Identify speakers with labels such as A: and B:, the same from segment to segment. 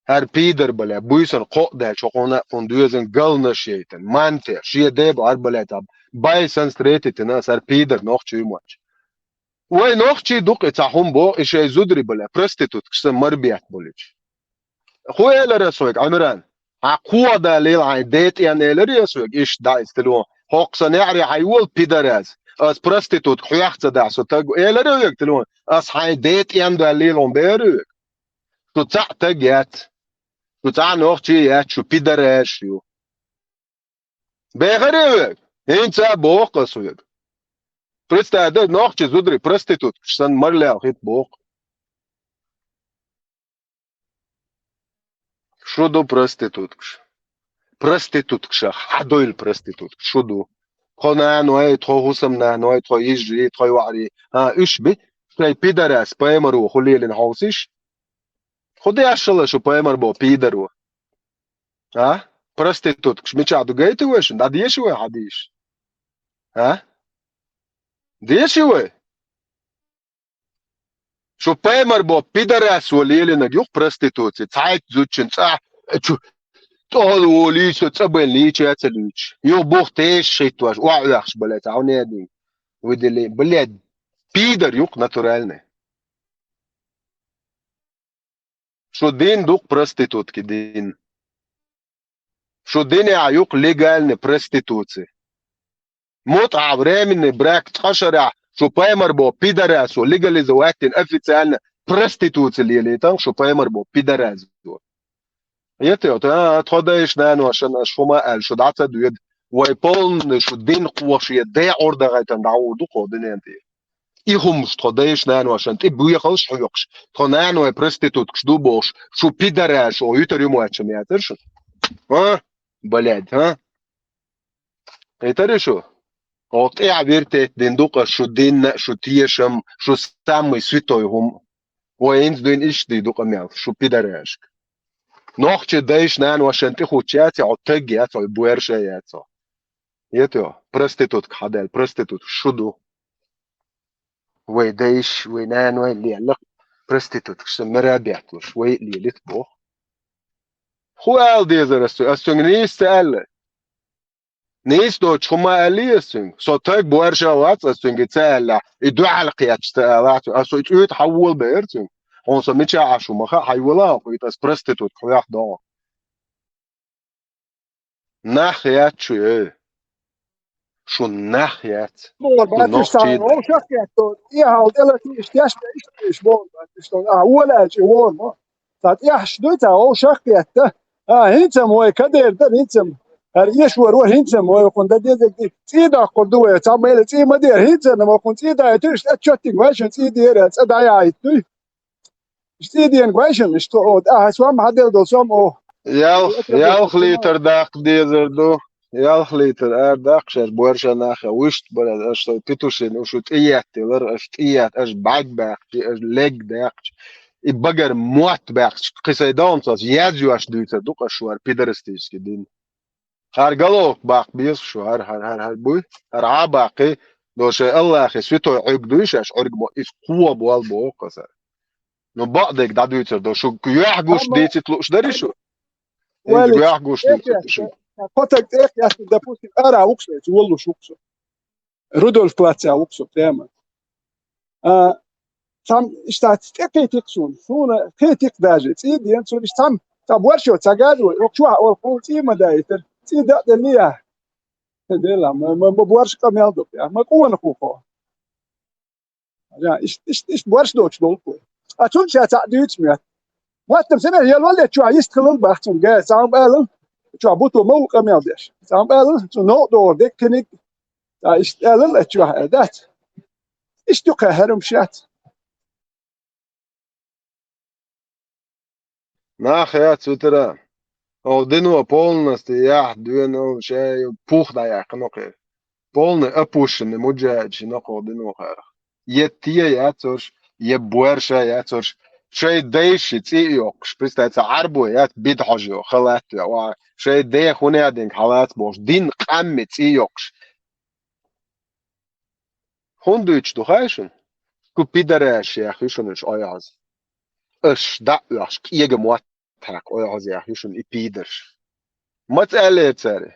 A: Her pider bale buysan qodel chokona konduzen galna şeyten mante şiye de bar bale tab baysan stretetena ser pider noch chumuch way noch chi duq etahum bo işe zudri bale prostitut kısa marbiyat bolich خويا رسوك عمران قوة دا ليل عين ديت يعني لري رسوك إيش دا استلو هوكسا نعري حيول بيدراز أس برستيتوت خياخت دا سو تاغو إيه لري يكتلون أس حي ديت يعني دا ليل عم بيرو شو تاع تاجات شو تاع نوختي يات شو بيدراز شو بيغريوك انت بوق سويك برستا دا نوختي زودري برستيتوت شسن مرلا خيت بوق شو دو برستيتوت prostitutka, hadoil prostitutka, šudu. Kona noe to husam na noe to yijri to wari. Ha ishbi, shay pidaras paemaru khulilin hausish. Khudi ashla shu paemar bo pidaru. Ha? Prostitutka, shmichadu gaiti wesh, da dieshi we hadish. Ha? Dieshi we. Shu paemar bo pidaras wolilin gyuq prostitutsi. Zeit zuchin sa طول وليش تسبن ليش يا تلوش يو بوختيش شيت واش واعلخش بلا تعاوني هادي ودي بلاد بيدر يوق ناتورالنا شو دين دوق برستيتوت كدين شو دين يوق ليغالن برستيتوتسي متعة برامن براك تخشرع شو بايمر بو بيدراسو ليغاليزواتن افيتسالنا برستيتوتسي اللي تان شو بايمر بو بيدراسو يتيو تا تخدايش نانو عشان اشفما ال شو دعتا دويد ويبولن شو دين قوش يدي عرضة غايتان دعودو قودين انتي إيهم مش تخدايش نانو عشان تي بويا خلش حيوكش تخنانو برستيتوت كش دو بوش شو بيدراش او يتر يمو اتشم ياترش ها بلاد ها يتري شو قطيع بيرتي دين دوقا شو دين شو تيشم شو سامي سويتو يهم وينز دين ايش دي دوقا ميال شو بيدراش noch deish nan washenti khuchati otegi ato buershe yato yeto prostitut khadel prostitut shudu we deish we nan we li alq prostitut shmarabiat shوي li litbo خوال ديزر استون نيستال نيستو chuma aliesung so tag buershe wat astun gitsala idu alqiyat stalat aso it hawul beertung on so mitja ashu macha haywala it as prostitut khoyah do ناحية شو ناحية
B: Bol Battistan o şakyato ihal elati ihtiyaç iş bol Battistan ولا شيء هون صارت يحشدوتا او شاكيتا هنتم وي كدير ده هنتم يشور وهنتم وي كون ده دي تيدا قدوه تعمل تي ما دير هنتم ما كنت تيدا تش تشتي واش تيدير تصدع يا تي تيدين واش مش تقعد سوام حد دول سوام او
A: يا خليتر داق ديزردو يا خليتر داق شاش بورشا ناخا وشت بلد اش تيتوشن وشو تيات تلر اش تيات اش بعد باقش اش ليج داقش يبقر موت باقش قصيدان صاص يازيو اش دويتر دوق اشوار بيدرستيش كدين هر قلوك باق بيس شو هر بوي هر عباقي دوش الله اخي سويتو عقدوش اش عرق بو ايش قوة بوال بو قصر نو بعدك دا دويتر دو شو يحقوش ديتي تلوش داري شو
B: Well, kotak ja допустим, ära ukse, hullus ukse. Rudolf platsa ukse teema. Sam staat tekeitiksun, suuna keitik daje. Tsiidien sun istam tab warsho tagadu, okshwa or qultima daiter. Tsiida delia. Dela ma bwarsh kameldo ya. Ma kuwan khuko. Ja, ist bwarsh doch dolko. Atun sha ta'dut miat. وقت سنة هي الولد شو يستخدم بحثهم جاي سام قالوا شو عبوتوا مو كم يدش سام قالوا شو نقدر ديك كنيك قالوا شو هذات إيش تقهرهم شات
A: ناحية سترة او دينو полностью я двину شيء بوخ دا يا قنوقي полный опущенный مجاج نقو دينو خير يتيه ياتورش يبورشا ياتورش شيء ديش تيوكش بس عربو يات بيد حاجو خلات و شيء دي خوني دين حالات بوش دين قام تيوكش هوندوش دو خايشن كو بيدراش يا اخي شنو اش اياز اش دعش كيغ موات tak o az ja schon I piders mat eletsere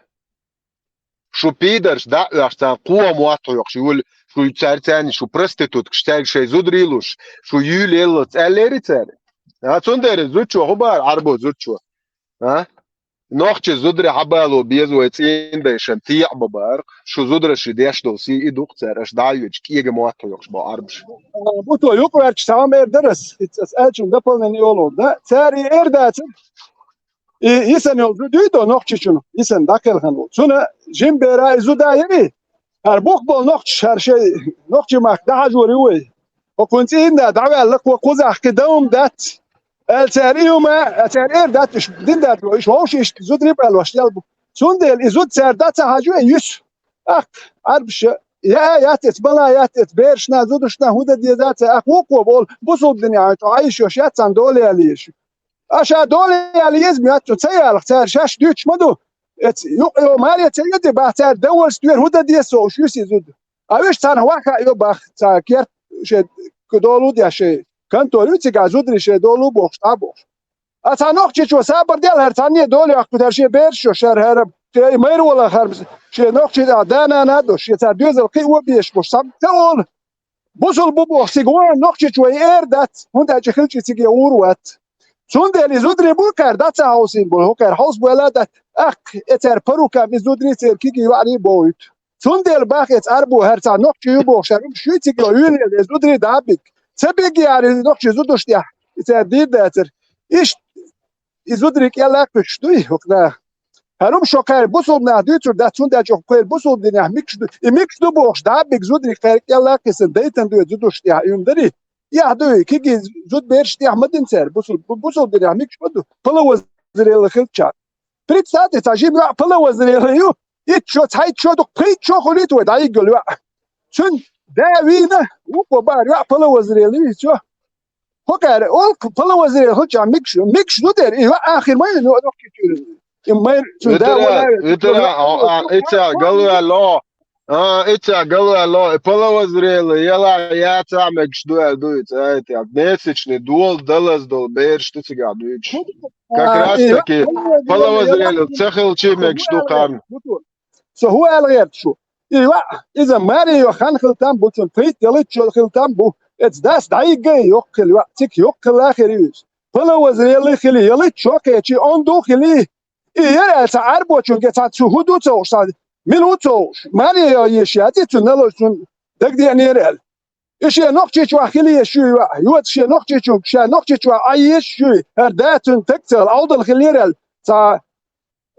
A: شو بيدرش دا احسن قوة مواتو يق شو شو يتسارتاني شو برستيتوت كشتاق شي زودريلوش شو يوليلو تساليري تسالي ها تندر زوتشو هبار عربو زوتشو ها نوختش زودري حبالو بيزو يتين بيشن تيع ببار شو زودري شديش دوسي إدوق تسارش دايوش كيجي مواتو يقش با عربش
B: بوتو يقرأش تمام درس أتسألشون ده بلن يولو ده تاري إرداتن يسن يولو ديدو نوختشون يسن داكل خنو سنة جيم بيرا إزو دايري هر بوك بول نوختش هر شيء نوختش ماك ده حجوري وي وكنت إن ده دعوة لك وقوزح كدوم دات التاريخ ما التاريخ دات إيش دين دات إيش هوش إيش زود ربع الوش يلبو سوندل إزود سر دات حاجة يش عربش يا تتبلا يا تتبيرشنا زودشنا هودا دي ذات أخوك بول بصوب الدنيا عايش وشات صندولي عليش أشا دولي عليز ميات تسير اختار شاش ديتش مدو يو مالي تيجي بعتار دول ستوير هودا دي سو شو يزود أويش تان واقع يو باخ تاكير شيء كدولو دي شيء كنتو لوتي قازودري شيء دولو بوش تابوش أتانوخ وسابر ديال هرتانية دولي أكتر شيء بيرش وشر هرب مير ولا خرب شيء نوخ دانا نادو شيء تردوز القوة بيش بوش سام تقول بوصل بوبو سيجوان نوخ إير دات هندا جخلش سيجي أوروات سوندي زودري بوكر دات هاوسين بول هوكر هاوس بولا دات اتر بروكا مزودري سير كيجي يعني بويت سوندي الباخ اربو هرتا نوخ يبو شرم شو تيجي يولي زودري دابك سبيجي يعني نوخ زودش دي ترديد داتر إيش يزودريك يلا كشتوي هكذا هروم شوكر بوصل ناديتر داتون دا جوكر بوصل دنيا ميكش دو بوش دابك زودريك فرق يلا كسن ديتن دو زودش دي يوندري يا دو كيجي زود بيرش دي احمد انسر بوصل دنيا ميكش بدو فلو وزري الخلچا بريت ساعه تجيب لا فلو وزري يو يتشو تايت شو دو بريت شو خليت ودا يقول شن دا وينا وكو بار يا فلو وزري يو هوكر اول فلو وزري الخلچا ميكش دو در اخر ما نو كيتور يمير
A: اترا اترا قالوا الله اترا قالوا الله فلو وزري يلا يا تعمل شدو دوت ايت месячный дол далас дол бер что ты говоришь как раз таки فلو وزري تخل شي مكشدو قارن
B: سو هو الغير شو ايوا اذا ماريو خان خلتان بوتون فيت يلت شو خلتان بو اتس داس دايجي يوكل وقتك يوكل اخر يوز فلو وزري اللي خلي يلت شو كيتشي اون دو خلي ايه تعربو چون گتا تو هدو تو شاد منو تو ماريو يشياتي تو نلوشون دك دي نيرل ايش نقطه تو خلي شو يوت شي نقطه تو شي نقطه تو ايش شو هرداتن تكتل عوض خليرل تا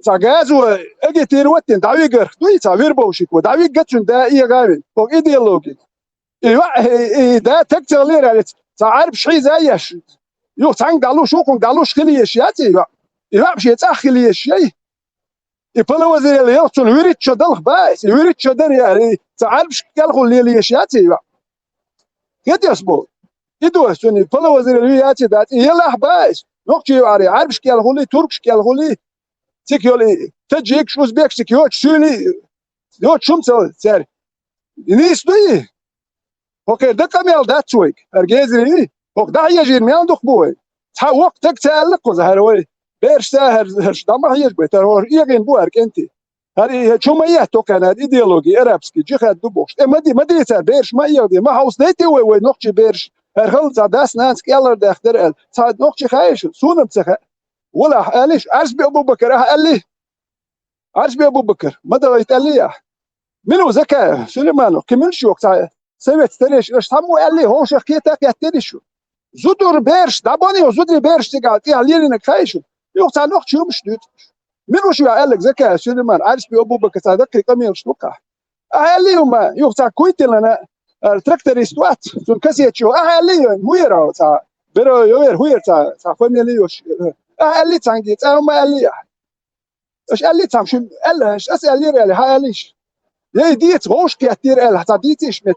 B: غازو اجي تيروتن داوي غير دوي تا ويربوشيك وداوي گتن دا اي غاوي فوق ايديولوجي ايوا دا تكتل ليرل تا عارف شي زيش يو تانغ دالو شو كون دالوش خلي شياتي يلعب شيء تأخلي الشيء يبلغ وزير اللي يرتون يريد شدل بايس يريد شدل يعني تعرف شكل اللي يشياتي بقى كده يسبو يدوس يعني يبلغ وزير اللي ياتي ذات يلا بايس نقطة يعني عارف شكل اللي ترك شكل اللي تكيولي تجيك شوز بيك سكيوت شولي يوت شوم سر نيس دوي اوكي ده كمل ذات شويك ارجازي اوك ده يجي ميان دخبوي تا وقتك تعلق وزهروي بيرش ساهر هرش دم هيش بيتر هو يجين بوارك انت هذه شو ما يهتو كان ايديولوجي ارابسكي جخد دبوش ما دي سر بيرش ما يودي ما هاوس ديتي وي نقطه بيرش هرخل داس ناس كيلر دختر ال صاد نقطه خايش سونم تخ ولا قالش عرس بي ابو بكر قال لي عرس بي ابو بكر ما دريت لي منو زكاه سليمانو كمن شو وقت سويت تريش ايش تمو قال لي هو شخيتك يتدي شو زودر بيرش دابوني زودري بيرش تقالتي علينا خايش يوقت نوخ شو مش دوت منو شو قال لك زكاه سليمان عارف بي ابو بكر صدق كم شلوكا قال لي ما يوقت كويت لنا التراكتور استوات سون كاسيه شو قال لي مويرا تا برو يوير هوير تا فاميلي يوش قال لي تانجي تا ما قال لي ايش قال لي تام شو قال ايش اسال لي قال ليش يا ديت روش كتير قال حتى ديتش مت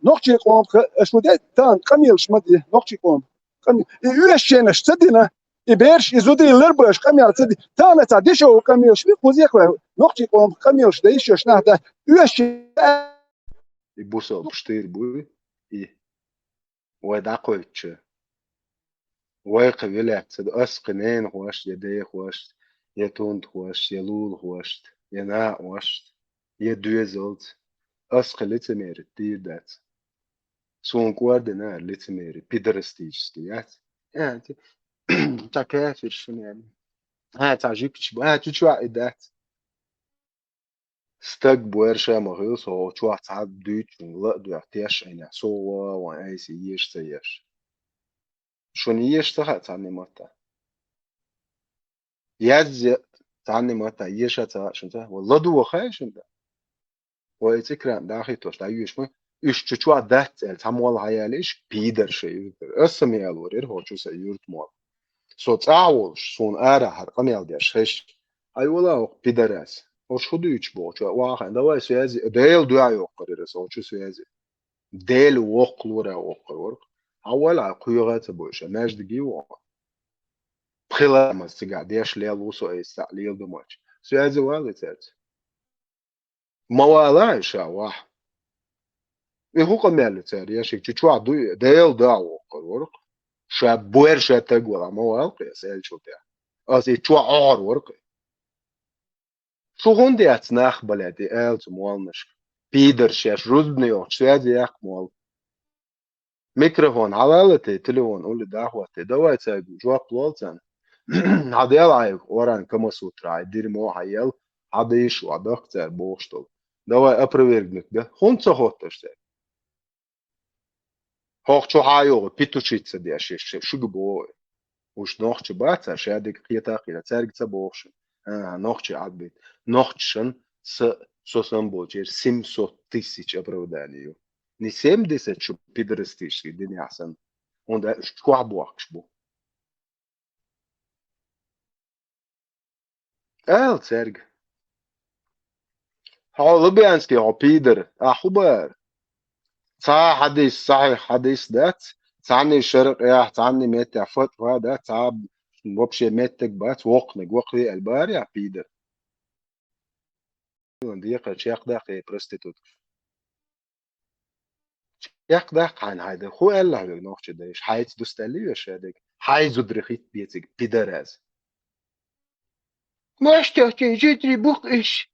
B: نوخشي قوم شو ده تان كميل شمدي نوخشي قوم كم يولشين شتدنا يبيرش يزودي لربش كميل تدي تان تعديشو كميل شو خوزيك نوخشي قوم كميل شديش شنهدا يولش
A: يبوسو بشتير بوي اي ودا قويتش واقع ولا تد أسقنين خوش يدي خوش يتوند خوش يلول خوش ينا خوش يدوزلت أسق لتمير دير دات سون كواردنا لتمير بيدرستيج ديات يعني تا كافر شنو يعني ها تعجبك شبه ها تشوع إدات ستك بورشا مغيوس هو تشوع تعب دوت لا دو احتياش يعني سوا وأي سيش سيش شون يش تخت عني متى يز تعني متى يش تا شنو والله دو خايش انت ويتكرا داخل توش دا يش ما إيش تشوع دات تمول هياليش بيدر شيء اسم يالور هو شو سيورت مول سو تعولش سون آره هر قميل ديش خش أي والله بيدرس وش خدو يشبو واحد ده سيازي ديل دعاء يقرر سو شو سيازي ديل وقلورا وقلور أول قيوغات بوش ناجد جيو بخلا ما استقعديش ليل وصو أي استعليل دماج سيازي والي تات ما والاش واحد إيه هو قميل تات ياشيك تشوع ديل دعاء وقلور شاب بوير شاتقولا ما والقي سيال شو تاع أصي تشوع عار ورقي شو هوندي اتناخ بلدي آلت موالنش بيدر شاش رزبنيو شادي ياك موال ميكروفون علالتي تليفون قولي دعوتي دواء تاجو جواب بلوتان هذا يلعب وران كما سوتراي دير مو حيال هذا يشو دكتور بوشتل دواء أبرويرجنك ده هون هوتش هوch شو هايو بيتوشيتس دي أشيش شو جبوه وش نوخش باتا شادك قيتا قيتا تارك تبوخش نوخش عبيت نوخشن سو سمبوجير سيم سو تيسيش أبرودانيو ني سيم ديسة شو بيدرستيش الدنيا أحسن und شو عبوخش بو تارك هاو لبيانسكي هاو بيدر أخبار تا حديث صحيح حديث دات تعني شرق يا تعني ميت فت هذا تعب وبشي ميتك بات وقنق وقري الباري بيدر دقيقة شيخ داقي برستيتوت يق داق عن هذا هو الله نوخش دايش حيث دوستالي شادك حيث درخيت بيتك بيدراز ما اشتهتي جدري بوك ايش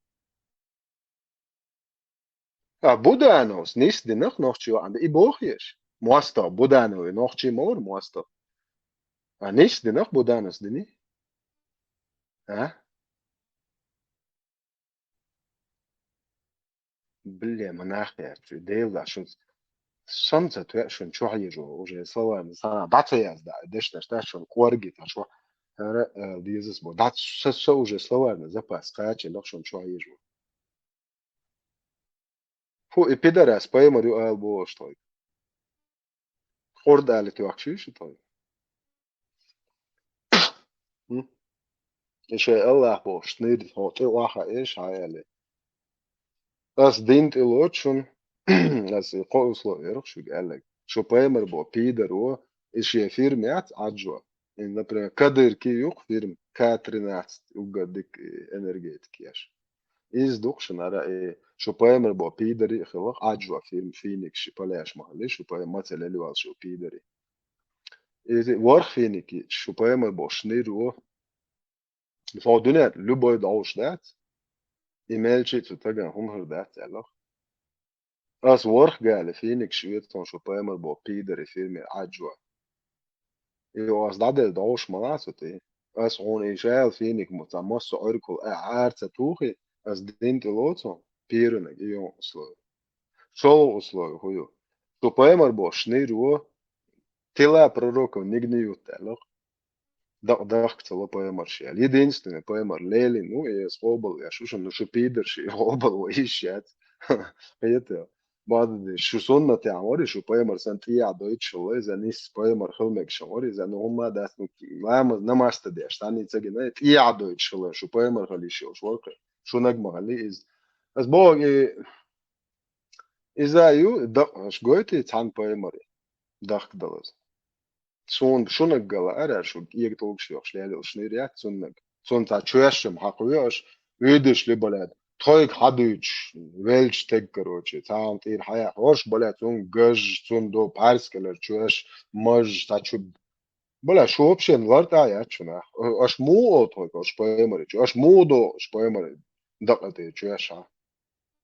A: بودانوس نيس دي نخ نوخشي عند اي بوخيش مواسطة بودانو نوخشي مور مواسطة نيس دي نخ بودانوس دني ها بالله مناخ يا ديل عشان شمسة شون شو حيجو وجه سوا مثلا داتس ياز دا دش دش دش شون كورجي تشوا dieses Wort. Das so je словарно запас лох шон чо ежу. Фу и пидорас поэмарю албо штой. Хордали ты акшиш той. إيش الله بو شنيد هو تي واحد إيش هايله. أس دينت إلوتشون أس قوسلو إيرخ شو قال لك. شو поэмар بو пидор هو إيش يفيرمات عجوا. إن например كادر كي يوق فيرم К13 угадик энергетик издукшен ара شو поэмар бо пидори хилах аджва фильм финик шипаляш махали шо поэма целелюал шо пидори ورخ финики شو поэмар бо шниру فودونات любой دوش دات имелчи тутага хумхар دات алах اس ورخ قال فينك شويتون شو поэмар бо пидори фильме аджва يو اس داد دوش مناسوتي اس هون إيشال فينك متمس أركل عارت توخي اس دينت لوتو بيرنك يو Шоу условию. Что поэмар бо шниру тела пророков не гниют алох. Дах цело поэмар ши. Единственный поэмар Лели, ну и слобал я шушам, ну шупидер ши, обал ищет. Это بعد شو صنة تعمري شو поэмар سنتيا دويتش الله إذا نيس поэмар خلمك شمري إذا نهم داس لا ما استديش تاني تجي نه تيا دويتش الله شو поэмар خلي شو واقع شو نجمة خلي إز بس بو إذا يو دق شقوتي تان поэмари دق دلز سون شونك قال أرى شو يقتلك شو يخشلي شنيريات سونك سون تا تشوشم حقويش ويدش لبلاد تويك حدوش ويلش تك كروتشي تام تير حياة هوش بلاد سون جج سون دو بارس كلر تشوش مج تا شو بلا شو option ورتا يا شنا اش مو اوتو اش بايمري اش مو دو اش بايمري دقتي شو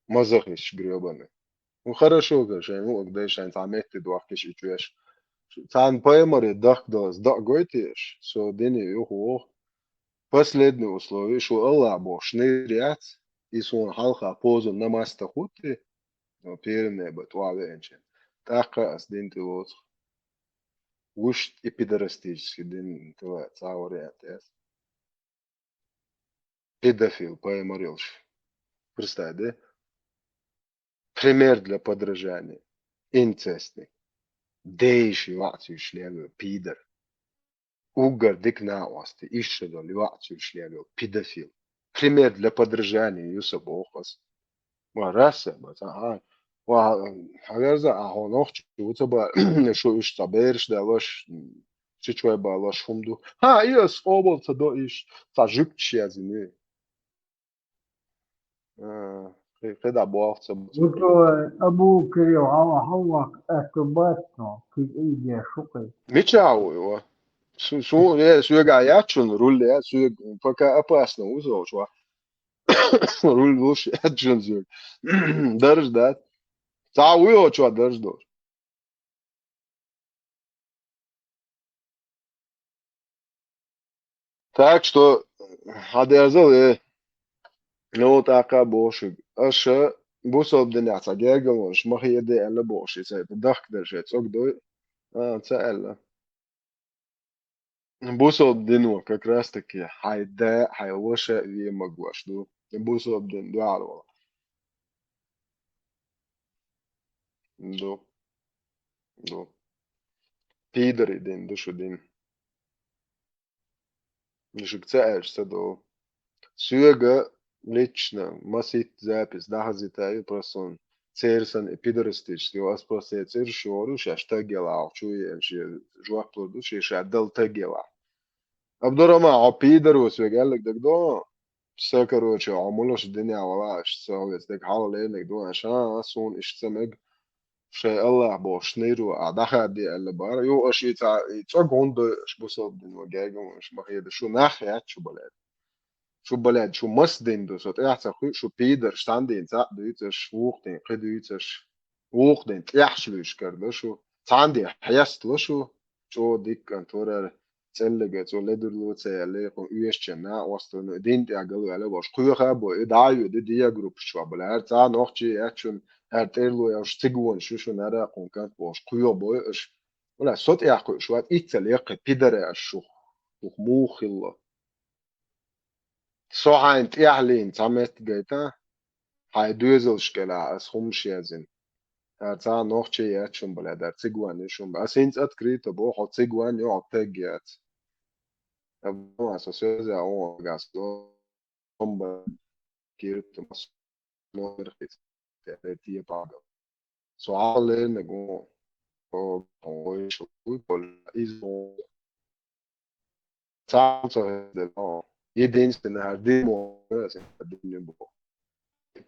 A: مزخش грёбаный. Ну хорошо, конечно, ну когда еще интернет ты дуахкиш и чуешь. Тан поймали дах дос да гойтиш, so дени юху. Последнее условие, что Аллах бошный ряд, и сон халха позу намаста хути, но перене батуавенче. Так ас дин ты вот уж и пидорастический дин ты цаурят, яс. Педофил поймарилш. Представь, да? Пример для подражания. Инцестный. Дейший вацию шлевы, пидор. Угар дикнауасти, ищедо ливацию шлевы, педофил. Пример для подражания Юсуп Охас. وراسه مثلا و اگر ز اهاناخ چوت با شو اش تابرش دالاش چه چوی بالاش خمدو ها ایس قابل تدا ایش تجرب چی از اینه خیلی بافت
C: Gusto أبوك وهو أكبرته في إيدي شقي
A: میچاوی و سو گایاتشون رول یا سو فکر اپاسنه اوزو شو رول دوش اتشون زیاد درج داد تعوی و چوا درج دور так что هذا لو تاقا بوشك أشا بوصل بدنا تعجاجا وش ما هي دي ألا بوشي سيد الضحك ده شيء تقدر تسأل بوصل بدنا كراستك يا حيدا حيوشة في مجوش دو بوصل بدنا دو على والله دو دو بيدر دين دو شو دين مش بتسأل سدو سيجا лично масит запись дахазитаи person церсан эпидерстич диос просе цер шору шашта гела чуе жуак плоду шашадал тагела عبدالرحمن عبيدر وقال لك دك دو سكروش عمولوش الدنيا ولاش سويت دك حاول لك دو عشان اصون اشتمج شيء الله بوش نيرو ادخل دي اللي بار يو اشي تا تقوند اش بوصل دين وجاجو مش ما هي شو ناحية شو بلد شو مسدين دو صوت احسن شو بيدر ستاندين تا دويتش ووقتين قدويتش ووقتين تيحشلوش كردو شو تاندي حيست شو ديك انتورر تسلق تو لدرلو تسيالي قو يشنا وستن دين تي اقلو على باش قيوخا بو ادايو دي ديا جروب شو بلا هر تا نوخشي اكشن هر تيرلو يوش تيجون شو نرا قون كانت باش قيو بو اش ولا صوت يحكو شو اتسل يقي بيدر اشو موخ الله so ein Ehrlin samet geita hay düzel skela as humshezin ta noch che yat shum bla dar tsigwan shum as ins at krito bo hot tsigwan yo tegiat abo asoseza o gasto bomba kirto mas moder khit tie pago so ale nego o shu pol izo ta so de no yedin sin har demo sin demo bo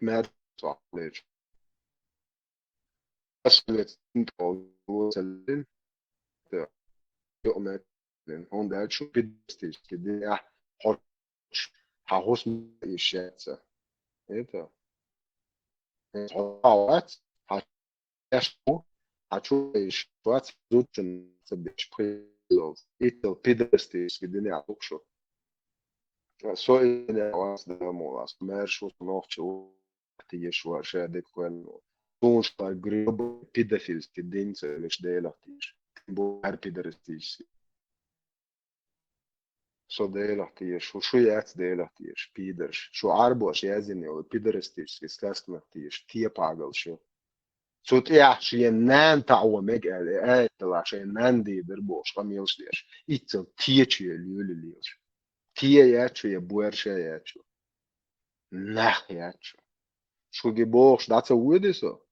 A: mer so ale بس وسلم يؤمن هون ده شو بدستيش كده حوش هاوس يشاتsa это حوات هاشو هاشو شوات زوتن سبيش بريلوز إتل بدستيش كده نعطوكشو سو إنه واس ده مولاس ماشو نوخشو تيجي شادك كوينو Sonuçta gribă pedofils tendințele și de el activi. Ar pederistici. So de el activi. Şu yați de el activi. Peders. Şu arbo și yazine o pederistici. Skaskan activi. Tie pagal şu. So ja și e nan ta'wa meg ale la și nan de derboş kamil şdiş. İtsel tie çi lülülüyor. Tie ya çi e buerşe ya çi. Nah ya çi. Şu geboş datsa udiso.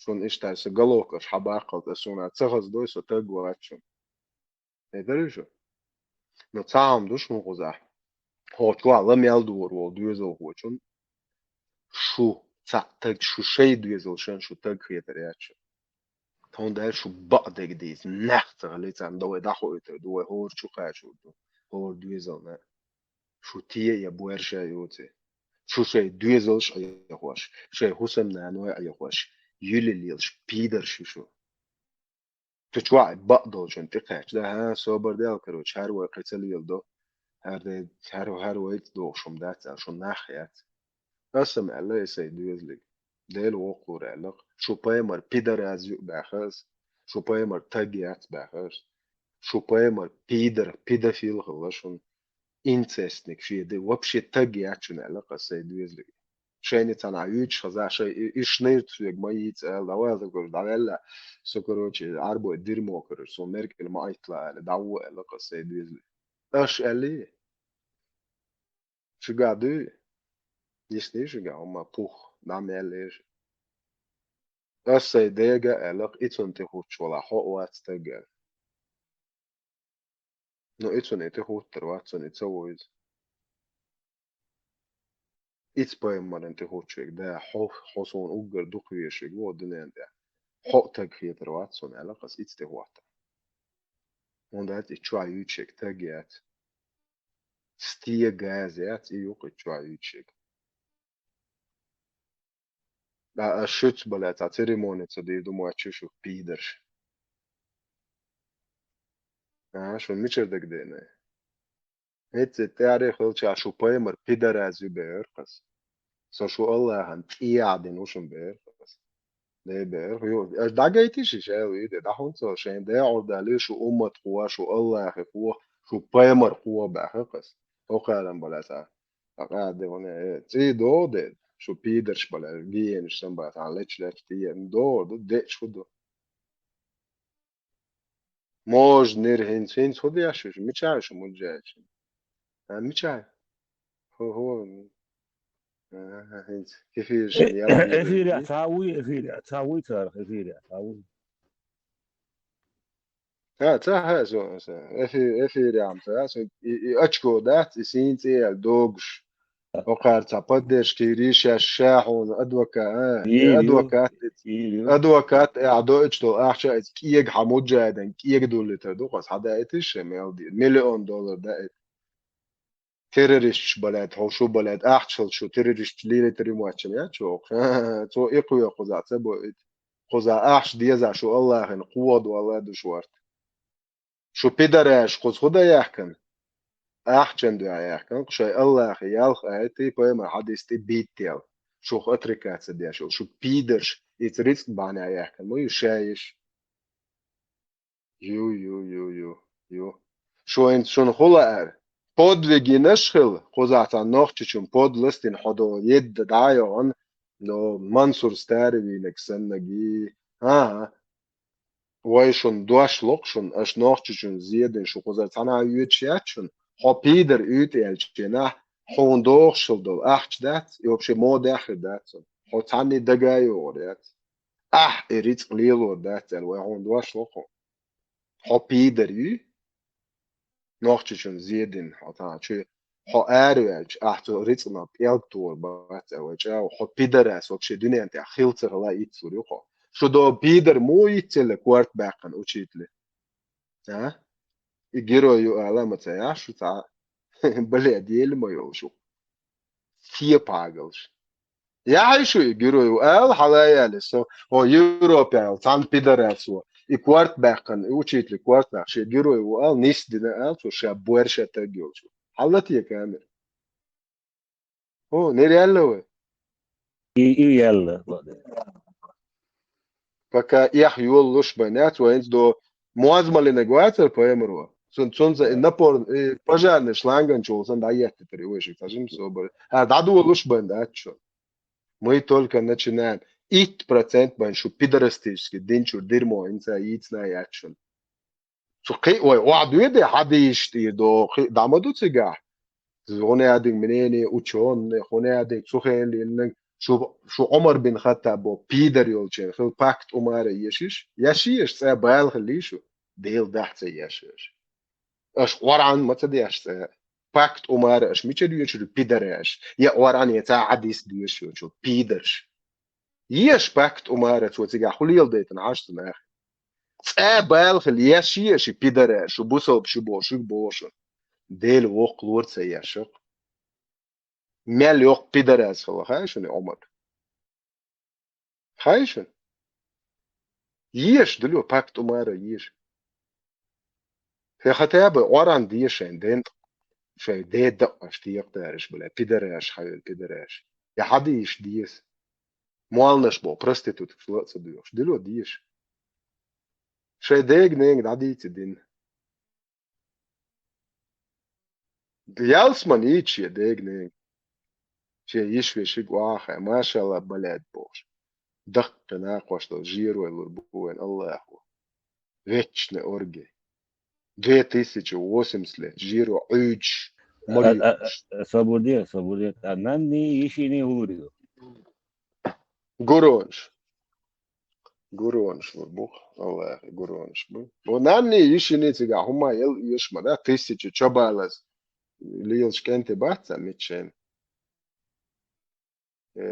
A: شون اشتاش قلوقش حباقة شون اتسخص دويس وتقواتشون ادريشو نو تساهم دوش مغزح هو توا لم يلدور و دويزو هوچون شو تاك شو شي دويزو شن شو تاك خيترياتشو هون ده شو بعد جديد نخت غليت عن دو دخو دو هور شو قاشو هور دويزل شو تيه يا بويرشا يوتي شو شيء دويزلش أيخواش شيء حسم نانوي أيخواش يليلش بيدر شو تشوع بقدو شن تقاش ده ها صبر ده كروش هر وقتل يلدو هر وقت دو شم دات شو ناخيات قسم الله يسي دويزلك ديل وقور علاق شو بايمر بيدر از باخز شو بايمر تاجيات باخز شو بايمر بيدر غلاشون incestnik في دي вообще تاجيات شن علاقة سي دويزلك شيني تنعيوش خزا شيء إيش نيرت في جمايت دعوة ذكر دعوة سكروتش عربو الدير موكر سو ميركل ما يطلع دعوة علاقة سي دويزلك اش اللي شو قاعدو يسني شو قاعد ما بوخ نعم يليش أسا ديجا علاق إتون تخوش ولا حق وات تجا نو إتون إتخوش ترواتون إتسويز إتس باي مرن تخوش ده حق حصون أوجر دقيش جو دنيا ده حق تجي ترواتون علاق إس إتس تخوات وندات إتشوا يوتشك تجيات ستيا جازات إيوك إتشوا يوتشك لا أشوت بلا تعترمون تدي دو ما تشوف بيدرش شو ميشر دك دينا هيت تعرف هل شو باي مر بيدر أزو بيرقص så شو الله han tiadin ušum bērkas. Det bēr, jo, es dagaitiši šēli ide, dahun so šēn det ordali šo ummat ko šo Allah ko šo paimar ko bēkas. O kādan balasa. Akāde one ti dode šo pīders bala gien šam bala han lech tien do det šudo. Moj nir hin hodi ašu, mi čaj šo muđeć. Mi čaj. Ho كيف يشن يلدي
D: إثيريا
A: بلدي
D: تاوي إثيريا تاوي تارخ إثيريا تاوي
A: ها تا ها سو افي رام تا سو اتشكو دات سينتي الدوغش وقار تا بدش كيريش الشاحون
D: يليو
A: ادوكات
D: يليو
A: ادوكات اعدو اتشتو اخشا كيج حمود جادا كيج دولتا دوقس حدا اتش ملدي مليون دولار دا تيروريست بلد هوشو بلد احشل شو تيروريست ليلة تريمواتشم يا شو تو اقوى قزع تبو قزع احش ديزع شو الله ان قوة والله دشوار شو بيدرش قز خدا يحكن أحجن دو يحكن شيء الله يالخ أتي كوي ما حد يستي بيتيل شو أتركات سديا شو بيدرش يتريس باني يحكن مو يشايش يو شو انت شو نخلا بود وگی نشخل قزعتا نخچچون بود لستین حدو يد دعيون لو منصور ستاري وينك سنگي ها ويشون دوش لوكشون اش نوخچون زيدن شو قزرتنا يوتشياتشون هو بيدر يوت الچنا هون دوخشل دو احچ دات يوبش مو داخل دات هو تاني دغايو دات اريت قليلو دات الوي هون دوش لوكو هو بيدر يو نوخچون زيدن هو تا چه هو اريج احتو ريتنا بيلتور بات اوجا هو بيدر اس وبش دنيا انت خيلتر لا يتسور يوكو شو دو بيدر مو يتل كوارت باقن اوچيتلي ها يجيرو يو علامة يا شو تاع بلي ديال ما يوشو فيه باغلش يا شو يجيرو يو حلايا لسه هو يوروبيا تان بيدراتسو يكوارت باقن اوچيتلي كوارت باق شي يجيرو يو نيس دينا تو شا بورشا تاجوشو حلتي كامل هو نيريالو
D: يلا
A: فكا يح يولوش بنات وينز دو معظم النجوات البويمروا سنتونز النابور بجان شلانجن شو سن دايت تريوش فاجم سوبر دادو ولوش بندات شو مي تول كان نتشنان 8% بان شو بيدرستيش دينشو ديرمو انسا يتنا ياتشن شو قي وعدو يدي حد يشتي دو دامدو تيجا هنا هادي منيني وتشون هنا هادي سوخين لأن شو عمر بن خطاب بو بيدر يولشين خل باكت عمر يشيش سا بالغ ليشو ديل دحت يشيش اش وران ما تديش سا باكت عمر اش ميچ ديوش بيدر اش يا وران يتا حديث ديوش شو بيدرش يش باكت عمر تو تيجا خليل ديتن عشت ما بالخ الياشي شي بيدر شو بوسو شو بوش ديل وق لورد سياشق مال يوق بيدر هو خايشن عمر خايشن يش دلو باكت عمر يش في خطاب اوران ديشن دين في دي دقش تيقدرش بلا بيدرش حيل بيدرش يا حديش ديس موالنش بو prostitut فلوت صديوش دلو ديش شي ديج نيج داديت دين يالسمان يتش ديج نيج شي يشوي شيك واخا ما شاء الله بلاد بوش دق ناقوش دو جيرو الربوين الله هو вечne орги. 2008 лет жиру уч морюш.
D: Свободен. А нам не еще не говорил.
A: Гуронш. Гуронш бух. Allah гуронш бу. Онанни ишини тига хума ел ишма да 1000 чабалас. Лилш кенте баца мичен.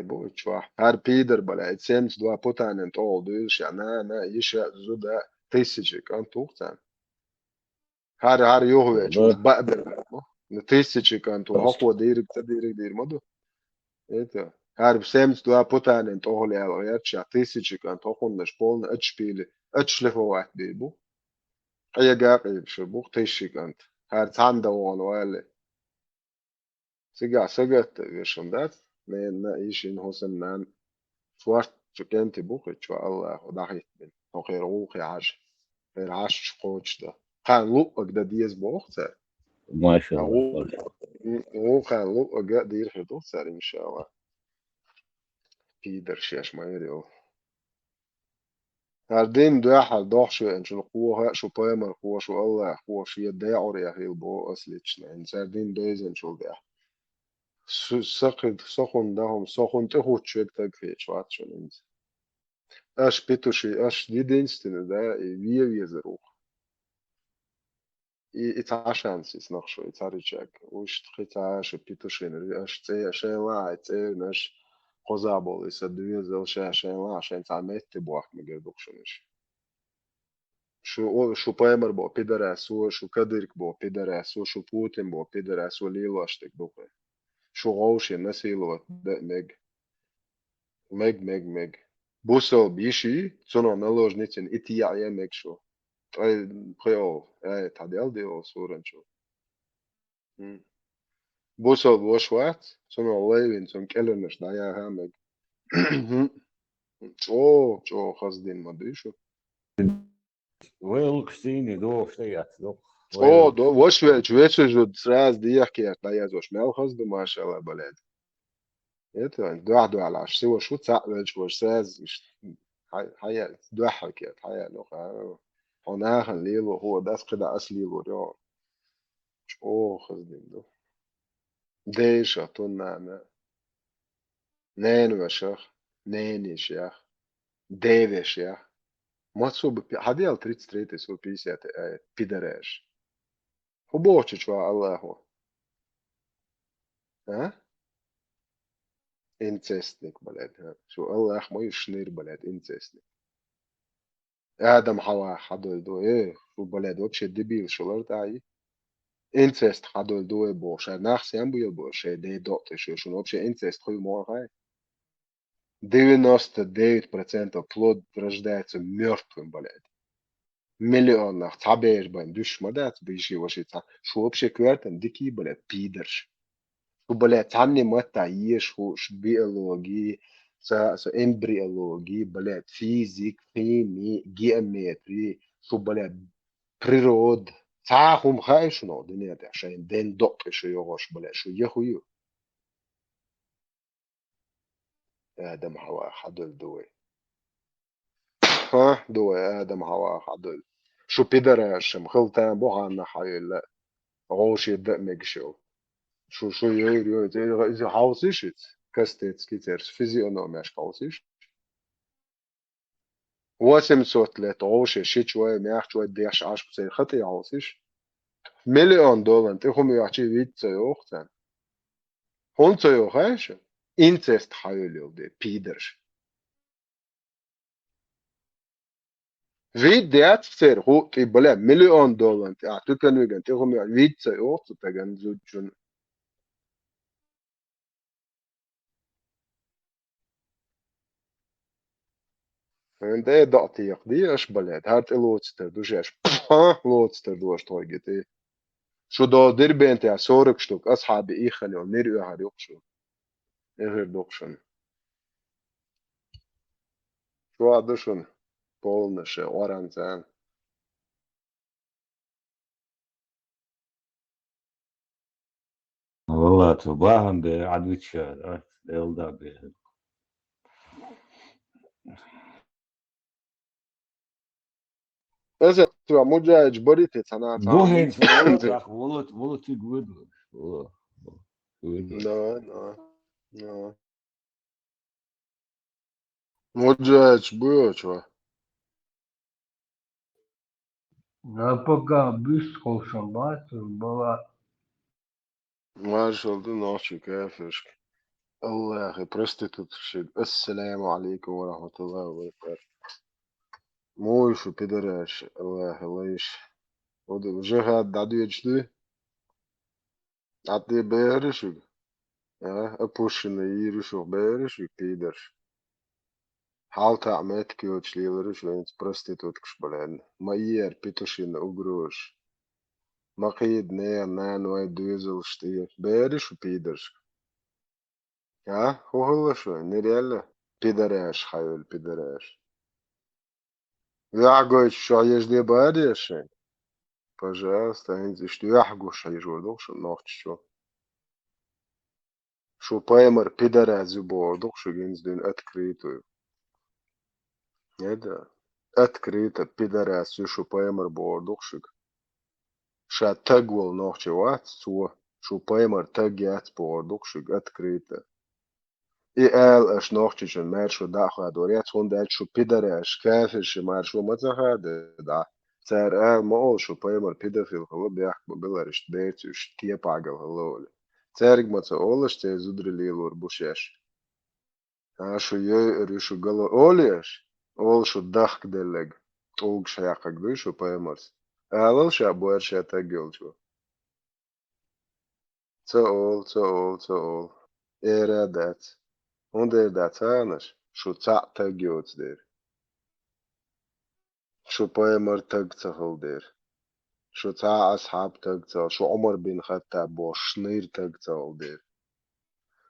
A: Бу чва. Har Peter bala etsens два потанент ол dus ja na isha zuda 1000 kan tuqtan. Har yohwe chu baqber. 1000 kan tu haqwa dir madu. Это. Har sems два потанент ол ja ja 1000 kan toqunnash polna atspile. Atschlefa waht bibu. Aya gaqib shubu 1000 kan. Har tanda won wale. Sigat vishundat. Men ishin hosen nan swart chukenti buqi chwa Allah udahit bin. Oqir uqi ash. غير عاش قوتش ده قان لو اقدا ديز بوقت
D: ما شاء الله.
A: هو قان لو اقدا دير خدو سار ان شاء الله بيدر شاش ما يريو هردين دو حال دوح شو ان شو قوه شو بايمر قوه شو الله قوه شو يدعور يا هيل بو اصليتش ان سردين دوزن شو ده سقد سخن دهم سخن تهوت شوك تاك في شوات شو انت اش بيتوشي اش دي دينستن ده ويه زروق иташанс нахшо итаричак уш тхиташ питушин аш це шела це наш қозабол иса дуйзел шашела шен тамет буах мегердукшуниш шу паймер бо пидерасу шу кадирк бо пидерасу шу путин бо пидерасу лилаштек бухе шу гоуше насило мег бусо биши цуно наложницин ития емек шу ай пхео ай тадел дио суренчо بوسو بوشوات سونو ليفين سون كيلنش دايا هامك جو خصدين ما ديشو
D: Wel Christine do стоят.
A: دو وشويت جود سراز دي يحكي دايا زوش مال خصدو ما شاء الله بلاد это دو على عش سوى شو تسعبش وش سراز حياة دو حكيت حياة لو هناك ليلو هو داس كده أصلي وريو جو خصدين دو ديشا تونا نين وشخ نين شيخ ديفيش يا ما تصوب هديل 33 سو 50 بيدرش هو بوچ شو الله هو ها انцестник بلد شو الله ما يشنير بلد انцестник ادم حوا حدول دو ايه شو بلد вообще дебил شو لرتاي انцест حدول دو бош нах сам бил бош дей дот шо вообще انцест хуй морай 99% плод рождается мертвым, блядь. Миллионах табеш бан душ мадат биши вашица. Шо вообще квертен дикий, блядь, пидерш. Шо, блядь, танни мата еш, шо биологии, со эмбриологии, блядь, физик, химии, геометрии, шо, блядь, природ. Цахум хайшно, днет, шайн ден док, шо йогош, блядь, шо ехую. آدم حواء حدل دوي ها دوي آدم حواء حدل شو بيدرش مخلطان بوغانا حيلا غوش يدق شو يوريو إذا حاوسيشت كاستيت كيترس فيزيونوميش حاوسيش واسم صوت لت غوش شيت شوي مياخ شوي ديش عاش بسير خطي حاوسيش $1,000,000 تخم يحكي ويت سيوختان هون سيوخاش incest حيوليو دي بيدرش Vidiat ser hot i bale $1,000,000 ja tu kan vi ganti kom jag vitsa åt så tagan zutjun det dati yaqdi ash balad hat elotster du jash ha lotster du ash toygeti شو دو دربنت يا سورك شتوك أصحابي إيخلي ونريو هاري يقشو إغير دوقشن شو عدوشن بولنش وران زان
D: والله تباهم بعدوشة يلدا به
A: إذا ترى مجاج بريتي تنا
D: دوهين
A: تعمل
D: والله يا أخي والله تقول والله
A: لا لا لا مجاج بيو شو
C: А пока быстро шаббат была
A: ما شو دو ناشي كيفش الله يا أخي برستيتوت شد السلام عليكم ورحمة الله وبركاته مو شو بيدرش الله يا أخي ليش ودو جهاد دادو يجدي عطي بيرش أبوشن ييرش وبيرش وكيدرش حالتا عمات كيوتش ليلرش وينت برستيتوتكش بلان ما يير بيتوشين أغروش ما قيد نان واي دوزل شتير بيرش وبيدرش هو هو شو نريلا بيدراش خيول بيدراش يعقوش شو يجدي باريش пожалуйста انت شتو يحقوش هيجودوش نوخش شو بايمر بيدراز بوردوش شو جنز دين أتكريتو هذا أتكريتا بيدراز شو بايمر بوردوش شا تقول نوخش وات سو شو بايمر تقيات بوردوش أتكريتا إيال أش نوخش مار شو داخل دوريات هون دال شو بيدراش كافش مار شو متخا دا سار ما أول شو بايمر بيدافيل هلو بيحكم بلارش بيتوش تيباقل هلو سارق متى أولش تي زودري ليلور بوشاش شو يو شو قالوا أوليش أول شو دخك دلق أول شو يحقق دو شو بايمرس أول شو أبوار شو تقل شو تا أول إيرا دات هون دات هانش شو تا تقيوت دير شو بايمر تق تخل دير شو تا أصحاب تق تخل شو عمر بن خطاب بو شنير تق تخل دير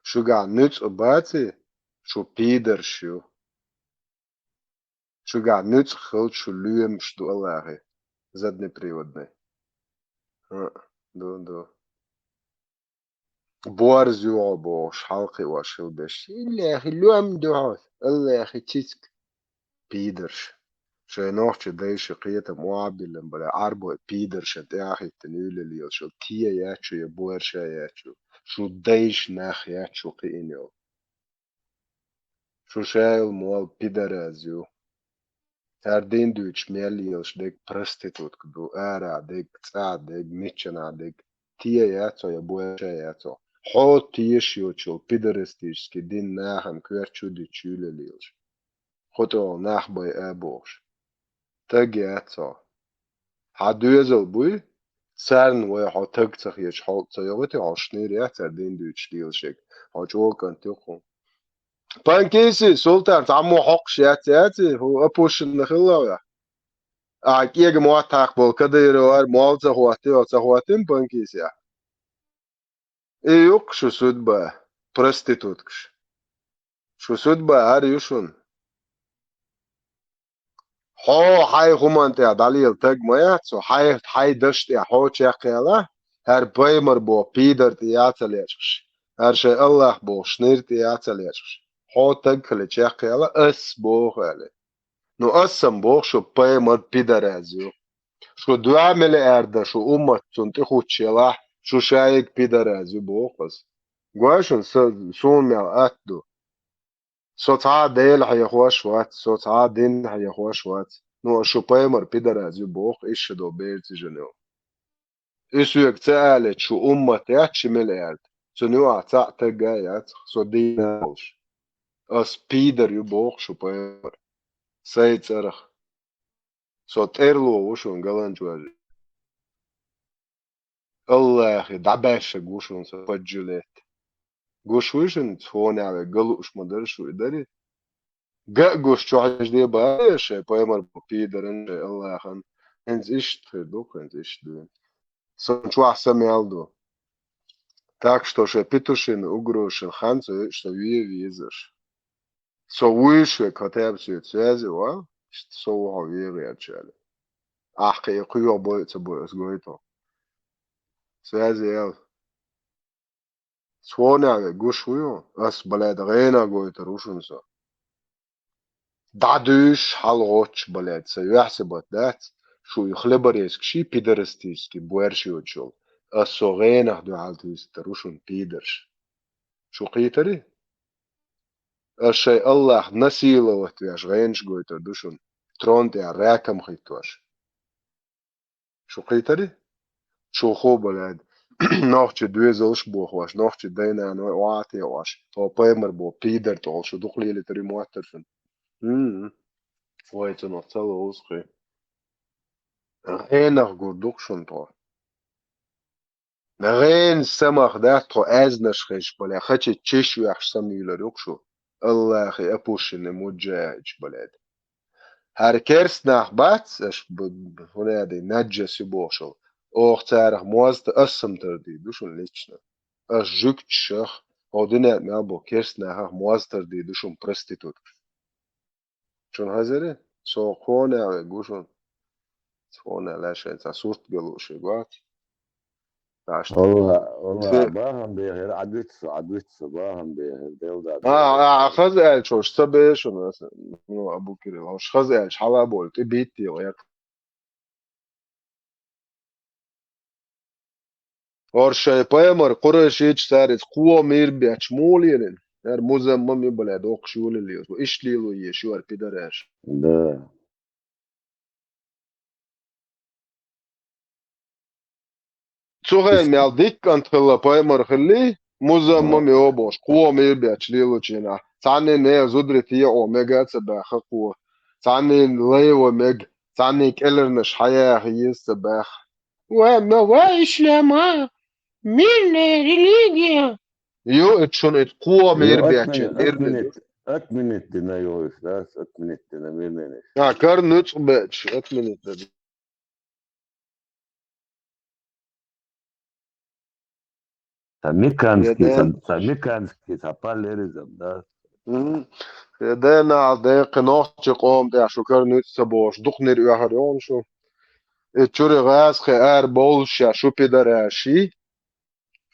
A: شو قاعد نتس أباتي شو بيدر شو قاعد نتخل شو ليم شدو الله زدني приводный دو بوارز يوعبوش حلقي واشل بش إلا يا أخي لوم دعوث الله يا أخي تيسك بيدرش شو نوخش دايش قيتا معابلا بلا عربو بيدرش يا أخي تنيل اللي شو تيا ياتشو يا بوارشا ياتشو شو دايش ناخ ياتشو قينيو شو شايل موال بيدرازيو تردين دوش ميليوش ديك برستيتوت كدو آرا ديك تساع ديك ميتشنا ديك تيا ياتو يا بوارشا ياتو حو تيشيو تشو بيدرستيش كي دين ناهم كويرتشو دي تشولي ليوش خطو ناخ باي ابوش تاقي ياتو حدوزل بوي سارن وي حو تاقتخ يش حو تيوغتي حو شنير ياتر دين دوش ليوشيك حو جو كان تيخو بانكيسي سلطان تعمو حقش ياتي هو ابوش النخلا أكيد ما تقبل كده يروار مال زهواتي أو زهواتين بانكيس يا إيوك شو سود با prostitutkش شو سود با هر يشون حو حي خمانت يا دليل تج ما يحسو حي دشت يا حو شاقيلا هر بايمر بو بيدر تياتليش هر شيء الله بو شنير تياتليش حو تج خلي شاقيلا اس بو خالي نو اسم بو شو بايمر بيدر ازيو شو دوامل ارده شو امت تنتي خوتشيلا شو شايك بيدرازي بوقس قواشن سون ميال اتدو صوتها ديل هي خوش وات صوتها دين هي خوش وات نو شو بايمر بيدرازي بوق ايش دو بيرتي جنو ايش يكتالت شو امت ياتش مل ارد سنو اعتا تقايات سو دينالش اس بيدر يبوق شو بايمر سيد سرخ صوت إيرلو وشون قلنج واجي الله أخي دعباش وشون سفجلت قوش وشون تفوني على قلوش مدرش وإداري قوش شو عايش دي باش بايمر بيدر الله أخن انز إيش تخدوك انز إيش دوين سون شو أحسن يالدو так что же петушин угрошин ханцу что визер so выше катабсы связи ва что вирячали ах я куё будет собой сгоито связи я свона гушую ас балад рена гоито рушунсо дадуш халгоч балад сясбат дат شو يخلبريسك شي بيدرستيسكي بويرشيوتشول الصغينة دو عالتويس تروشون بيدرش شو قيتري الشيء الله نسيله وتويش غينش قويتر دوشون ترونتي راكم خيتوش شو قيتري شو خو بلاد نوخش دويزلش بوخواش نوخش دينا نو واتي واش تو بيمر بو بيدر تول شو دخلي لتري موترفن فويتو نوتسالو اوسخي غينخ قردوكشون تو نغين سمخ ده تو از نشخش بلا خچ چش وحش سميلر يوكشو الله اخي ابوشن مجاج بلاد هر كرس نخ بات اش هنا دي نجس يبوشل اوخ تارخ موز تقسم تردي دوشن ليچنا اش جوك شخ هودنا نابو كرس نخ موز تردي دوشن برستيتوت شون هزري سو كونه گوشن سونه لاشن سورت گلوش گوات داشت
D: والله باهم بيغير عدويت باهم بيغير ديودا
A: خز شوش سبه شنو نو ابو كريم وش خز حلا بولت بيتي ويا Orşay payamar Quraysh hiç saret quwa mir biach molien. Er muzammam yibla doq shuliliyo. Ishlilo yeshuar pidarash.
D: ده
A: Tsuhay mial dikkan tkhilla payamar khilli muzammam yobosh quwa mir biach lilo china. Tani ne zudri tiya omega tsabakh quwa. Tani lewa meg tani kellernish haya hiyis tsabakh. Wa ishlama min religia. Yo etshon et quwa mir
D: يو
A: biachin irne.
D: أكمنت دنا يو إفلاس أكمنت دنا ميرنش
A: Ja, kar nuts bitch. Et minute.
D: Самиканский
A: Yeden.
D: Самиканский сапалеризм да
A: Yeden al de qnochtje qom de shu kar nuts sabosh. Duqnir uaharion shu. Et churi gas khe ar bolsha shu pidarashi.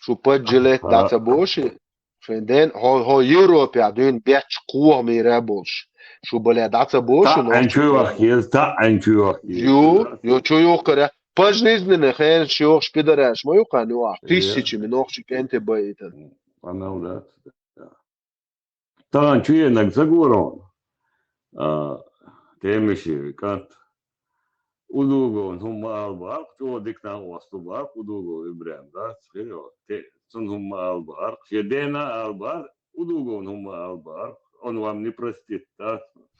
A: Shu padjilet dat saboshi. Finden ho Europe ya dün bitch quwa mirabosh. Shu bale dat sabosh
D: تا
A: nochtje
D: أنشوي
A: qom.
D: وخيز تا أنشوي وخيز
A: Yo chu yo kare. Pajniznene khair shoch pidarash. Mo yo qanu ah. Tisichi minochtje kente baiten.
D: أنا ولا طبعا شوية إنك تقولون تمشي كانت ودوغون هم أربعة تو ديكنا واسطوبار ودوغو إبراهيم ده خير تن هم أربعة يدينا أربعة ودوغون هم أربعة أنوام نبرستيت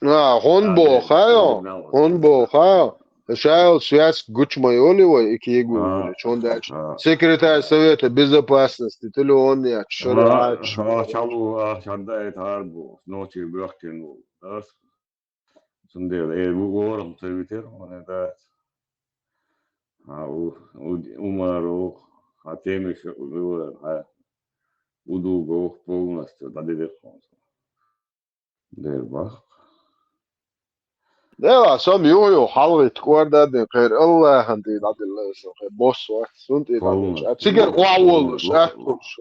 A: Honbo khayo. Honbo khayo. Шайл связь Гучмайолева и Киегулевич. Он дальше. Секретарь Совета Безопасности. То ли он я, Шариач.
D: شالو شادا يتهاربو نوتي بيحكي das سندير بوغورم تبيتر وانا ده умару хатемиш ها ودوغو полностью дадит хонс дербах
A: Да, сам йо халвит кварда де кер Аллах анди дадилла шо кер босс ва сунт и дадилш. Тигер уаволш атуш.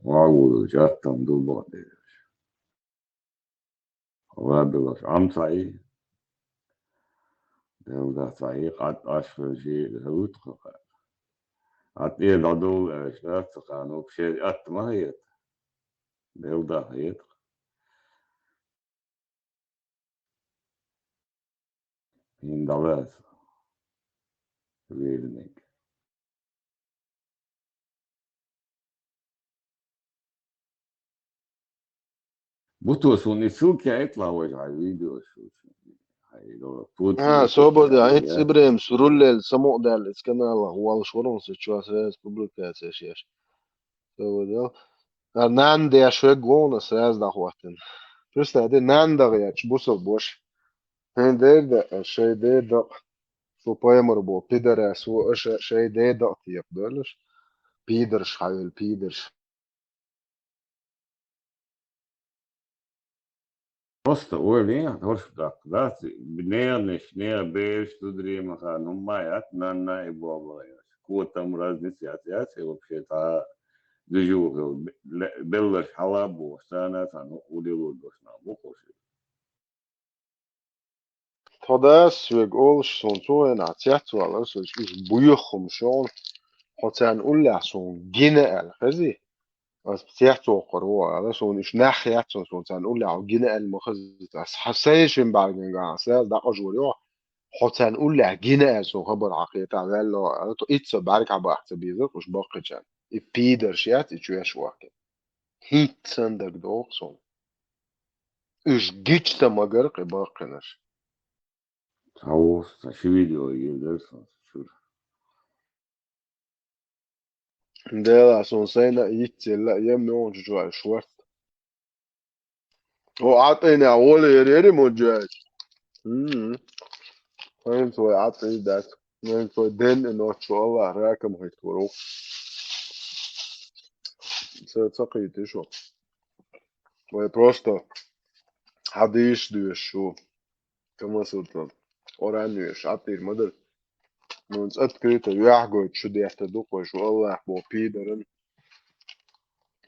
D: واو جاتم دوبا وابلش عمصاي ده صحيح قد أشهر شيء هوت عطيه دادو اشتغلت قانو بشيء ما هي ده هي من دواس ويرنيك بطوس ونسوك يطلع وجه الفيديو شو Putin
A: Soboda, hiç İbrahim Surullel samok derlet kanala huval şorun seçuası respublikası yaşayış. Soboda. Nan de yaşıyor gona sraz da huatin. Просто de nan da yaç bu so boş. Hen de şey de şu poemer bu pidere su şey de tiyap derler. Piders hayal piders.
D: Просто öyle hoş da ne beş tudrima kan ummayat nanna ibaba ya. Kutam разница и вообще-то дежурил беллаш халабу sana удилу дошна бухоши.
A: Toda süg ol son so en atjat so alles so is buyuchum schon. Hotan ulla son gine el khazi. As btiacht so qoro ala son is naxiat son tan ulla gine el makhaz as حسيش بعدين قاعد سال دا اجوريو حسن ulla gine el so khabar عقيتا ولا تو اتس بارك عبا احتبيزك مش باقي جان بيدر شيات اتشويش واحد هيت سندك دوق son. Üç güç de magar ki bakınır.
D: Tavus şu videoyu girdersin. Şu
A: ده son sayna يتسلى يم يوم جوا شوارت. وعطيني أول يريري موجود. هين توي عطيني ذات. هين توي دين إنه شو الله راكم هيتورو. سأتقيت شو. وي просто حديش ديش شو. كما سلطان. أورانيش عطير مدر. نونس أتكريت يحقود شو دي يحتدوك وشو الله بو بيدرن.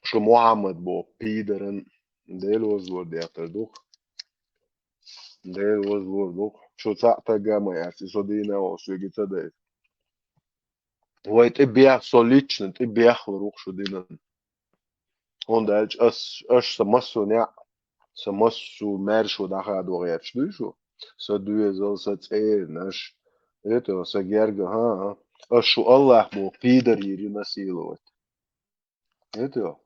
A: شو محمد بو بيدرن. ديل وزور دي يحتدوك. ديل وزور دوك. شو تعطى جامع يعني صدينا وسويجي تدي. هو يتبيع solично تبيع خروق شو دينا. Onda hiç samassu ne samassu merşo daha doğru şdu şu. Sa duye zal sa naş. Eto sa gerga ha. Şu Allah bu pider yeri nasilo. Eto.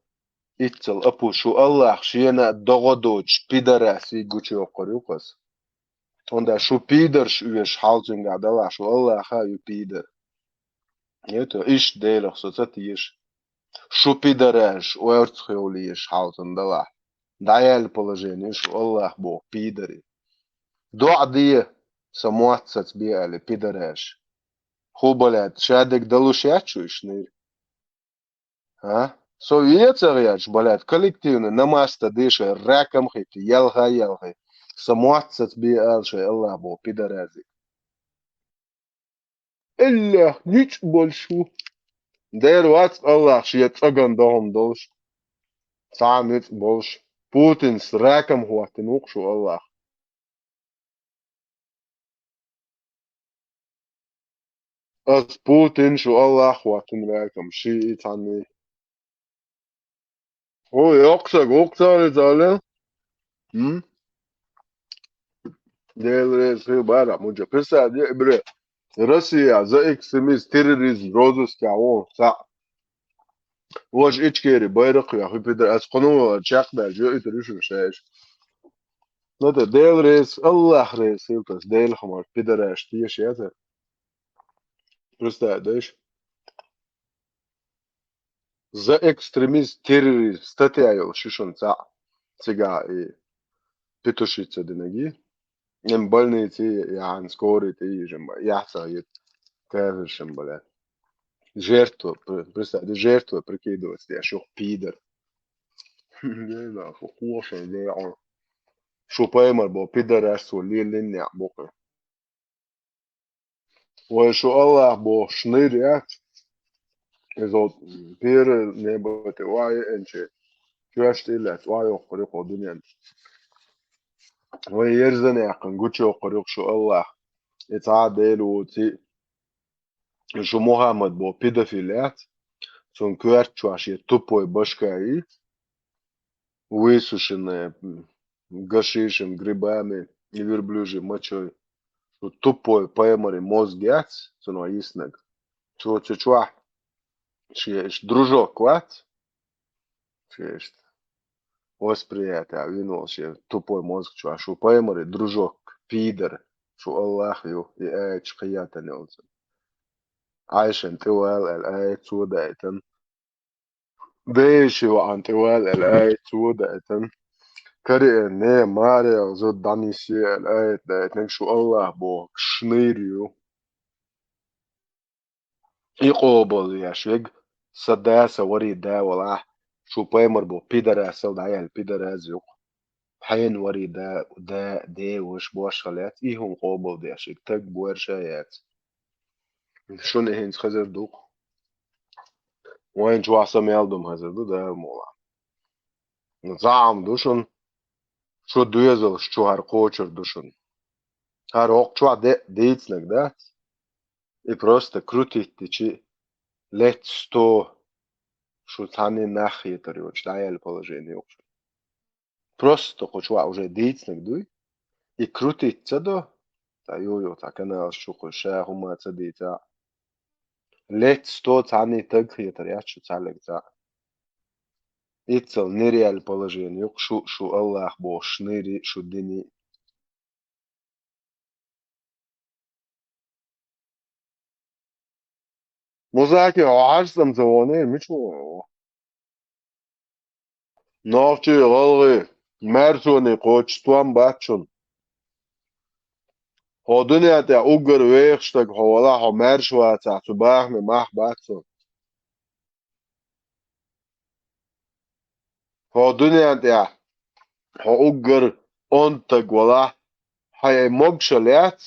A: İtsal apu şu Allah şiyana doğodoç piderasi guçi okurukas. Onda şu pider şu üyeş halcın gadala şu Allah ha yu pider. Eto iş değil sa tatiş. Şu pidereš u Eurtsheoliš haltındala. Dajal положение, что Allah Бог пидори. Доадие самуатсац биали пидореш. Хубалят, шадек далушячуешь, не? А? Советсаряч, балят, коллективно, намаста дыша, раком хити, ялха. Самуатсац биал, что Allah Бог пидорази. Илля, нич больше. Дэр вац Allah, шиет цаган дом долш. Сам нич больш. Путин с раком хуатинук, что Allah. As Putin شو الله واتن راكم شيء تاني. هو يقصر زاله. Değerli şey bara muca pesa diye bre. Rusya za ekstremist terörist rozus kavon sa. Voj içkeri bayrak ya hüpeder az konu çak berce ötürüşü şey. Ne de değerli Allah reis yıltas değerli hamar pideraş diye şey ya. Просто değiş. За экстремист террорист статья его шишон ца цыга и петушица денеги. Им больные ти ян скорые ти жемба яхта ет кавер шембале. Жертва, просто жертва прикидывается, я шо пидор. Не да, фокуша, не он. Шо поймар бо пидорас лилин я бока. Ой, шо Allah бо шныр я. Изот пир не боте вай энче. Чуаш тилат вай окрик одуньян. ويرزن يقن قوتشو قريق شو الله يتعادل وتي شو محمد بو بيدافيلات سون كوارت شو عشي توبوي باشكاي ويسوشن гашишем грибами и верблюжьим мочой шо тупой поймари мозгят соно иснаг чуа шеш дружок кват шеш восприятие вино ше тупой мозг чуа шо поймари дружок пидор شو الله يو يأتش قيادة نيلسون عايشن توال الآية سوداء ديشي وعن توال الآية سوداء كري إني ماري زود دانيسي الآية دايتن شو الله بو شنيريو يقوبل يا شيق سداسة وري دا ولا شو بيمر بو بيدراسة ودعيا البيدرازيو حين وري دا دي وش بوشغلات إيهم قوبل دي شيق تك بورشايات شون هينز خزر دوق وين جو عصام يالدوم هزر دو ده مولا نزعم دوشن شو دويزل شو هر قوچر دوشن هر оқ чуа дейцнак да и просто крутить тичи лет 100 шо цани нахи тариоч даял положение оқ просто хочуа уже дейцнак дуй и крутить цадо та йо та канал шо хоша хума цадица лет 100 цани тагхи тариач шо цалек за ицел нереаль положение оқ шо Аллах бо шныри шо дини مذاكرة وعرسم زوانين مشو نافچه غلغي مرسوني قوچ توام باتشون ها دنیا تا اوگر ویخشتگ حوالا ها مرشوه تا صباح مح باتشون ها دنیا تا ها اوگر انتگ ولا های مگشلیت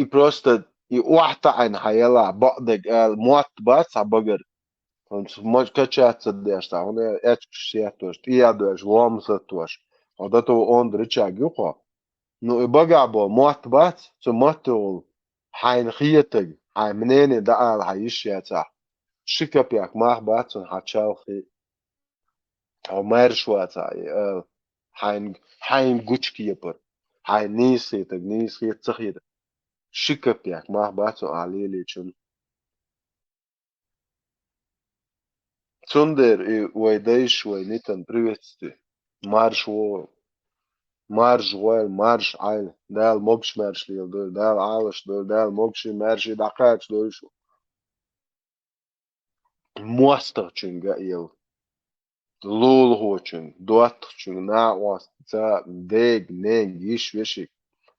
A: i prosto i uahtain hayala baqdeg al muat bats abagar moj kačat desta one etšietos iedos lomsatos odato on dričag juko no i bagabo muat bats so matul hain khiyeteg hay menene da al hayishata shikapiak mah bats on hachalchi o mershwata hain guchkieper hay niseteg niset tskhid شكبيك مع باتو عليلي چون Цундер и уайдайш уайнитан приветствие. Марш во марш вайл марш айл дал могш марш лил дал алаш дал могш марш дакач дойш моста чунга ил лул хочун дуат чун на was за дег нег иш вешик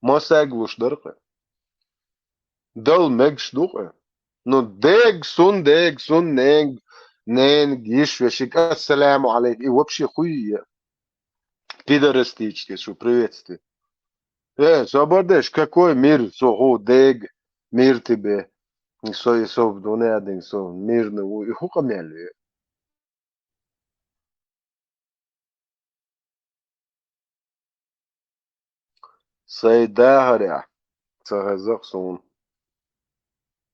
A: мосаг луш дыркы дал мегш дуқы ну дег сун нег نين جيش وشيك السلام عليك إيه وبشي خوي пидорастички шо приветствие собордеш какой мир со хо дег мир тебе со в донедин со мирно и хукамели سيداهرع تغزق صون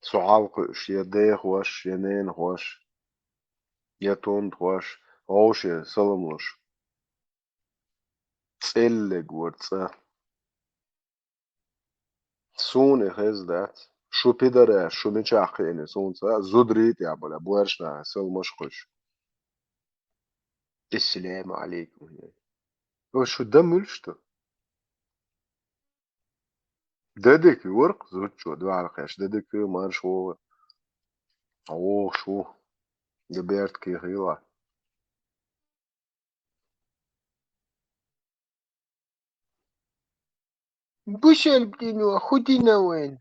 A: صعالقش يديه خوش ينين خوش يتون خوش غوشي سلموش تسلق ورتسا سون خزدات شو بيدره شو نشاقيني سون سا زودريت يا بلا بورشنا سلموش خوش السلام عليكم وشو دملشتو ددك ورق زوجو دو على قاش ددك مارش هو او شو جبرت كي غيلا بوشل بدينو خدينا وين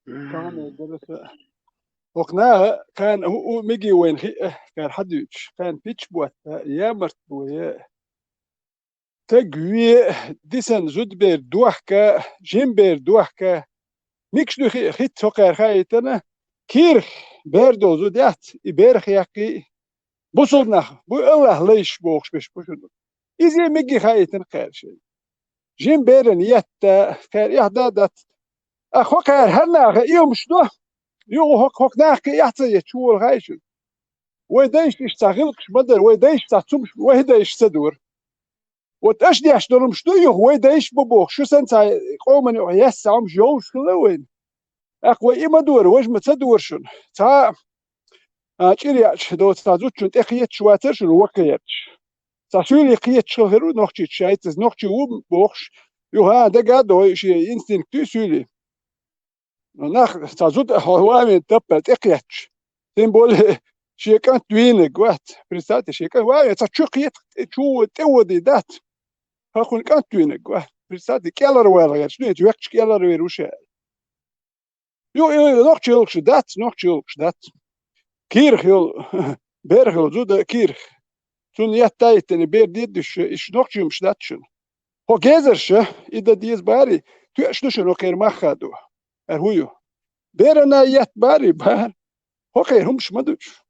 B: كان درس وقناها كان هو ميجي وين كان حدوش كان بيتش بوات يا مرتبوية تجوي ديسن زودبير دوحكا جيمبير دوحكا ميكش دو خيت سوكر خايتنا كيرخ بيردو زوديات يبيرخ ياكي بوصلنا بو الله ليش بوخش بش بوشنو إذا ميجي خايتن خير شيء جيمبيرن يتا خير يحدادت أخوك هرنا يوم شنو يو هوك ناقي يحتى يتشول غايش ويدايش يشتغلكش بدل ويدايش تعتمش ويدايش تدور وتأشدي أشدرم شنو يو ويدايش ببوخ شو سنتا قومن يسعم جوش كلوين أقوى إما دور وجمة تدور شن تا أشيرياتش دو تازوتشن تخيت شواتر شن وقيتش ساشولي قيت شهرو نوختي شايتس نوختي وبوخش يوها ده قاعد هو شيء انستنكتو سولي ناخ تازود هوامي تبت اقيتش سيمبول شيء كان توينك وقت بريستاتي شيء كان وامي تشو قيت شو تودي دات هاكون كان توينك وقت بريستاتي كيلر ولا شنو توكش كيلر ويروش يو نوختي يلكش دات كيرخ يل بيرخ يل زود كيرخ Toen je tijd en beer dit dus is nog jum snatchen. Ho gezersche ida dies bari. Tu es dus nog keer magado. Huyo. Beer na yet bari bar. Ho keer hum schmadus.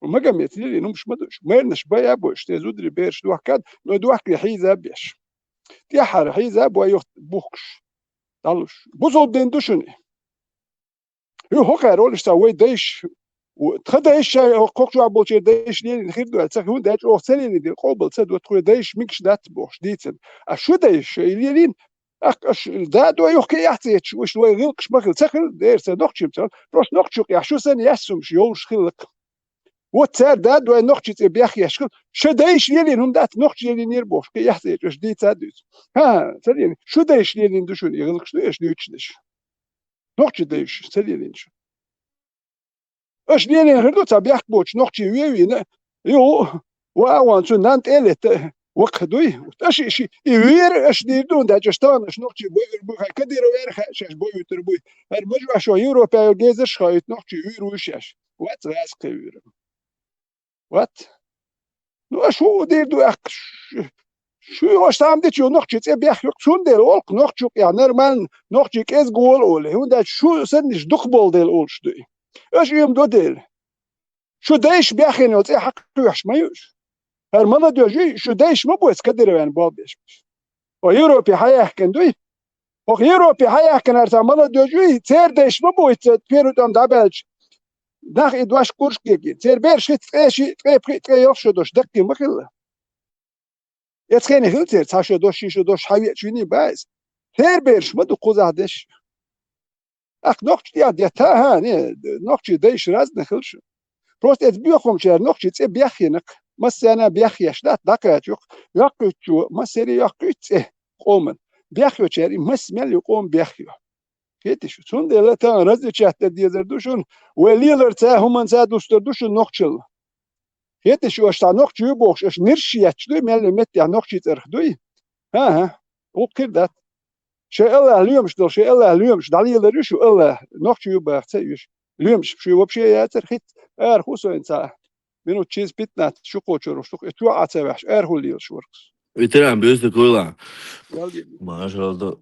B: وما met لي نم schmadus. Mernes bij abosh te zudri beer shdu kad no duak li hiza bish. Ti har hiza bo yocht bukhsh. Dalus. Buzo den dushni. Ho keer ol sta we deish وتخدايش قوقجو عبوشي دايش لين نخدو تسخون دايش او سنين دي قوبل تسد وتخو دايش ميكش دات بوش ديتن اشو دايش لين اش دادو يحكي يحتيج واش لو يغلقش مخل تسخل داير سنوخشي بتر روش نوخشو يا شو سن يسم شيوش خلق وتسار دادو نوخشي بيخ يشكل شو دايش لين هم دات نوخشي لين يربوش كي يحتيج اش ديت ادوس ها سلين شو دايش لين دوشون يغلقش ايش ديوتش نوخشي دايش سلين اش لين هردو تبيح بوش نوختي ويوي يو واوان سو نانت الت وقدوي اش شي يوير اش ديردون دا جستان اش نوختي بو كدير وير خاش بو تربوي هر مجوا شو يوروبا جيزش خايت نوختي وير وشش وات راس كوير وات نو شو ديردو اخ شو واش تعمدت يو نوختي تبيح يقصون ديل اولق نوختي يا نورمال نوختي كيز جول اول هون شو سنش دقبل ديل اولش دي اش يوم دوديل شو دايش بياخين وتي حق يحش مايوش هرمنا دوجي شو دايش ما بوس كدير يعني بابيش او يوروبي حياه كندوي او يوروبي حياه كان هرمنا دوجي تير دايش ما بويت بيرو دام دابلج داخ ادواش كورش كيجي تير بيرش تقيشي تقي يوشو دوش دقي مخل يتخيني هلتر تاشو دوش شيشو دوش حياه شيني بايز تير بيرش ما دو قوزادش اخ نوختي يا تا ها ني نوختي دايش راز نخلش بروست ات بيخوم شير نوختي تي بيخينك مسانا بيخيش دات دقات يق يقچو مسري يقچ قومن بيخيو شير مسمل يقوم بيخيو كيتش شون دل تا راز چات ديزر دوشون وليلر تا هم تا دوستر دوشون نوختشل كيتش واشتا نوختي بوخش اش نرشياتشلو مل مت يا نوختي ترخدوي ها وكردات شيء الله اليومش دول شيء الله اليومش دالي يلري شو الله نوختي بختيش اليومش شو وبشي ياتر خيت خوسو انت منو تشيز بيتنات شو قوتشرو شو تو عتبش هو اللي شوركس
E: Veteran böste kolla. Maşallah.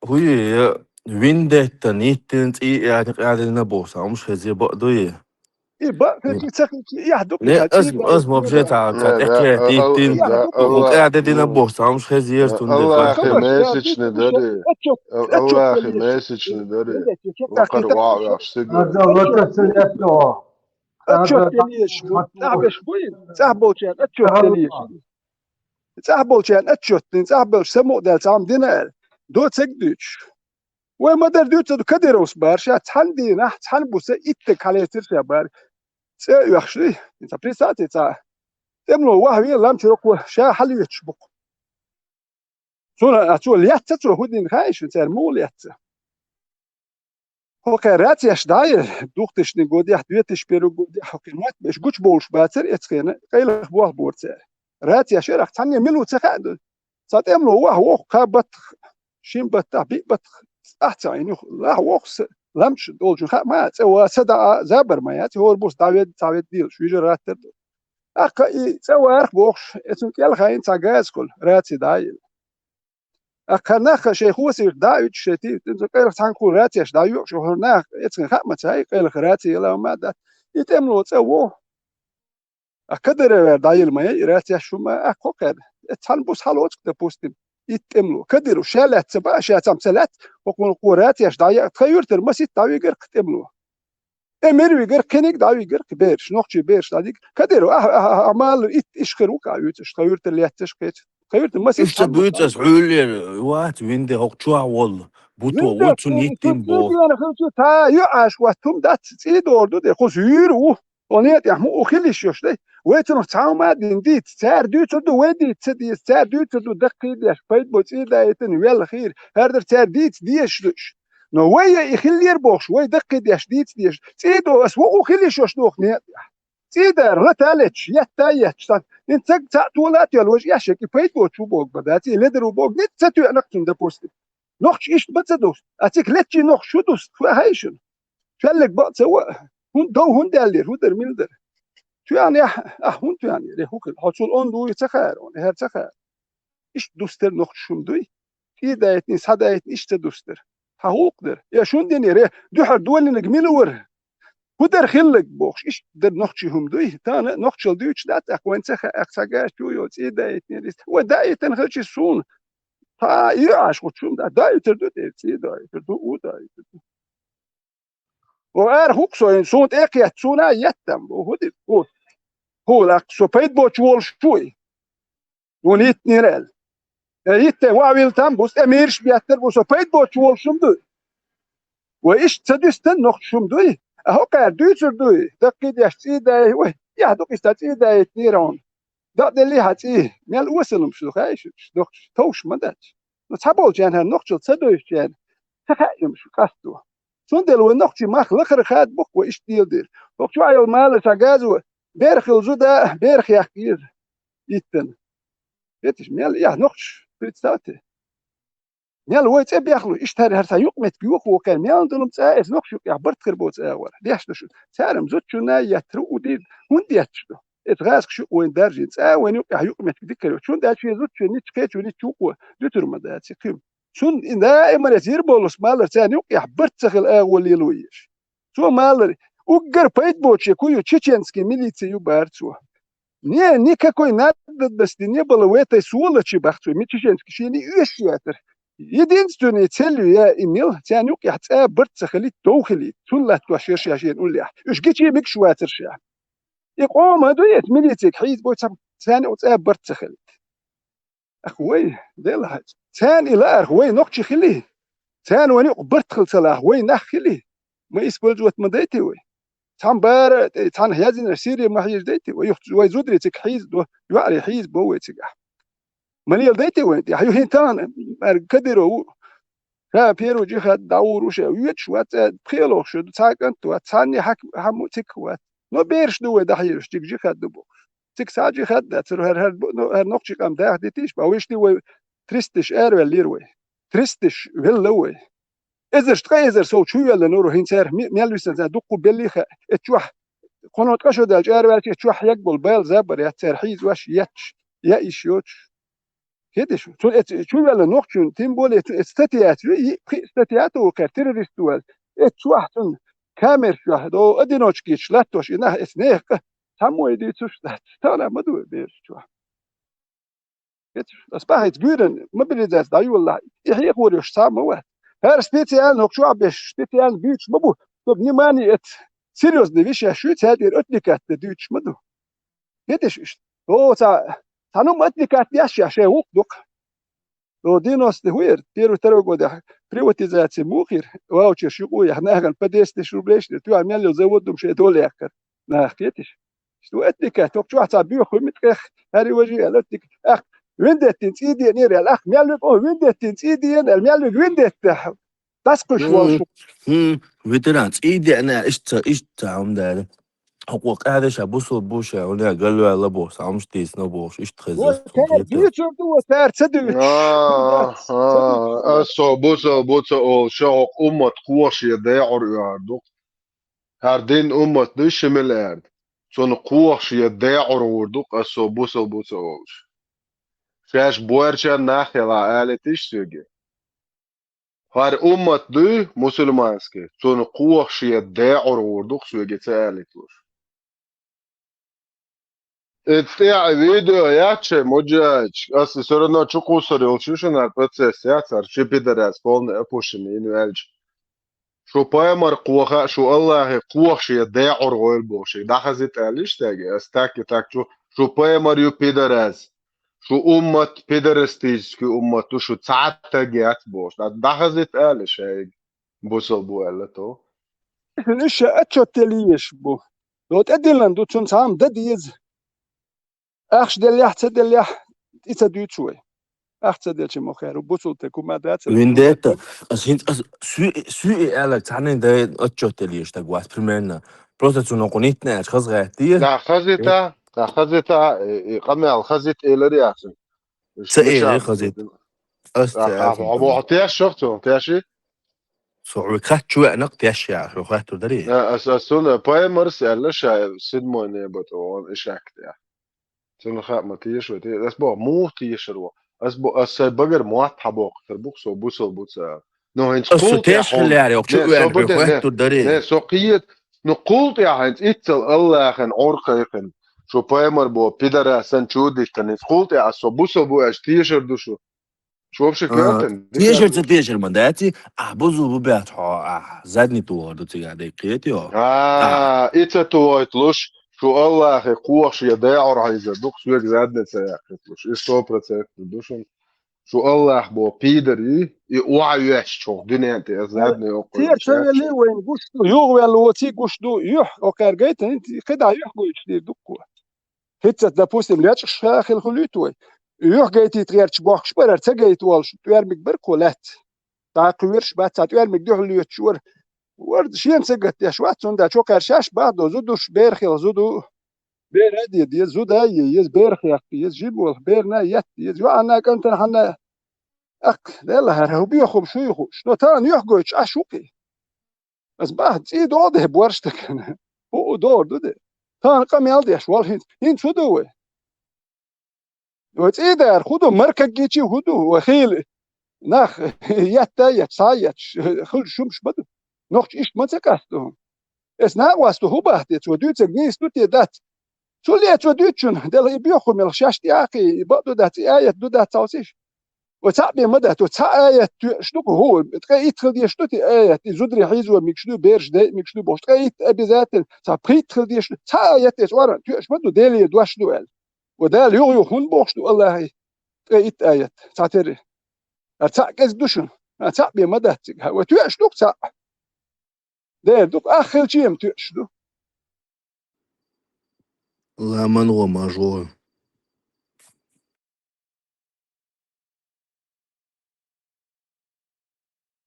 E: Huye Windet nittens قاعدين بوسا مش هزي بقضي.
B: ايه بقى تسخن يحدوك
E: لا اسمه بجيتها تحكي تيتين وقاعدين بوسا مش هزي يرتون
A: الله اخي مسج ندري الله اخي مسج ندري وقر واعش سجل
C: هذا وتسليته
B: اتشوف ليش تعبش وين تعبوشان اتشوف ليش تعبوشان اتشوف تعبوش سمو دال تعم دينال دو تسجدش وما در دوت كدروس بارشا تحندي نح تحنبوس اتك على ترشا بار يخشي انت بريساتي تا تملو وهوي لام تروكو شا حل يتشبق سونا اتو ليات تتو هودين خايش تر موليات هو كرات يش داير دوختش نغودي دوتش بيرو غودي حكمات مش غوش بولش باتر اتخينا قيل بوه بورتر رات يش رخ ثانيه ملو تخاد ساتملو هو كبت شيم بتابي بت احتاين لا وقس لمش دولج ما تسوى سدا زابر ما ياتي هو البوس داويد ديل شو جرات اخ تسوى ارخ بوخش اسم كل خاين تاغاز كل راتي دايل اخ شيخ وسير دايد شتي قيل تانكو راتيش دايو شو هنا اتن خما تاي قيل راتي لا ما دا يتملو تسوى اكدر دايل ما راتيش شو ما اخو كده تنبوس حلوت تبوستم يتملو كدروا شالات سبا شاتم سلات وقول قورات يش دايا تخير ترمسي داوي غير تملو امير غير كنيك داوي غير بيرش نوختي بيرش داديك كدروا اعمال اشخروك ايوتش خير تلياتش كيت خير ترمسي
E: إيش بيتس حولي وات وينده هوكشوا والله بوتو وتسون يتم بو
B: انا خلصت تا يعاش واتم دات تسيد اوردو دي خزيرو ونيت يعني مو خليش يوش لي ويتنو تعاو ما ديت سعر دوت دو ودي تدي سعر دوت دو دقي ديش بيت بوت إذا يتن يلا خير هذا سعر ديت ديش دوش نو ويا يخلي يربوش ويا دقي ديش ديش تيدو بس وو خليش يوش دوخ نيت تيدر رتالتش يتايتش انت تولات يلوش ياشك بيت بوت شو بوك بداتي لدر وبوك نت تتو انكتن دبوست نوخش إيش بتصدوش أتيك لتشي نوخ شو دوست فهايشن شلك بقى سوا هون دو هون دالير هون در ميل در تو يعني هون تو يعني ده هوكل حصول أون دو يتخير أون هر تخير إيش دوستر نوخ شوم دوي في دايتني صدايت إيش تدوستر هوك در يا شون دني ريه دو حر دول نجميل ور هو در خلك بوخش إيش در نوخ شهم دوي تانا نوخ شل دويش دات أخوان تخير أخساجاش تو يوت إيه دايتني ريست ودايتن خلش سون تا يعش وشوم دايتر دو تي دايتر دو دايتر وأر هوكسو إن سونت إكيات سونا يتم وهدي هو لك سو بيت بوش وول شوي ونيت نيرال يتم وعويل تام بوست أميرش بياتر بوسو بيت بوش وول شمدو وإيش تدستن نخ شمدوي أهو كار دوتر دوي دقيد يشتي داي وي يهدوك يستطيع داي تنيرون دلي هاتي ميال وصلهم شو خايش دوك توش مدات نتحبول جان هالنقشل تسدوش جان تخايم شو قصدو سندل ونقشي ماخ لخر خاد بوك وإيش ديل دير وقتو عيو المال ساقازو بيرخ الزودا بيرخ يحكير يتن يتش ميال يا نقش بريتساتي ميال ويت بياخلو اشتري هرسا يقمت بيوخ وكان ميال دلم تسايس نقش يا برت خربوت اول ليش شو سارم زوتشنا يترو دي ونديتشدو اتغاسك شو وين درجي تساوي يقع يقمت بذكر شو دا شي زوتشو نيت كيتو نيت شوكو دتر مداتي كيم شون دائما يصير بولس مالر ثاني يقع برت خل اول يلويش شو مالر وقر بيت بوتشي كويو تشيتشنسكي ميليتسي يبارتسو не никакой надобности не было в этой сволочи бахцу мичиченский шини ищиатр единственной целью я имел тянюк я ца бырцахали тоухали туллат вашеш яшен улля ушгичи бик шватерша يقوم هدويت ميليتك حيز بو ثاني وца бырцахали اخوي دلها ثاني لا اخوي نقشي خليه ثاني وني قبرت خلصلا وين نخلي ما يسبلجوت مديتي وي تام بار تان هيازين سيري ما هيج ديتي ويزودري تك حيز دو يعري حيز بو تيغا منيل ديتي وين يا هين تان كدرو ها بيرو جي خد داور وش يتش وات بخيلو شو تاكنت واتاني حك هم تك وات نو بيرش دو دحيرش تك جي خد دو تك ساجي خد تر هر نقشي قام ده ديتيش باويش دي تريستش ار ليروي تريستش ويلوي إذا اشتغل سو شو يلا نورو هينسر ميلوسن دقو بليخ اتشوح قنوت قشو دال جار والتي اتشوح يقبل بال زبر يتر حيز واش يتش يايش يوتش كده شو شو يلا نوخشون تيمبول استاتيات استاتياتو كتيرستوال اتشوح تن كامير شو دو ادينوچكيش لاتوش انه اسنيق تمو يديتوش تانا مدو بير شو das bahit güren ما بنزاز داي والله يحيق وريش سامو هر специально nog شو عبش специально بيتش مبو طب نيماني ات серьезно вещи а что теперь отникат дюч мду видишь о таном отникат яща ше укдук до 90 первый второй года приватизация мухир ваучер шугу я наган по 10 рублей ты амел заводом ше долякер нахетиш что отникат то что цабио хумитках هاري وجه الاتك اخ ويندتين سيدي نير الاخ ميالك او ويندتين سيدي الميالك ويندت تسقش والشو
E: فيتران ايدي انا اشت عم دار حقوق هذا شابوسو بوشا ولا قال له يلا بوس عم شتيس نو بوش اشت خزف
B: وكان بيوتشر دو تار تدوش
A: أسو بوسو أو شاق أمت قوش يدعر يعردو هردين أمت نش مليارد سون قوش يدعر وردو أسو بوسو أوش شاش بورشا ناخلا آلتش سوجي هر أمت دو مسلمانسكي سون قوش يدعر وردو سوجي تالتوش Tia video jače mođać, a se sorodno čuku soril čušenar proces jacar, či pidaras polne apušeni inu elč. Šo pojamar kuha, šo Allahe kuhši je de'or gojl boši. Dahazit eliš tegi, as taki tak ču, šo pojamar ju pidaras. Šo ummat pidarastijski ummatu, šo caatagi at boš. Dahazit eliš eg busal bu elle to.
B: ليش اتشوت ليش بو لو تأدلن دو تون سام دديز أخش دليح تدليح إتديت شوي أخش دلش مخير وبوصل تكون دات
E: Vendetta. Assim, su ela tane da otchoteli esta guas primeiro. Prosta tu não conhece né, as coisas reatir.
A: لا خزتا لا خزتا قمع الخزت إلى أحسن مش
E: Sair,
A: عارف
E: خزيت. أستعرف
A: أبو
E: انت.
A: عطياش شفته تاشي
E: صعب كات شو نق تيشيا شو خاتو دري.
A: أساسون باي مرس إلش سيدمو إني بتوان إيش أكتر سون خا ما تيش وتي أسبوع مو تيش روا أسبوع بقر موات حبوق تربوك سو بوسو بوسا نو هنس
E: أسو
A: قولت يا
E: تيش خلي
A: حول
E: يعني وقت
A: نه
E: يعني
A: صوبت
E: خاتو
A: نه
E: دري.
A: سوقيت نقولت يا هنس إتل الله خن أورك خن شو باي مر بو بيدر سن شودي كن قولت يا سو بوسو بو أش تيش ردوشو شو بش كيرتن
E: تيشر منداتي بوزو ببيت زادني تو هردو تيجا دقيقتي
A: إتل تويتلوش شو الله قوش يداعر عايزة دوك سويك زادنا سياقتلوش إيه 100% دوشن شو الله بو بيدر وعيش شو دنيا انت ازادني يقول
B: تير شوي
A: شاك
B: اللي
A: شو
B: وين قشتو يوغ ولا وتي قشتو يح وكار جيت انت كده يح قوش دي دكو هتت допустим ليش شاخ الخليتوي يح جيت يتغيرش بوخش برر تجيت والش تير مكبركولات تعقيرش بات تير مكدوح اللي يتشور ورد شين سجت يا شوات سوندا شو كرشاش بعد زودوش بيرخي زودو بير هدي دي زود هاي يز بيرخي يز جيبو بيرنا يت يز انا كنت حنا اك لا هو بيخم شو يخو شنو تان يحقوش اشوكي بس بعد تي دوده بورشتك هو دور دوده تان قام يالدي اشوال هين شو دوه وتي دار خدو مركك جيتي هدو وخيل ناخ يتا يتصايت خل شمش بدو نوخش ايش ما تكاستو es nākos tu hubahti, to dūce gnīs tu tie dat. Tu liet to dūčun, del biochu mil šašti āki, badu dat āiet du dat sausiš. O tāpie madā, to tā āiet tu štuku hu, tka itkhil die štuti āiet, zudri hizu mikšnu berž de, mikšnu boš, tka it abizaten, tā pritkhil die štuti, tā āiet es waran, tu šmadu deli dwašnu el. O dal yu hun bošnu Allahi, tka it āiet, tā teri. Tā kes dušun, tāpie madā, o tu štuk tā. ده دوك آخر شيء متشدو
E: لا من هو مجهول.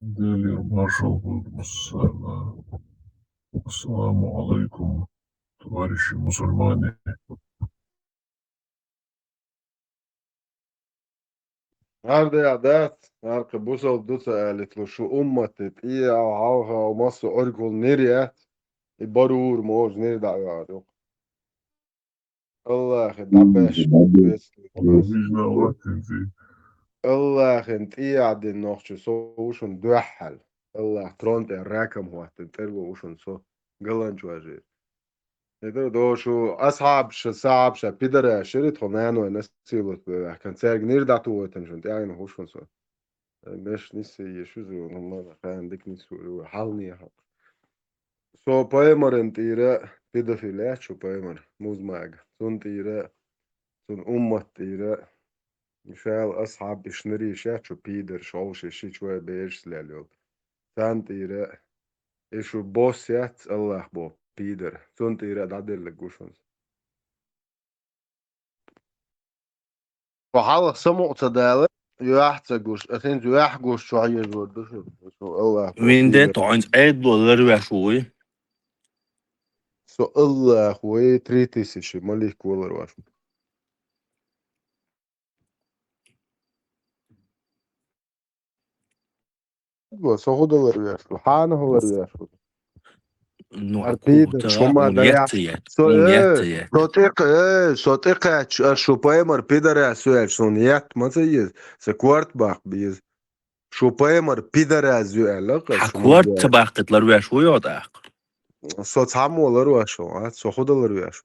C: ديلي مرحبا السلام السلام عليكم товарищи مسلماني
A: هذا يا دات هارك بوسل دوتا قالت له شو أمتت إيه أو عوها ومصر أرجل نيريات البارور موج نيردع يعرف الله خد عباش بس
C: بيجنا وقت في
A: الله خد إيه عد النوخش سو وشن دوحل الله ترونت الراكم هو تنترجو وشن سو قلن شو أجي إذا دو شو أصعب شو صعب شو بيدر شريت هنانو نسيلت كان سيرج نيردع تو تنشن تعين وشن سو مش نسي يشوزو والله عندك نسو حالني حق سو بايمر انتيرا بيدافيلات شو بايمر موز ماج سون تيرا سون تيرا مشال أصحاب إشنري شات شو بيدر شوش شي شوية بيرش لاليول سان تيرا إشو بوسيات الله بو بيدر سون تيرا دادل لقوشونس وحالا سمو تدالة يحتاجوش أثين يحجوش شو عيزو شو الله بو
E: Vendetta
A: بيدر
E: eins $1 شوي.
A: سو الله وي 3000 ماليك كولر واش سو هو دولار ويش حانا هو ويش أربيد شو
E: Nuakuta
A: ما دريع
E: unjettiet.
A: سو
E: Unjettiet.
A: صديق شو بايمر بيدر سؤال شونيات ما زي سكوارت باق بيز شو بايمر بيدر سؤال لقى شو
E: Hakvart bakıtlar ve şu yodak.
A: سو تعمل واشو سو خد ويش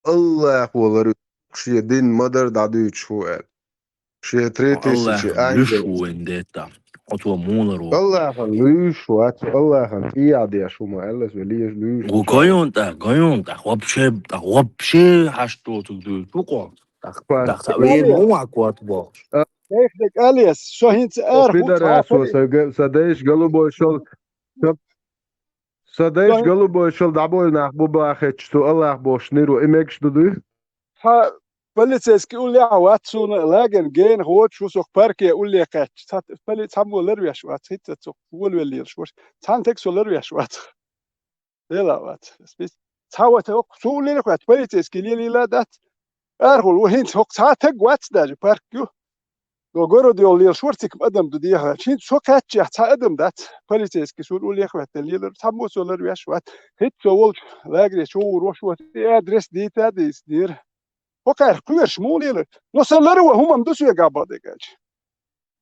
A: الله ولر شي دين مدر دادو شو شي 3000 شي
E: Allah'ın
A: انجل
E: lüşu vendetta. Otwa mular o.
A: الله ليش وات الله قياد يا شو ما قالش وليش ليش
E: O gayonda. Вообще haşto tudu. Tuko. Da sabe
B: Alias
E: mo akvat bo.
B: ديك Alias شو هنت
A: او
B: أرخو
A: بيدر
B: تعافري
A: سو صديش قلبه شو صدقش قلبه شل دعبولنا بباخت شتو الله بوش نيرو إمكش دودو
B: ها بلتسكي يقول لي عوات سونا لاجن جين هو شو سوق باركي يقول لي كاتش بلت هم ولا ريش وات هيت سوق ولا شو تان تكس ولا ريش وات لا وات بس تاو تاو سو لي كات بلتسكي لي لا دات ارغل وهين سوق تا تق وات داج باركيو لو جورو ديول لي شورتك ادم دديها شين سو كاتش تا ادم دات بلتسكي سو لي كات لي تام ولا ريش وات هيت سو لاجري شو روش وات ادرس دي تاديس دير وكار كلر شمولي لو سلروا هم مدسوا يا قابا ديجاج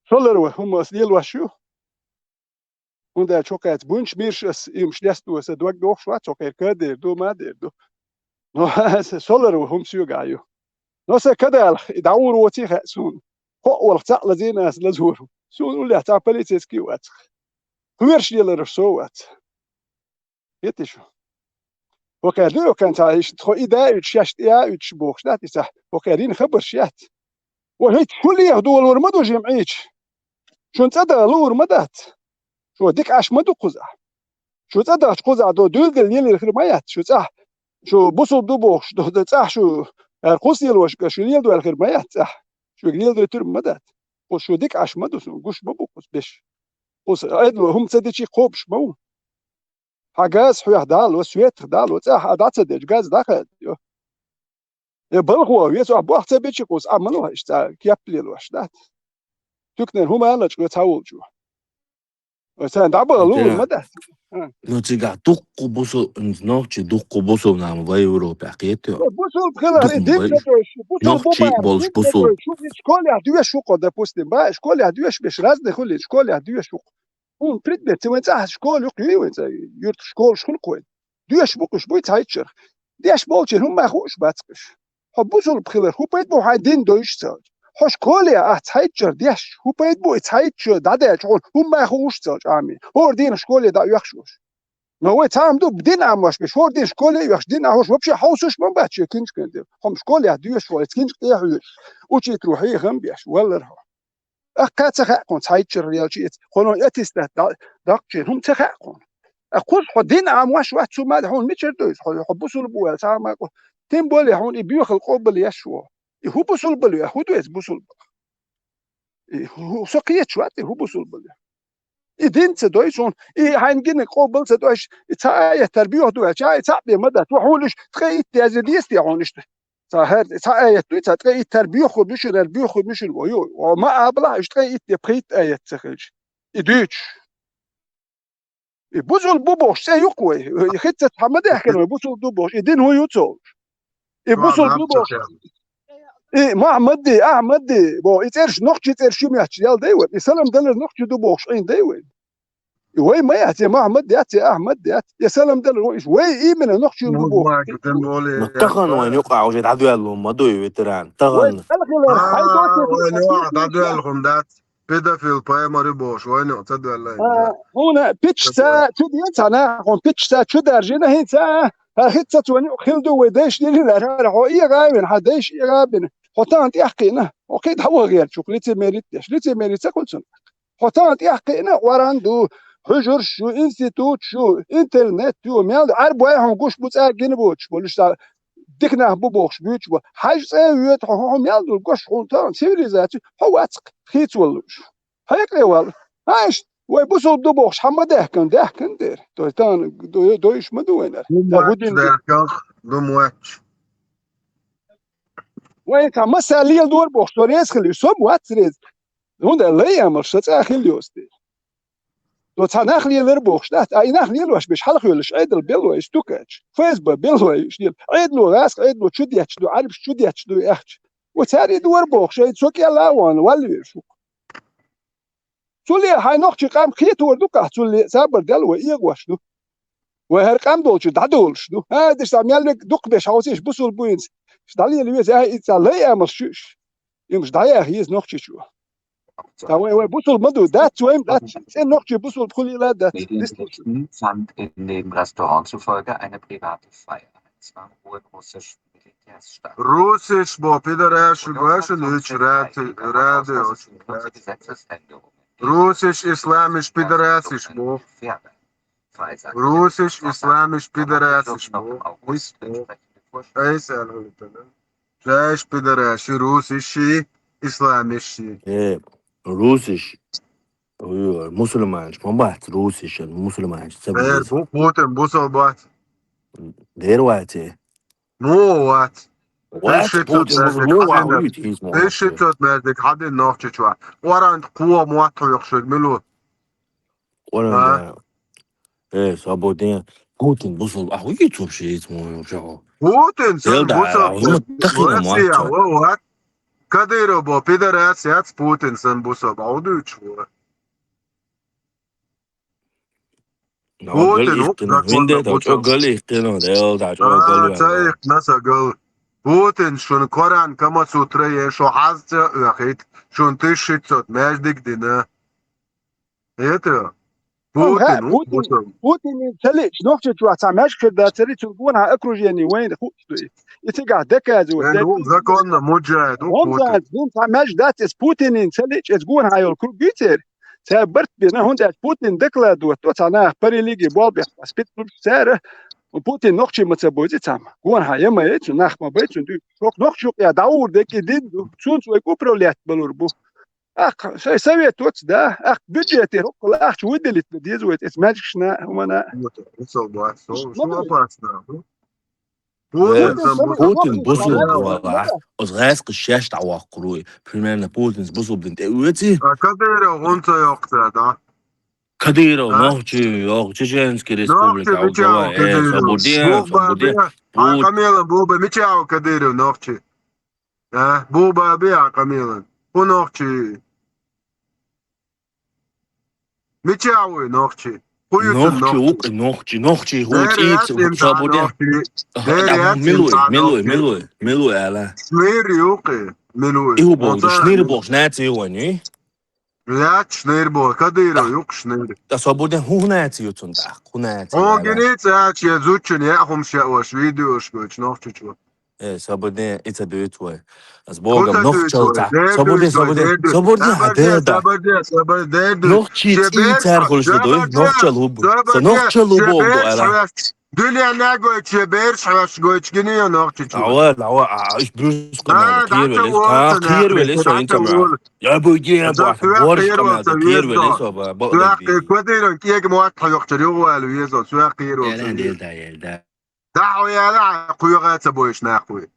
B: سلروا هم سليل وشو وندا شوكات بونش بيرش يمش دستو سدوق دوخ شوات شوكير كدير دو ما دير دو نو سلروا هم سيو قايو نو سكدال يدور وتي خسون هو القطع الذين لزور سون ولا تاع بوليتسكي وات كلرش يلر سوات يتشو وكادو كانت عايش تخو إذا يتشاشت يا يتشبوخ لا تسح وكادين خبر شيات وهيك كل يهدو الورمدو جمعيش شو نتدا لور مدات شو ديك عش مدو قزع شو تدا قزع دو دول يلي الخرمايات شو صح شو بوصل دو بوخ دو صح شو القوس يل وش شو يل دو الخرمايات صح شو يل دو تر مدات وشو ديك عش مدو قش ببوقس بش قوس ادلو هم تصدقي قوبش مو حجاز حيح دال وسويت دال وصح ادات صدق جاز داخل يبلغوا ويسوا بوخ تبيش قوس عملوها اشتا كيابلي الوش دات تكنر هما لا جو تاول جو وسان دابا لور مدات
E: نو تيجا دوكو بوسو نوتشي دوكو بوسو نام باي اوروبا قيتو
B: بوصل بخير دين تدوش بوصل
E: نوتشي
B: بوبا
E: بولش
B: دين
E: بوسو
B: تدوش شوف شكون يهدوش شوق ده بوستين با شكون يهدوش باش رازني خلي شكون يهدوش شوق اون بريد تي صح شكون يقي وين يرت شكون شكون كوين دوش بوكش بويت هايتشر ديش بولش هم ما خوش باتقش بوصل بخير هو بيت بو هايدين دوش سال خوش كوليا هايتشر ديش هو بيت بو هايتشر دادا شغل هم ما خوش سال عامي هو دين شكون دا يخشوش هو تام دو بدين عماش بش هو دين شكول يخش دين هوش وبشي حوسش من باتش كنش كنت هم شكول يهدوش ولا كنش يهوش وشي تروحي هم بيش ولا روح أكاد تخاقون تايتشر ريالشيت خلون يتست داكشين هم تخاقون أقول حدين عماش واحد شو ما هون ميتشر دوس حبوسوا البوال تام تيم بولي هون يبيوخ القبل يشوا هو بوصل بلو هو دوس بوصل هو سقيت شوات هو بوصل بلو إدين تدويشون هنجين قبل تدويش تاي تربيه دوش تاي تعبي مدى تحولش تقي تزديست يعونش تاهر تاي تقي تربيه خود مش تربيه خود مش ويو وما أبلا إيش تقي تبقيت آية تخرج إديش بوزول بوبوش سيقوي يخت محمد يحكي بوزول بوبوش إدين هو يوتو بوزول بوبوش ما أحمد بو يترش نقطة يترش يوم يحكي يال دايوي يسلم دلر نقطة دوبوش عين دايوي وي ما ياتي ما احمد ياتي احمد ياتي يا سلام ده الرئيس وي ايه من نقش البوخ
E: تخن وين يقع وجد عدو يالهم ما دوي ويتران
B: وي
E: تخن
B: الخير حي
A: وين واحد عدو يالهم دات بيدافيل بايمري بوش وين يقصد ولا
B: هنا بيتش تا تديت انا هون بيتش تا تدرجنا هي تا هيت وين خلدو وداش لي لا راهو اي غاين حداش اي غابن حتى انت يحكينا وكيد هو غير شوف ليتي ميريت كل سنه حتى انت يحكينا وراندو حجر شو انستيتوت شو انترنت شو ميال عرب واهم قوش بوتسا جنبوش بولش ديكنا بوبوش بيوتش بو حاج سيوت هم يالدو القوش حونتان سيفيليزاتي هو اتق خيت ولوش هيك لي والله هاش ويبوسو دوبوش حما دهكن دير تويتان دويش مدوينر
A: دومواتش ديركخ دومواتش
B: وين كان مساليل دور بوش توريس خلي سوم واتريز هون اللي يعمل شتا خليوستي لو تناخلي لربوخ شات اي ناخلي لوش بش حلق يلش عيد بيلو اشتوكاتش فيسبوك بيلو يشديل عيد لو راس عيد لو تشدياتش دو عارف تشدياتش دو اختش وتاري دور بوخ شيء سوك يلا وان ولي شو سولي هاي نوختي قام خيت وردوكا سولي صبر دلو يغوش دو وهر قام دولش دادولش دو هادش تعمل دوق بش هاوسيش بوسول بوينس شدالي اللي زي لا امر شوش يمش دايا هي نوختي شو وي بوصل مدو دات وين دات noch بوصل بخلي لا دات
F: fand in dem Restaurant zufolge eine private Feier. Es war hohe russische Militärs statt.
A: روسيش بو بيدراش باش نشرات راديو
F: Gesetzesänderungen.
A: روسيش اسلامش بيدراسيش بو
F: verurteilt.
A: Russisch, Islamisch, Pederasisch.
F: Noch August entsprechende Vorschläge.
A: Neyse yani. Reis, Pederasi, Russisch, Islamisch.
E: روسيش مسلمان ما بعت روسيش مسلمان
A: Eğer
E: سبب
A: bu Putin bu sabah
E: دير وقتي
A: mu wat.
E: وقت بوتين بص مو وعويت اسمه
A: Beş şiddet verdik. Hadi nokta çuva. Oran kuva muhatı yok şu milu.
E: ولا ايه سابودين بوتين بصل وعويت شيء اسمه شو
A: Putin sen
E: يلدع
A: bu sabah.
E: منتخب
A: Rusya
E: معتر
A: o wat. Kadyrov bu Pederasi Putin sen bu sabah. O da üç var.
E: قال يختنا وين ده جو قال يختنا ده يلدع جو قال
A: Çayık nasıl gıl. Putin şun Koran Kama Sutra'ya şu hazca öğüt. Şun tışıtsot mecdik dine. Yeter. Putin bu sabah.
B: بوتين تلج نوخش تو تعماش كده تري تقولها اكروجيني وين خوش يتقع دكاز
A: Yani o zakonla mücahit o
B: هم
A: Putin.
B: زاد زين تعماش ذات اس بوتين تلج تقول هاي الكل بيتر سابرت بينا هون ذات بوتين دكلا دو تو تانا بري ليجي بوبي سبيت سعر وبوتين نوخش متسبوزي تام قول هاي ما يتش نخ ما بيتش نوخش يا داور دك دين شون سوي كوبروليات بلوربو اخ سوي توتس ده اخ بيجيتي روك اخ شو ودي ديز ويت اسمعشنا وانا
A: Bu sabah. Şu yapasın.
E: بوتين بصل والله أصغاث قشاش تعوق قروي بريميرنا بوتين بصل بنت قوتي
A: Kadyrov onca yoksa da.
E: كديرة ونوغتي جينسكي ريسبوبليكا
A: Nokçı
E: وجوا
A: bıçağı
E: ايه
A: Kadyrov.
E: صابودين
A: Bu babi.
E: بوت
A: Kamilin bu babi bıçağı Kadyrov nokçı. Bu babi Kamilin. Bu nokçı. Bıçağı nokçı.
E: نوغتي هو تيت صابودين ملوي على
A: Şnir yok. Milui.
E: ايه بوغ شنير بوغ ناتي واني
A: Ya şnir bu. Kadyrov yok şnir.
E: دا صابودين هو ناتي يتندع هو ناتي
A: O
E: على
A: genç aç ya zuçun ya humşa o videoş göç nokçı çu.
E: ايه صابودين إتا دويتوي از بوغم نوغتشلتا صابودين عدادا نوغتشي تيتار خلصدوي نوغتشل هوبو سنوغتشل هوبو على
A: Dünya ne göç ber göç giniyor nokçu çu.
E: عوال ايش بروس قمع خير ولا سو انت مع يا ابو جي بورش قمع خير ولا سو بقول
A: Suyak kodiron kiyek muat yok çu al yezo suyak kiro.
E: يلدا
A: دعوا يا لا قيوغات بويش ناقوي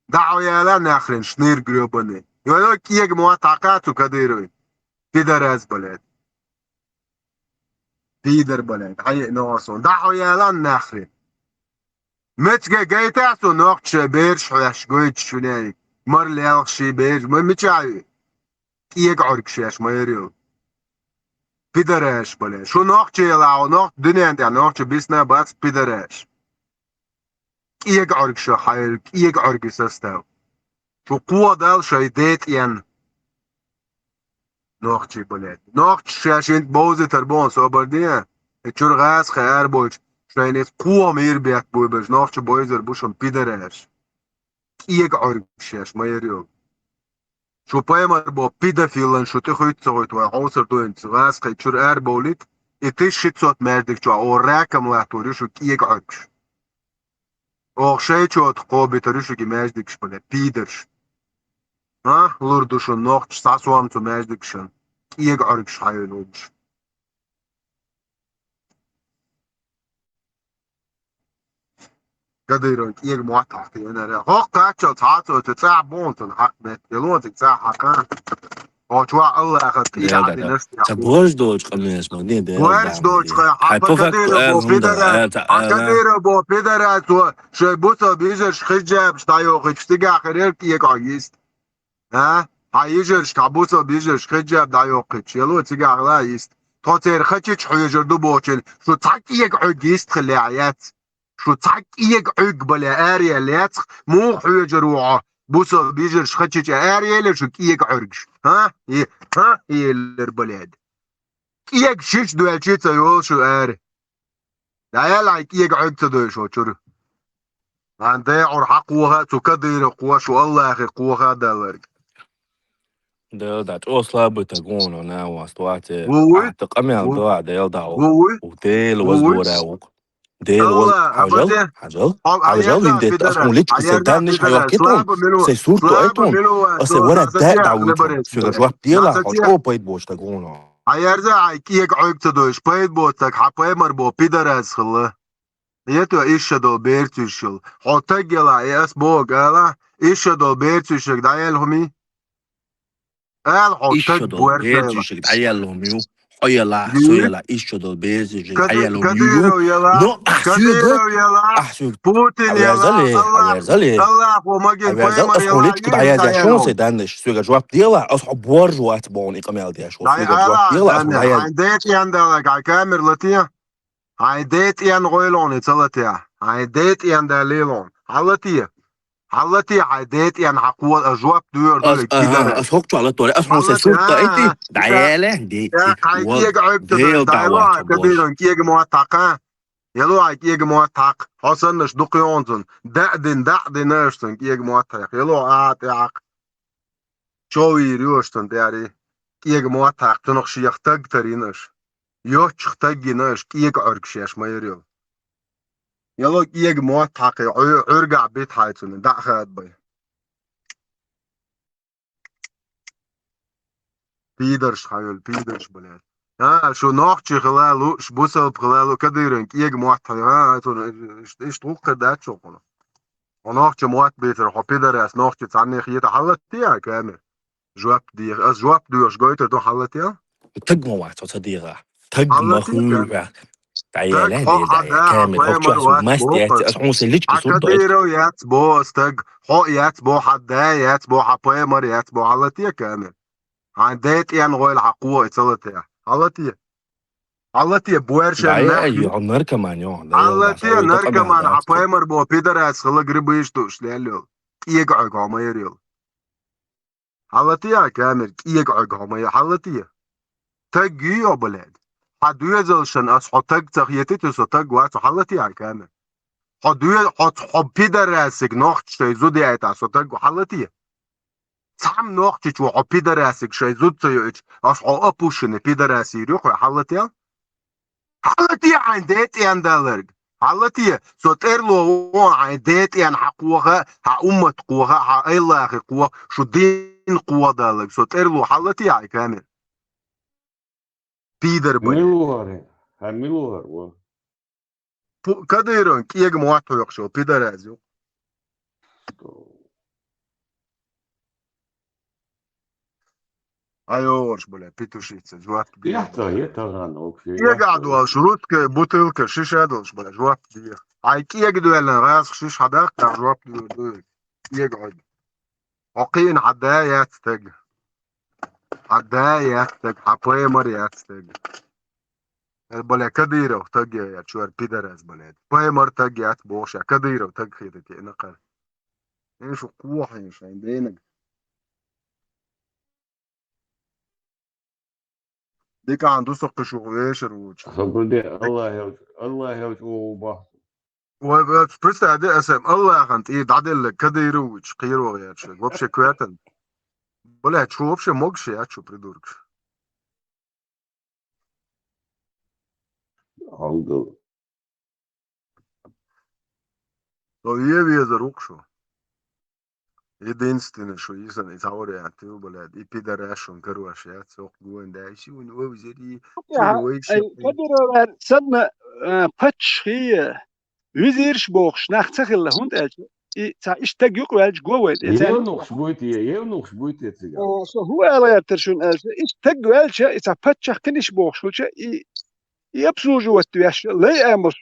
A: دعوا يا لا ناخرين شنير جروبني يقولوا كيك مواتعقات وكديروي بيدر از بلد بيدر بلد حي نوصون دعوا يا لا ناخرين متجا جايتاسو نوقش بيرش ويش قويت شناني مر ليالخشي بيرش متجاوي كيك عرقشاش ما يريو بيدرش بلد شو نوقش يلاو نوقش دنيا انت نوقش بيسنا باس بيدرش كيك عرق شو حيل كيك عرق سستاو شو قوة دال شايدات ين نوخشي بلاد نوخش شاشين بوزي تربون صوبردين اتشور غاز خيار بوش شاينيت قوة مير بيك بوي بش نوخش بويزر بوشن بيدرش كيك عرق شاش ما يريو شو بايمر بو بيدافيلن شو تخويت سويت وعوصر دوين غاز خي اتشور ار بوليت اتش شيت صوت مردك شو او راكم لاتوري شو كيك عرقش Och šeit qobi tarishu ki mezdik špale piders. Lurdu šun nocht sasuam zu mezdik šun. Kieg arg schreien uns. قديرون كيك مواتح في انا هوق تاكل تعاطو تتساع بونتن حق بيت يلون تتساع حقان هو شوع الله اخذ ايد عندي نفسي
E: تبوش دوج قميص مدين ده
A: ويرش دوج حبا كدير بو بيدرات شي بوسا بيجرش خجاب شتايو خجتيقع خرير كيك عيست هايجرش كابوسا بيجرش خجاب دايو خج يلو تيقع لا يست توتير خجيش حيجر دو بوچن شو تاكيك عيست خلي عيات شو تاكيك عيق بلا اريا لاتخ مو حيجر وعا بوسا بيجرش خجيش اريا لشو كيك عرقش هي البلاد كيك شيش دوالشيتا يول شو اري لا يلا كيك عقت دو شو شو عندي عر حق قوها تكدر قوة شو الله اخي قوها دالرك
E: dat osla betagono na was toate
A: ووي
E: تقمع ضاع ديل داو
A: ووي
E: وديل was
A: ووي
E: دوراوك ديل was
A: الله
E: حاجل
A: أبدا
E: حاجل حاجل
A: عيرزا
E: لين اصلا
A: بيدرس
E: ليش
A: عيرزا
E: كسدانش هيو
A: بيدرس
E: كيتون
A: سلاب
E: سيسورتو ايتون
A: ملو
E: اسه
A: سو
E: ورا دا
A: ناساتيا
E: داويتون
A: لبريس
E: سيغا جواب ديلا هوش
A: ناساتيا
E: او بايت بوش تاغونو
A: عيرزا عيكيك عيك تدوش بايد بوتك حباي مربو بيدرس خلا يتو إيش دول بيرتشل حطك يلا ياس بوك ألا إيش دول بيرتشل دايل همي قال حطك
E: ايشودل
A: بورشة
E: بيرتشك عيالهم يو حيلا
A: يلا
E: سويلا ايشودل بيرتشك عيالهم يو
A: كديرو يلا
E: نو احسوغا
A: كديرو يلا
E: احسوغ
A: بوتين يلا
E: اويرزالي
A: الله
E: اويرزالي
A: الله ومجن
E: اويرزال
A: بايمر
E: اصلا
A: يلا
E: ليش كده
A: يين
E: عيال شون
A: دايلهم
E: سيدانش سويغا جواب ديلا اصحى بورجوات بون اقامال ديش
A: داي
E: وسويغا جواب
A: ألا
E: ديلا اصلا
A: دانيال
E: عيال
A: عندك يندلك على كامير لتيا عندك ين غيلون يتلتيا عندك ين دليلون حلتيا حلتي عندك ين حقوق أجواب ديور
E: اس
A: دولك بيدرس
E: اسحوكتو على الطريق اصلا
A: حلتي
E: سيسورتا انتي
A: إذا
E: دعياله دي
A: كيك عيب تدوش
E: ديل
A: دايلو
E: دعوات بوش
A: كديرون كيك مواتقا يلو كيك مواتق حسنش دقيونتن دعدن نشتن كيك مواتق يلو آتيق شوي ريوشتن داري كيك مواتق تنخ شيخ تق ترينش يوش تقينش كيك عرقشيش ما يريو يلو كيك مواتق عرقع بيت حيتن دع خاد بي بيدرش خيول بيدرش بلاد ها شو نوحتي خلالو شبوسل بخلالو كديرن كيك مواتق ها ايش توقع دات شو قنا ونوحتي موات بيتر حو بيدرس نوحتي تعني خيطة حلتيها كامل جواب دي اس جواب دوش جويتر دو حلتيها
E: تق موات صديقة تق
A: حلتيها كامل
E: مخوع
A: تك
E: دعياله
A: حو
E: دي دعيا
A: حدا
E: كامل
A: حبايا
E: هوكتو اسو
A: مروات
E: ماستياتي
A: بوقش
E: اصلا سيليش كسورتو ايت
A: عكديرو يات بو استج حو يات بو حدا يات بو حبايا مر يات بو حلتيها كامل عنديت يعني غويل حقوة اتصلتها حلتيها بويرشن
E: دعيا
A: نحن
E: اي عمر كمان يو دايل داس
A: حلتيها
E: ايو
A: نركا
E: تقمع
A: من
E: داتكو
A: حبايا مر بو بيدر اسخلا قريبيش توش ليلو يقعق هما يريل حلتيها كامل يقعق هما حلتيها تجي يا بلاد حد يزلشن أصحى تج تغيتي تسوتج وقت حلتيها كامل حد حب بيدراسك نوخت شي زودي ايتا سوتج حلتيها سام نوخت شو حب بيدراسك شي زود تيوش أصحى أبوشن بيدراسي يروح حلتيها حلتيها عنديت يندلرج حلتيها سوتر لو عنديت ين حقوها أمة قوها إلا قوة شو دين قوة دالك سوتر لو حلتيها كامل بيدر بلاد
D: ميلوهر ميلوهر
A: كديرون كيك مواتو يقشو بيدرازيو ايوش بلا بيتوشيتس جوات بيه
D: يحتى غانوك في
A: كيك عدو شروط بوتلك شيش هادوش بلا جوات بيه اي كيك دولا راس شيش حداك جوات بيه كيك عد عقين عدايات تج عدايات تج حبايا مريات تج بلا كديرو تج يا شوار بيدراز بلا باي مر تج يات بوشا كديرو تج خيدك نقل ايش قوة ايش عندنا ديك عنده سق شغلاشر وش
D: فقل دي الله يوش وبا
A: وبس عدي اسم الله خنت ايه عدل كديرو وش قيرو غير شيء وبش كواتن ولا تشوف وبش موكش يا تشو بريدورك
D: عمدو
A: لو يبي يزروك شو يدينستين شو يسن يتعور يعني تيو بلاد اي بيدراشون كرو اشياء سوق جوين دايشي ونو وزري
B: Ja,
A: ويش
B: kader sadme patch hier. Wizirsch bochs nach zechel hund elch. I ta ich tag juk welch go wet.
D: يونوخ شبويتي تيجا
B: So hoe er ter schon elch. Ich tag welch is a patch kenish bochs. I absoluut wat wesh. Lei amos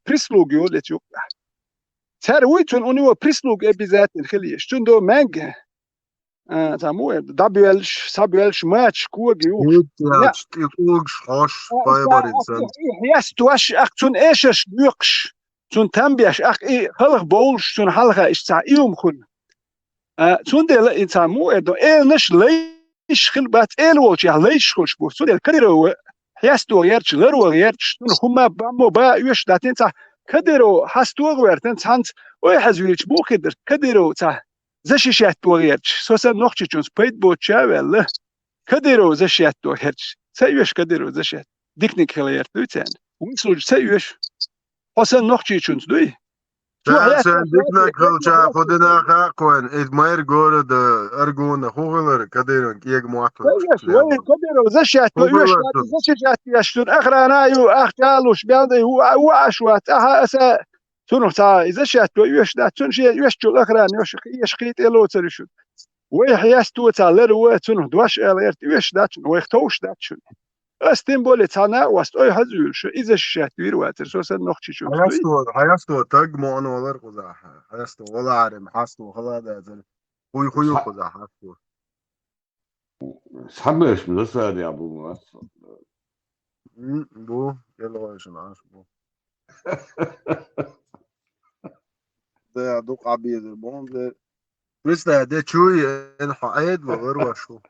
B: prislog jo let juk. Ter uitun uniwa prislog epizat in khili. Stundo mang. Ta moe WLش sabwelش match ko geju. Ja.
A: يتوقش حوش بايبر انسان
B: Yes, du hast ach zum erstes wirklich zum Tambias ach halg bowls zum halga ist da kun. Zum der in sa mo do nicht leish khilbat wolch ja leish khosh bu so der kadiro yes du jetzt lero jetzt huma ba mo ba yush da tinsa kadiro hast du gewert ins hand oi has wilch bu khider kadiro ta زشيشات وغيرش سوسا نوخشي جونس بيت بوتشا ولا كديرو زشيات وغيرش سيوش كديرو زشيات ديكنيك خليرت دوتان ويسوج سيوش حسن نوخشي جونس دوي شو حياة
A: Sen dikna kılça kodina kakuen idmair gore de ergona hogeler kaderon kieg muatlo.
B: سيوش وين كديرو زشيات ويوش زشيات يشتون اخرانا يو اختالوش بياندي هو عشوات اها اسا تنو تا زشيات ويوش دا تنشي يوش جو اخران يوش يشقيت الو ترشو ويحياس تو تعلر وتنو دواش اليرت يوش دا تنو ويختوش دا تنو استنبول تانا واست اي حزول شو اذا شات ويرواتر سوسن نوخشي شو
A: Hayasto tag mu anolar kuzaha. Hayasto wala arim hasto khala da zel. Huy kuzaha hasto.
D: حبش من السؤال يا ابو مؤسس
A: Bu yelo şun aş bu. Da duk abidir bon de. Lista de chuy en haid ve غير شو.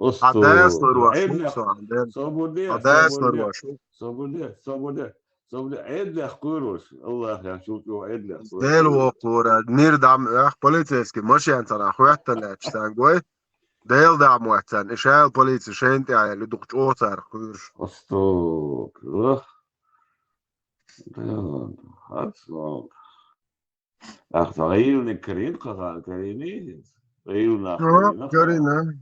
A: عداس لرواشو سو عندنا عداس لرواشو
D: صبودي عيد لك قروش الله يا شوفوا عيد لك
A: ديل وقورا نير دعم اخ بوليتسكي ماشي انت اخوات تلاتشتان جوي ديل دعم وقتان اشال بوليتس شنتي على اللي دقت اوتر قرش
D: اسطوك هاتسون اخ غيرني كريم كريمين غيرنا
A: كرينا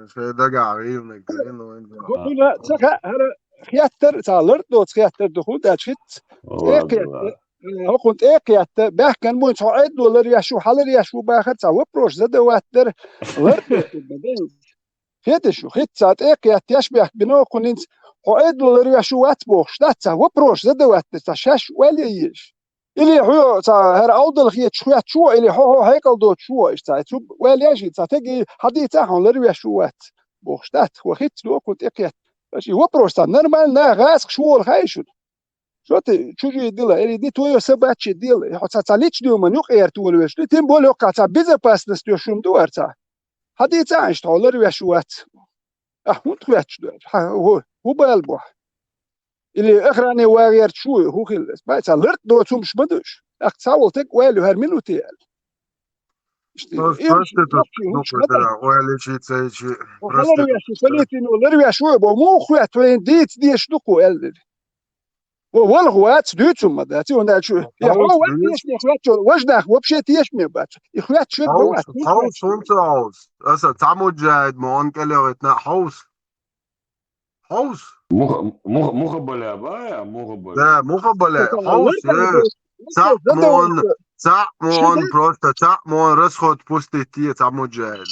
A: شيء دقع غيرنا كرينا وين
B: هنا تسخ هذا خياتر تعلرت دو خياتر دخول داشت هو كنت اقيات به كان مو صعد ولا يشو حل يشو باخر تا بروش زد واتر لرت خيتشو خيت ساعت اقيات يشبه بنو كنت قعد ولا يشو وات بوش تا بروش زد واتر تشاش وليش اللي هو تا هر اودل خيت شو اللي هو هيكل دوت شو ايش تا شو وليش تا تجي حديثه هون لا يشو وات بوش دات وخيت لو كنت اقيات هو بروش تا نورمال نا غاس شو الخايشو شو تشوجي ديلا اللي دي تويو سباتش ديل حتى ليش ديو منوق ايرتو ولا شو تيم بولو قاتا بيزا باس نستيو شوم دوارتا حديث عايش تولر ويشوات هو تواتش دو هو بالبو اللي اخراني واغير شو هو خلص بايت لرت دو تومش بدوش اقتصاولتك والو هرميلو تيال
A: ولا شيء تسوي شيء
B: وخلر ويشو فليتين ولا ويشو بو مو خوات وين ديت ديش دكو ال والغوات دوتهم مداتي ونا شو يا هو وش اخوات وجدك وبشيت يشمي بات اخوات شو بوات
A: هاوس فهمت هاوس اسا تعمد جاد ما انقلغتنا هاوس
D: مخبل يا بايا مخبل
A: لا مخبل هاوس تعمون بروستا تعمون رسخت بوستي تعمد جاد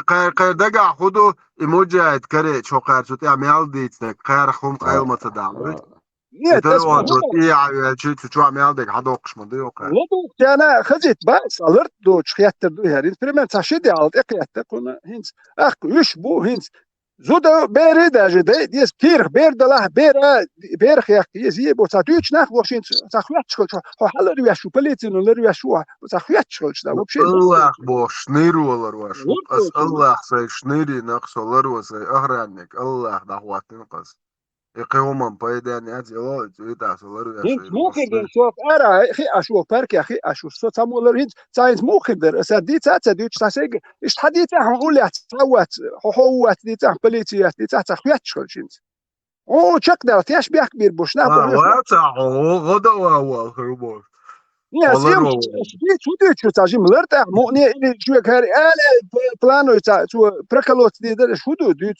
A: قير دقع خدو مجاهد كريت شو قير شو تعمل ديتك قير خم قيل ما تدعم تلوان شو عمل ديك حدوقش من ديو قير
B: أنا خزيت بس ألرت دو شخيات دو هارين فريمان تشدي على إقيات تكون هنس أخ يشبو هنس زودا بيردا جدي ديس بير الله بير خياك يزي بو تاتوش ناخ وشين تخوات شغل هو حل ريا شو بليتين ولا ريا شو تخوات شغل دا وبشي
A: الله بوش نيرولر واش اس الله سي شنيري نقصولر وسي اهرانك الله دعوات نقص يقومن بايدان ادي الله يتاسولر يا
B: شي ممكن نشوف ارا اخي اشوف بارك يا اخي اشوف صوت مولر هيت ساينس ممكن در اسديت تديش تاسيج ايش حديثه هنقول لك تصوت هو دي تاع بليتيات دي تاع تخوات شغل جنس او تقدر تاش بيح كبير بوش ناخذ
A: غدا هو خربوش
B: يا سيم شو تاجي ملرتا موني اللي شو كاري انا بلانو تاع شو بركلوت دي شو دو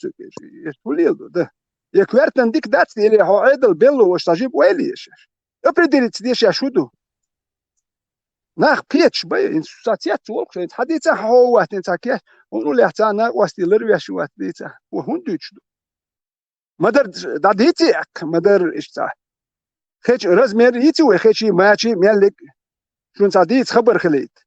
B: شو ليل ده يا كوارتن ديك دات اللي هو عدل بيلو واش تجيب ويليش ابريديت ديش يا شودو ناخ بيتش باي انساتيات وقت حديثه هو تنتاكي ونقول له تانا واستيلر يا شو ديتا وهندوش مدر داديتي مدر اشتا خيش رزمير يتي وخيشي ماشي مالك شو صديت خبر خليت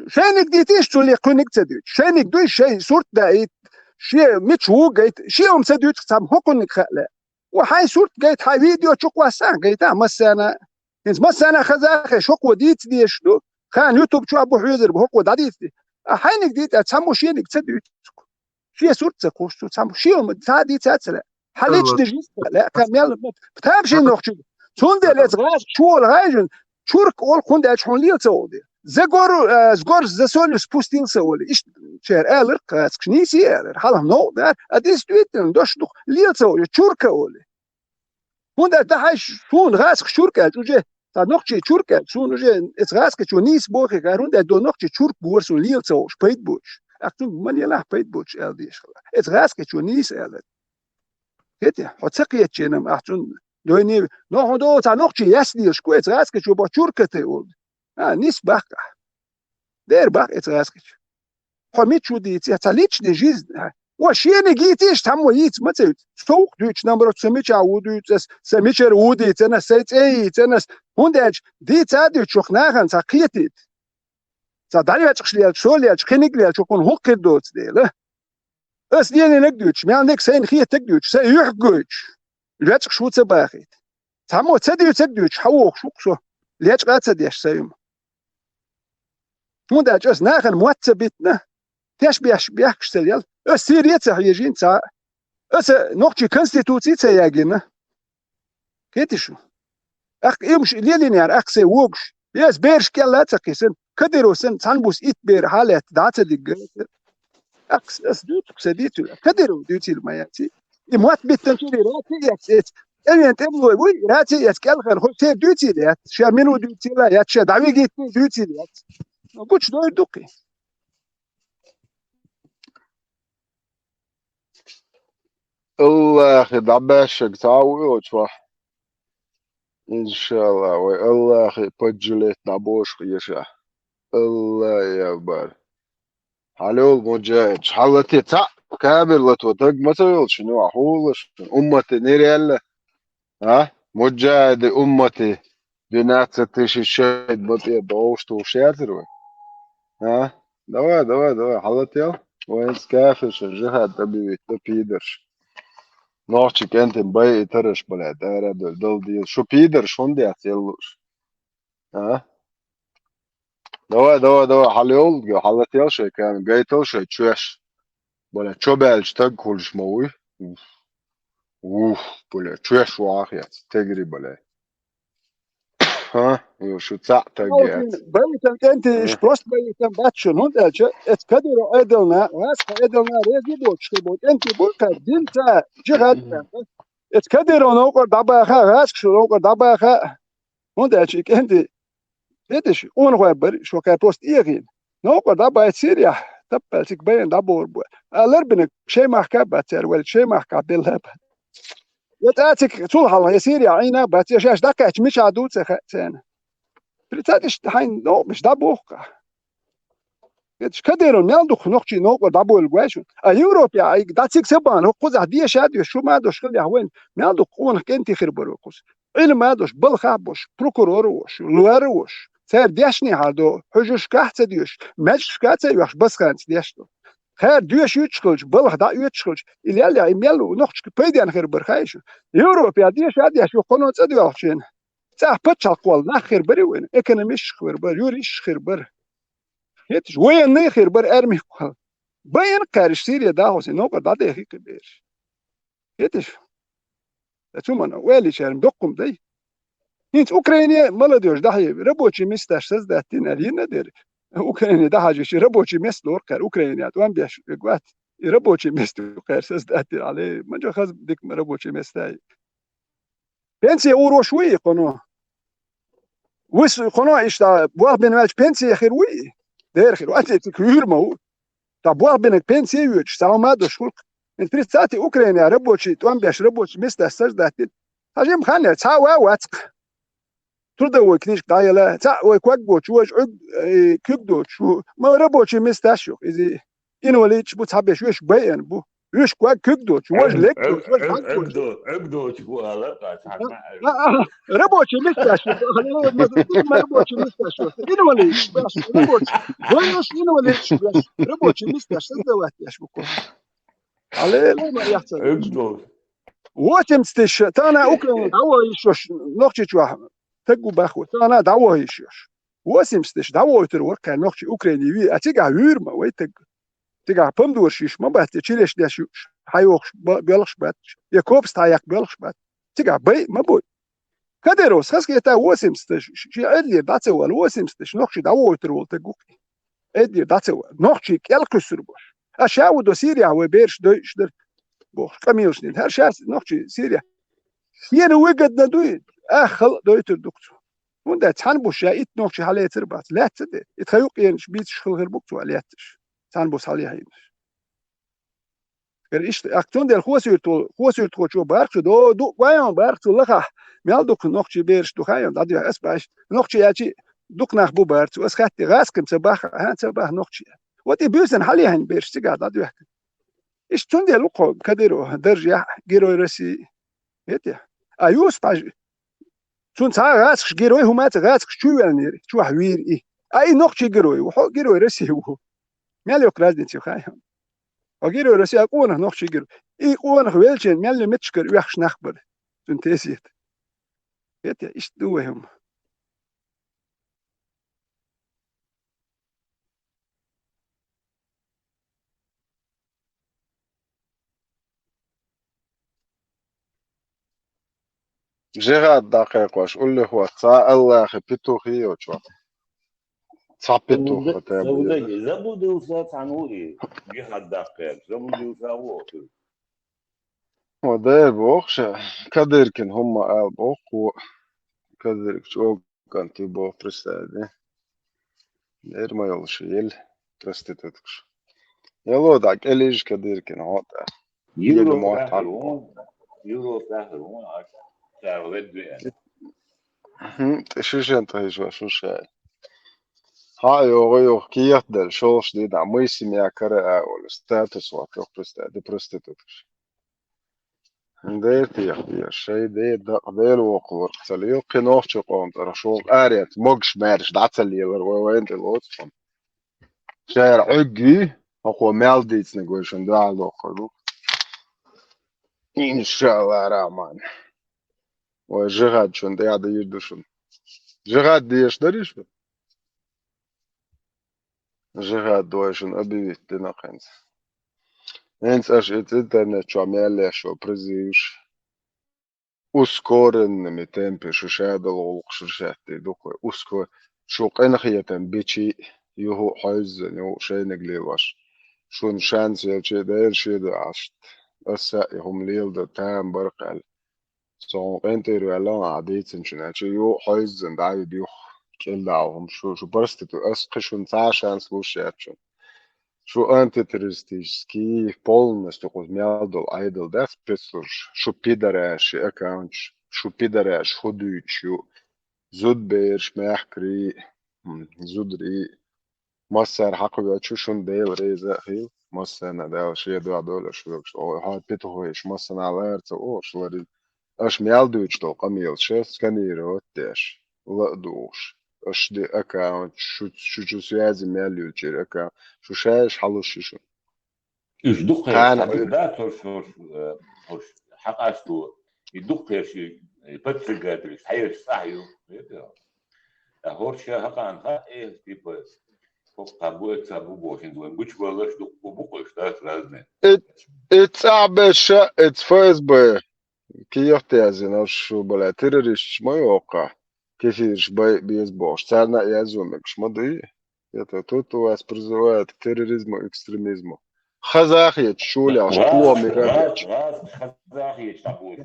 B: شانك ديتيش تولي قنك تدوت شانك دوي شيء صورت دايت شيء متشو قيت شيء ام سدوت تسام حقنك خلا وحي صورت قيت حي فيديو تشوك واسان قيت مسانا انت مسانا خزاخ شوك وديت ديش دو خان يوتيوب شو ابو حيزر بحق وديت حينك ديت تسامو شينك تدوت شيء صورت تكوش تسامو شيء تادي تاتلا حليتش ديجيس لا كان يلا بتابشي نوخشي تون دي لازغاش شو الغاجن Чурк ол хундаж хонлица оди. Zgor zasol spustil soli. Ich cher eler ksknisi eler. Halam no der. Adis duiten doshduch lielza oli churka oli. Hunda da hay shun rask churka uje. Da noch chi churka shun uje es rask chu nis boche garunda do noch chi churk bur so lielza speit buch. Achtung man ja speit buch el dis. Es rask chu nis eler. Het ja. Hat sakiet chenem achtung doini no hodo ta noch chi yasli shku es rask chu bo churka te oli. nis baka. Der bak et raskich. Khomit chudi tsi tsalich de jiz. O shene gitish tamo yit matsut. Stok duch number tsmich audu ts semicher udi tsena seit tsena hundaj di tsadu chokh nahan tsaqitit. Tsa dali vachkhlial sholial khiniglial chokon hokked dots dele. Es diene nek duch, mir nek sein khiet duch, sei yuch guch. Lwatsch shutze bachit. Tamo tsadu duch hawok shukso. Lech gatsa desh sayum. Hunda just nachen moatze bitne. Tesh biach stel. Es siriet sich yejin tsa. Es noch die Konstitution zeyagin. Geht es schon. Ach imsh linear ach se wogsh. Yes bersh kellatsa kisen. Kadirosen tanbus it ber halet datse dig. Ach es dut ksedit. Kadiro dutil mayati. Imwat bitten tuli rati yes. Evet bu rati yes kelkhan khote dutil yat. Shaminu dutil yat shadawi git dutil yat. Guç doyduk ki.
A: الله يدعباشك تعاوي وتفح إن شاء الله الله يبجلت نبوش يشا الله يبار حلول مجاهد حلتي تع كابل لتوتق مثلا شنو أحولش أمتي نيريال ها مجاهد أمتي بنات ستيش الشهد بطيء دوشت وشاتر ها دوا حلتي وين سكافش الجهاد تبي تبيدرش Nochчик enten bay itarish blad arad dal di shu pider shundi atyelush ha dawa halol halatyal shay kan gaytal shay chwesh bola chobelch tag kulsh moy bola chwesh waachyat tegri bola ha yo shu tsa tagyat
B: Bayten enti sprost bayten batshun hundache et kadiro edelna was edelna rezi bochke bot enti bulka dinta jihad et kadiro no ko daba kha ras shu ko daba kha hundache enti etish un khober shu ka post irin no ko daba siria tapaltik bayn dabor bu alar binek shay mahkabat ser wel shay mahkabil hab يتاتك طول الله يسير عينا بس يشاش دكاتش مش عدود سنه بريتاتش حين نو مش دابوخا يتش كديرو نالدوخ نوخشي نوكو دابو الجواشو يوروبيا اي داتسيك سبان هو قزح دي شاد شو ما دوش خلي هوين نالدوخ اون كنتي خربروكوس ما دوش بالخابوش بروكوروش لواروش سير ديشني هادو حجوش كاحت ديوش ماش كاتا يوش بس كانت ديشتو خير دوش يتشخلش بالخ دا يتشخلش اللي يملو نوخش بيديان خربرخايش يوروبيا دي شاد يشو قنوت اديوشين صح بتشقول ناخر بري وين ايكونوميش خربر يوريش خربر يتش وين ناخر بر ارمي قال بين قارش سيريا داوس نو قد دا هيك بير يتش تشومن ويلي شرم دقم دي انت اوكرانيا مالديوش دحي ربوچي مستشز داتين علينا دير اوكرانيا ده حاجه شي ربوچي مستور قر اوكرانيا دوام بيش قوات ربوچي مستور قرسز داتين عليه ما جو خز ديك ربوچي مستاي بنسي اورو شوي قنو وس قنو اشتا بوغ بين مالش بنسي خير وي دير خير وقت تكوير مو تبوغ بينك بنسي يوج سلامات شول انت بريتاتي اوكرانيا ربوچي دوام بيش ربوچي مستشز داتين حاجه مخانه تساوا واتق تردا وكنيش دايلا تا وكوغو شوج كوغدو شو ما ربوچي مستاشو اذا انوليش بو تابش وش بين بو وش كوغدو شوج لك
D: عقدو شو هذا
B: ربوچي مستاشو ما ربوچي مستاشو انوليش بس ربوچي ويش انوليش بس ربوچي مستاشو دوات يش بكو على ما يحصل
D: عقدو
B: وتمستش تانا اوكرانيا داويش نوختي شو تجو باخو تانا داويش وسمستش داويتر وركا نوختي اوكرانيا اتيغا هورما ويتج تيغا بمدورشيش ما بات تشيلش داش هايوخ بيلخش بات يكوبس تايق بيلخش بات تيغا باي ما بوي كدروس خاص كيتا وسمستش شي ادلي داتسوال وسمستش نوخشي داوتر ولتقوك ادلي داتسوال نوخشي كالكسربوش اشاو دو سيريا وبيرش دوشدر بوخ كاميلش نين هر شاس نوخشي سيريا ين وجد ندوي اخل دويتر دكتو وندا تانبوش يا ات نوخشي حالي تربات لا تدي يتخيوق ينش بيت شخل غير بوكتو علياتش تانبوس حالي هينش işte aktyon del خوسيرت شو بارك دو ويان بارك لخا ميال دوك نوخشي بيرش دو خايون دادو اس باش نوخشي ياچي دوك ناخ بو بارك اس خاتي غاسكم صباح ها صباح نوخشي ودي بيوزن حالي هن بيرش تيغا دادو اشتون ديال لوكو كديرو درجه جيرو رسي هيتي ايوس باج تون تا غاسك جيروي هما تا غاسك شو يعني شو حوير اي نوخشي جيروي وحو جيروي رسي هو ميال يوك رازدين تي خايون أجيرو رسي أقوله نخش يجرو قوة خويلشين ميل متشكر ويخش نخبر تنتسيت يتي إيش دوهم
A: جهات دقيق واش قول لي هو تا الله أخي بيتوخي وشو تا بيتوخ
D: سوداء زبود وسات عنوري جهة دقيق زبود وساوه
A: وده بوخش كديركن هم قال بوخ وكديرك شو كان تبو برستادي دير ما يلش يل برستتكش يلو داك إليج كديركن هوتا يلي
D: يورو
A: موت
D: ساهرون يورو ساهرون ساهرون
A: شوش انت هيجوا شوش هاي يو كيات دل شوش دي دا ميسي ميا كره او ستاتس وات برستادي برستتكش ديت يا شيء ديت ديل وقور تليو قنوف تقوم ترى شو قاريت موكش مارش دعتلي وين تلوت شارع عقي هو مالديت نقولشن دا لوقو إن شاء الله رحمن وجهاد شون دا يعد يردشون جهاد ديش دريش جهاد دوشن أبي تنا خنز انت اش انترنت شو عمال شو برزيوش uskoren med tempe شو شادل وقش شاتي دوك usko شو قنخية بيتشي يهو حزن يهو شي نقلي واش شون شانس يلشي داير شي دا عشت أسا يهم ليل دا تام برقل سون قنتي روالان عديتن شناتشي يهو حزن دايو ديوخ كل دعوهم شو برستتو أسقي شون تا شانس بوش ياتشون شو антитеррористический полностью размядал айдл да спецслужб شو بيدراش اكاونتش شو بيدراش خدوچو زود بيرش محكري زودري مصر حق بيتشو شون ديل ريزا خيل مصر ندال شي دول شو هاد بيتو هوش مصر على او شلري اش ميالدوچ تو قميل شس كانيرو تاش لا دوش اش دي اكاونت شو связи ميالوچير اكاونت شو شاش حلوش شو
D: يدق
A: كان
D: ذات هوش حق أستو يدق شيء يبتسجات حير صحيو هورش حق عن حق إيه تيب فوق قبول تابو بوشين دوين بوش بلش دق بوقش ده لازم
A: اتعبش اتفاز ب كيف تازن شو بلا تيرش ما يوقع كيفيش بيز бош царна язумек шмады это тут у вас призывают к терроризму и экстремизму хазахиет шуля шкуа мигабич
D: خزاخي تابو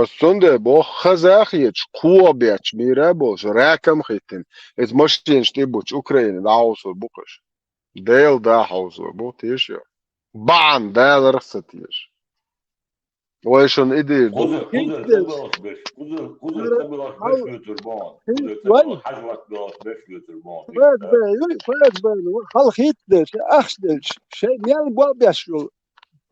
A: السنده بو خزاخيت شكوا بيتش ميرابوش راكم خيتن ات مشتين شتيبوش اوكرين داوسو بوكش ديل دا حوزو بو تيش بان دا رخصتيش ويشون ايدي
D: خذ تبلاش بش خذ تبلاش بش يوتربون خذ تبلاش حجرك بلاش بش يوتربون
B: فاز بال خل خيتش اخشدش شيء ميال بو بيشول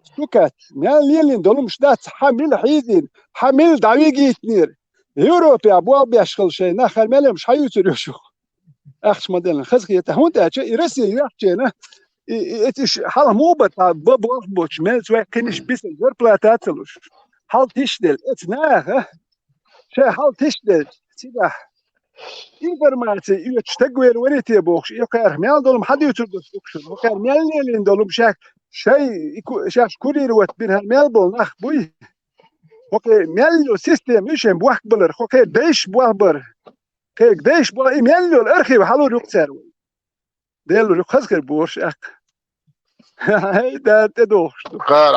B: سكت ميال ليلين دولم شدات حامل حيدين حامل دعويجي تنير يوروبيا بو بيشخل شيء نخل ميل مش حيوتر شو اخش مدن خزخي تهون تا يرسي يحكينا اتش حال مو بتا بو بوش ميل سوا كنش بيس غير بلاتاتلوش حال تشدل اتناغ شيء حال تشدل سيدا informatie u het stuk weer وريتي بوخش يقار ميال دولم حد يوتردوش بوخش وقار ميال لين دولم شاك شيء شاك كورير وات بينها ميل بول نخ بوي اوكي ميلو سيستم يشم بوح بلر اوكي ديش بوح بر كيك ديش بوح ميلو الارخي وحلو رقصر ديلو رقصر بورش اك هاي ده تدوش
A: قار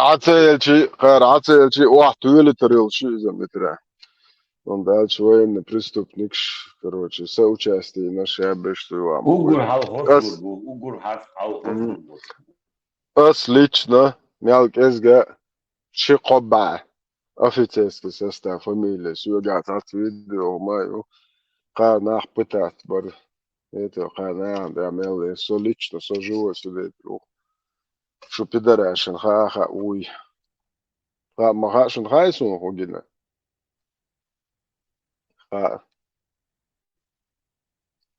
A: عتسيلشي واحد طويل تريلشي زي مترا он дальше военный преступник, короче, соучастие на шабешtu вам.
D: Ugur hal hosur bu. Ugur hal hosur bu.
A: Лично, мелк эсга шикоба. Офицерский состав фамилия. Сюда от видео мою. Канах пытать бар. Это канах, да, мел, со лично, со живой сюда. Что пидорашен, ха-ха, уй. Ха, махашен хайсун хугина. Ха.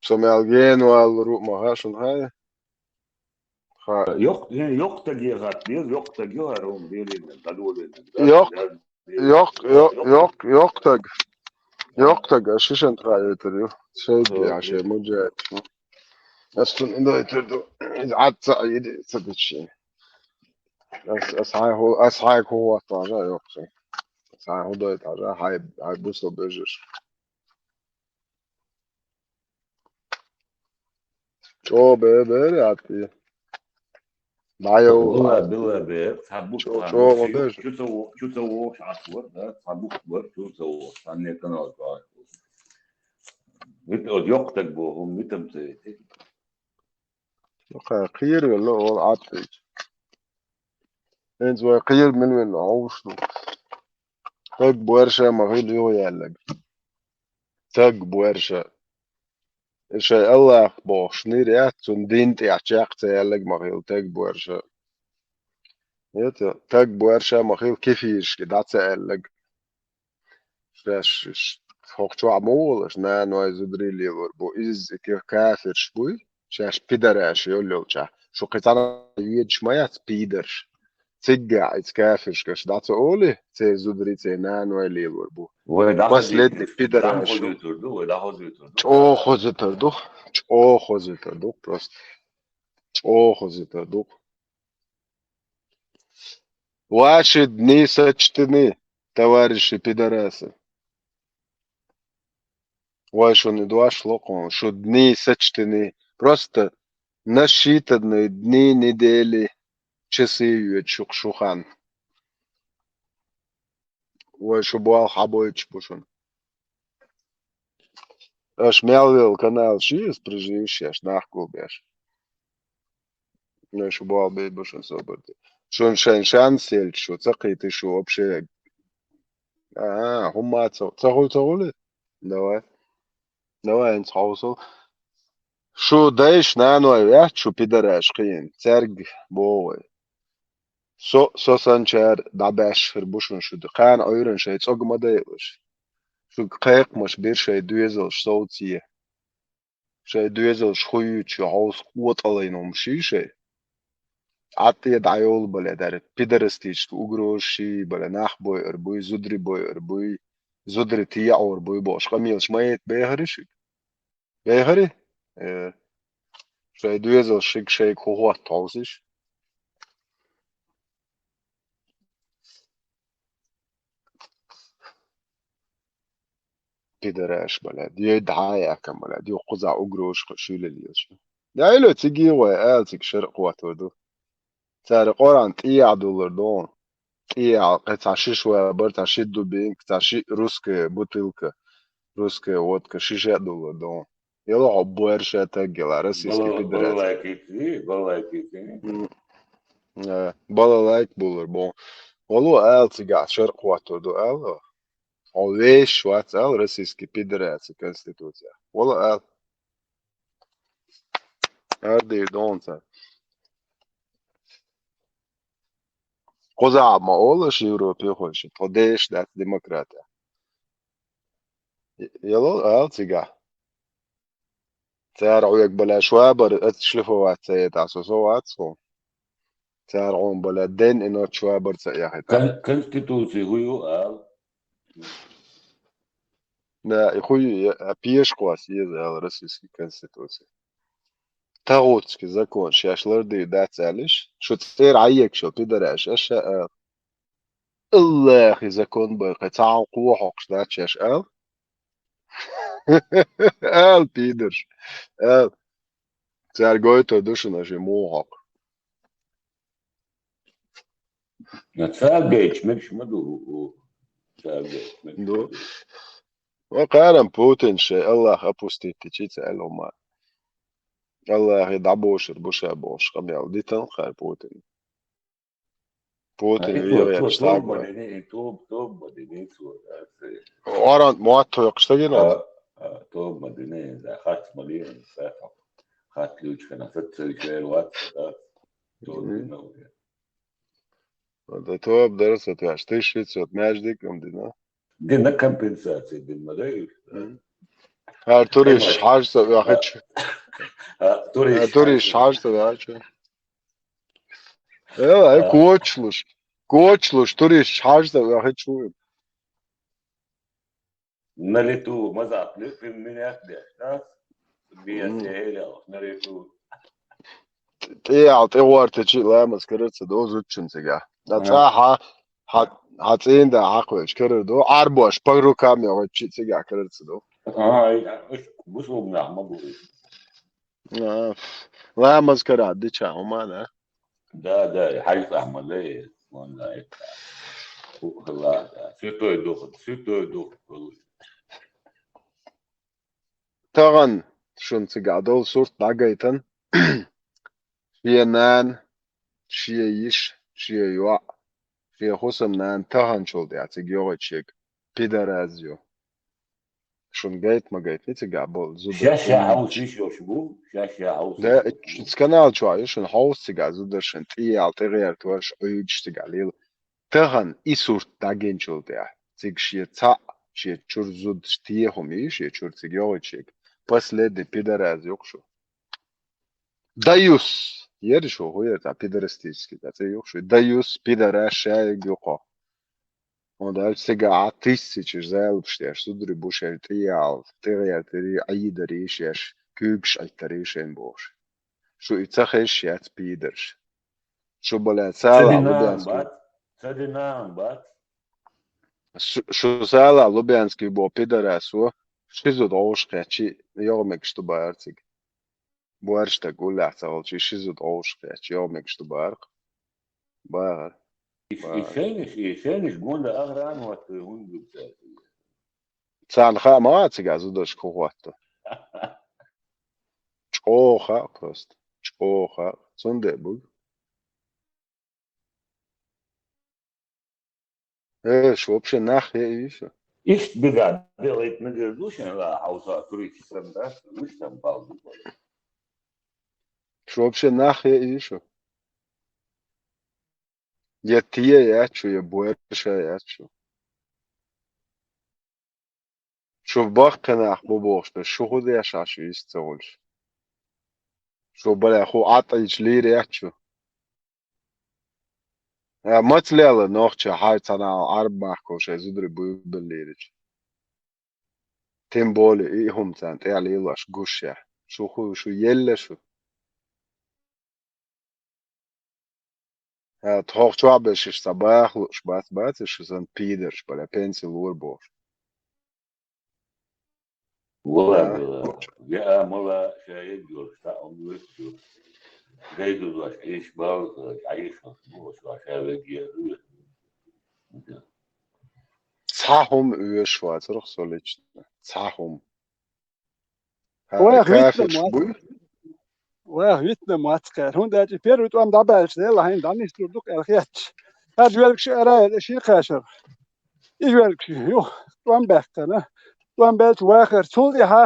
A: Что мел гену ал ру махашен хай. Ха.
D: Yok da gigat diyor, yok da giyor oğlum diyelim.
A: Yok tag. Yok tag, şişen trayetiriyor. Şey عشان مجد. أصلا إذا تردو عاد صعيد صدقشي. أصحاك هو طاجة يوقسي. أصحاك هو ده طاجة هاي بوصل بيجر. شو بيبي عادي. معايو.
D: Bila be. Sabuk
A: شو بيجر.
D: Şu tavuğu şahsur da sabuk var. Şu tavuğu. Anne kanal var. Yok da bu. Hum bitem teyit.
A: خير ولا هو عادي. إنت وخير من وين عوشو. تاج بورشة ما غير يو يالك. تاج بورشة. شيء الله باش نيريات سندين تيعشاق تيالك ما غير تاج بورشة. يتا تاج بورشة ما غير كيفيش كده تيالك. فاش فوق شو عمولش نا نوع زبريلي وربو إز كيف كافر شوي. شاش بيدراش يقول شا شو قطعنا يد شميات بيدر تجع كافر كش دات أولي تي زبري تي نان ويلي وربو
D: Ve daha
A: بس لدي بيدراش
D: hozu götürdü. Ve daha hozu götürdü.
A: شو خزتردو شو خزتردو بس شو خزتردو واشد ني سچتني товарищи пидорасы واشون идуаш локон شو дни сочтены просто насчитанные дни недели часы шухан وشو بوال حبويتش بушон аш мелвил канал шиес приживший аш нахкубеш ну шо буал бушон соборды шон шан сельч шо цакыты шо вообще هم تقول давай انت حوصل شو دايش نانو يا شو بيدراش قين ترق بوي سو سانشار داباش فربوشون شو دقان ايرن شي تصوغ ما دايش شو قيق مش بير شي دويزل صوتيه شي دويزل شخوي شو عاوز قوت علينا مشي شي عطي دعيول بلا دار بيدرستيش اوغروشي بلا ناخ بوي اربوي زدري بوي اربوي زدري تيا اور بوي باش قميل شميت بيهرش بيهري شي دويزل شيك شيك هو تعوزش بيدراش بلا دي دعاية كملا دي قزع اوغروش شو لليش دايلو تيجي وقالتك شرق واتودو سعر قران تيا دولار دون تيا قطع شيشوا برتا شيدو بينك تاشي روسكي بوتيلكا روسكي водка $60 دون يلا عبوارشة تاجل روسيسكي بيدراس بالا لايك بولر بون والله قال تيجا شرق واتودو قال عويش وات قال روسيسكي بيدراس كونستитуция والله قال هادي دون تا قزع ما اولش يوروبي خوش توديش دات ديمقراطيا يلا قال تيجا تارعوك بلا شوابر اتشلفوا وات سيد عسوسو واتسو تارعون بلا دين انو شوابر سياحتا
D: Konstitüsyon huyu al.
A: لا اخوي بيش قواسي زي روسيسكي конституция تاغوتسكي закон شاشلر دي دات عليش شو تصير عيك شو بيدراش اشياء الله إذا كنت بقطع قوة حقشتاتش ال ال بيدر ال ترجويتو دوشنا شي موهق
D: نتفاجئ مش مدو تفاجئ
A: دو وقارن بوتين شي الله أبوستي تيجي ما الله يدعبوش ربوش بوش قبل دي تنخر بوتين بوتين
D: تو
A: يغير شتاق
D: بدني تو بدني تو
A: واران مواتو يقشتاقين
D: تو بدني ذا خات مليون سافر خات لوش كنا فتر شوية وات تو بدني
A: ده تو بدرسة تعشتيش شيتسوت ماجدك دينا
D: دينا كمبنساتي بالمدايف
A: هر توريش حاج سوي أخيش توريش حاج سوي أخيش ايه كوتشلوش توريش حاج سوي أخيش
D: نريتو مزاق لفين من يخدع بيسهل نريتو
A: ايه وارتشي لا مسكرت سدو زوتشن سيجا نتاها هاتين دا عقوش كردو عربوش بغرو كامي وچي سيجا كرت سدو
D: مش مبنع ما بقول
A: لا مسكرات دي چاو مانا
D: ده حاجة عملية ولا خلاص سيتو يدوخ
A: تغن شون سيجا دول صورت داقايتن شيا نان شيا يش شيا يوا شيا خسم نان تغن شول دي عتيجيوغي تشيك بيدرازيو شون جايت ما جايت نيتيجا بول زودر
D: شاشة عاوز يشبو شاشة عاوز
A: ده سكانال شوية شون هاوس تيجا زودر شن تيال تغير توش اويج تيجا ليل تغن إسور داقين شول دي تيج شيا تا شيا چور زود تيه همي شيا چور تيجيوغي تشيك بس لدي بيدرازيو شو دايوس يرشو هو يرتا بيدرستيس كده تيوخشو دايوس بيدراشا يوقا onda sega attisticis zelpsties sudri bušer trijāl, trijātiri aidarīšies, kūkš aitarīšiem būs. Šo icaheši jēc pīders. Šo balē cēlā Lubjanski.
D: Sadinām, bat.
A: Šo cēlā Lubjanski buvo pidarēso, šizud auškēči, jomekštu bērcig. Buēršta guļāca valči, šizud auškēči, jomekštu bērk. Bēr.
D: يشانش جون لأغران وتهون
A: Cēl hā mācīgā zudaši kuhotu. Čoha prost. Čoha. Sunde bug. Šo вообще нахуй еще.
D: إيش بقى بغيت نقردوش أنا حوصا تريد سمداس مش تنبال
A: Šo вообще нахуй еще. Я тие ячу, я буерша ячу. Šo bakkanах bobos, šo hode yaşaşı istolş. Šo bale ho atayç lir ячу. Matlela nohça haytana arbako şey zudri buyubeliriç. Temboli ihumtan teali ilaş guşya. Şu yelle şu. Toch çabeş işte bayahluş bat şu san piders bale pensil urbos.
D: والله يا مرة شايف جورج تاعهم ويكتب جايدو واش عيش بارك عيش مصبوش واش هذا
A: Tsahum üye Schweizer soll Tsahum.
B: Waar
A: Kafisch bui.
B: Witne maatskaar. Hun dat je per uit om daarbij stel hein dan is het ook erg het. Het werk schera schikasher. Ik werk joh, kwam bekken. Kwam belt wager. Zul je ha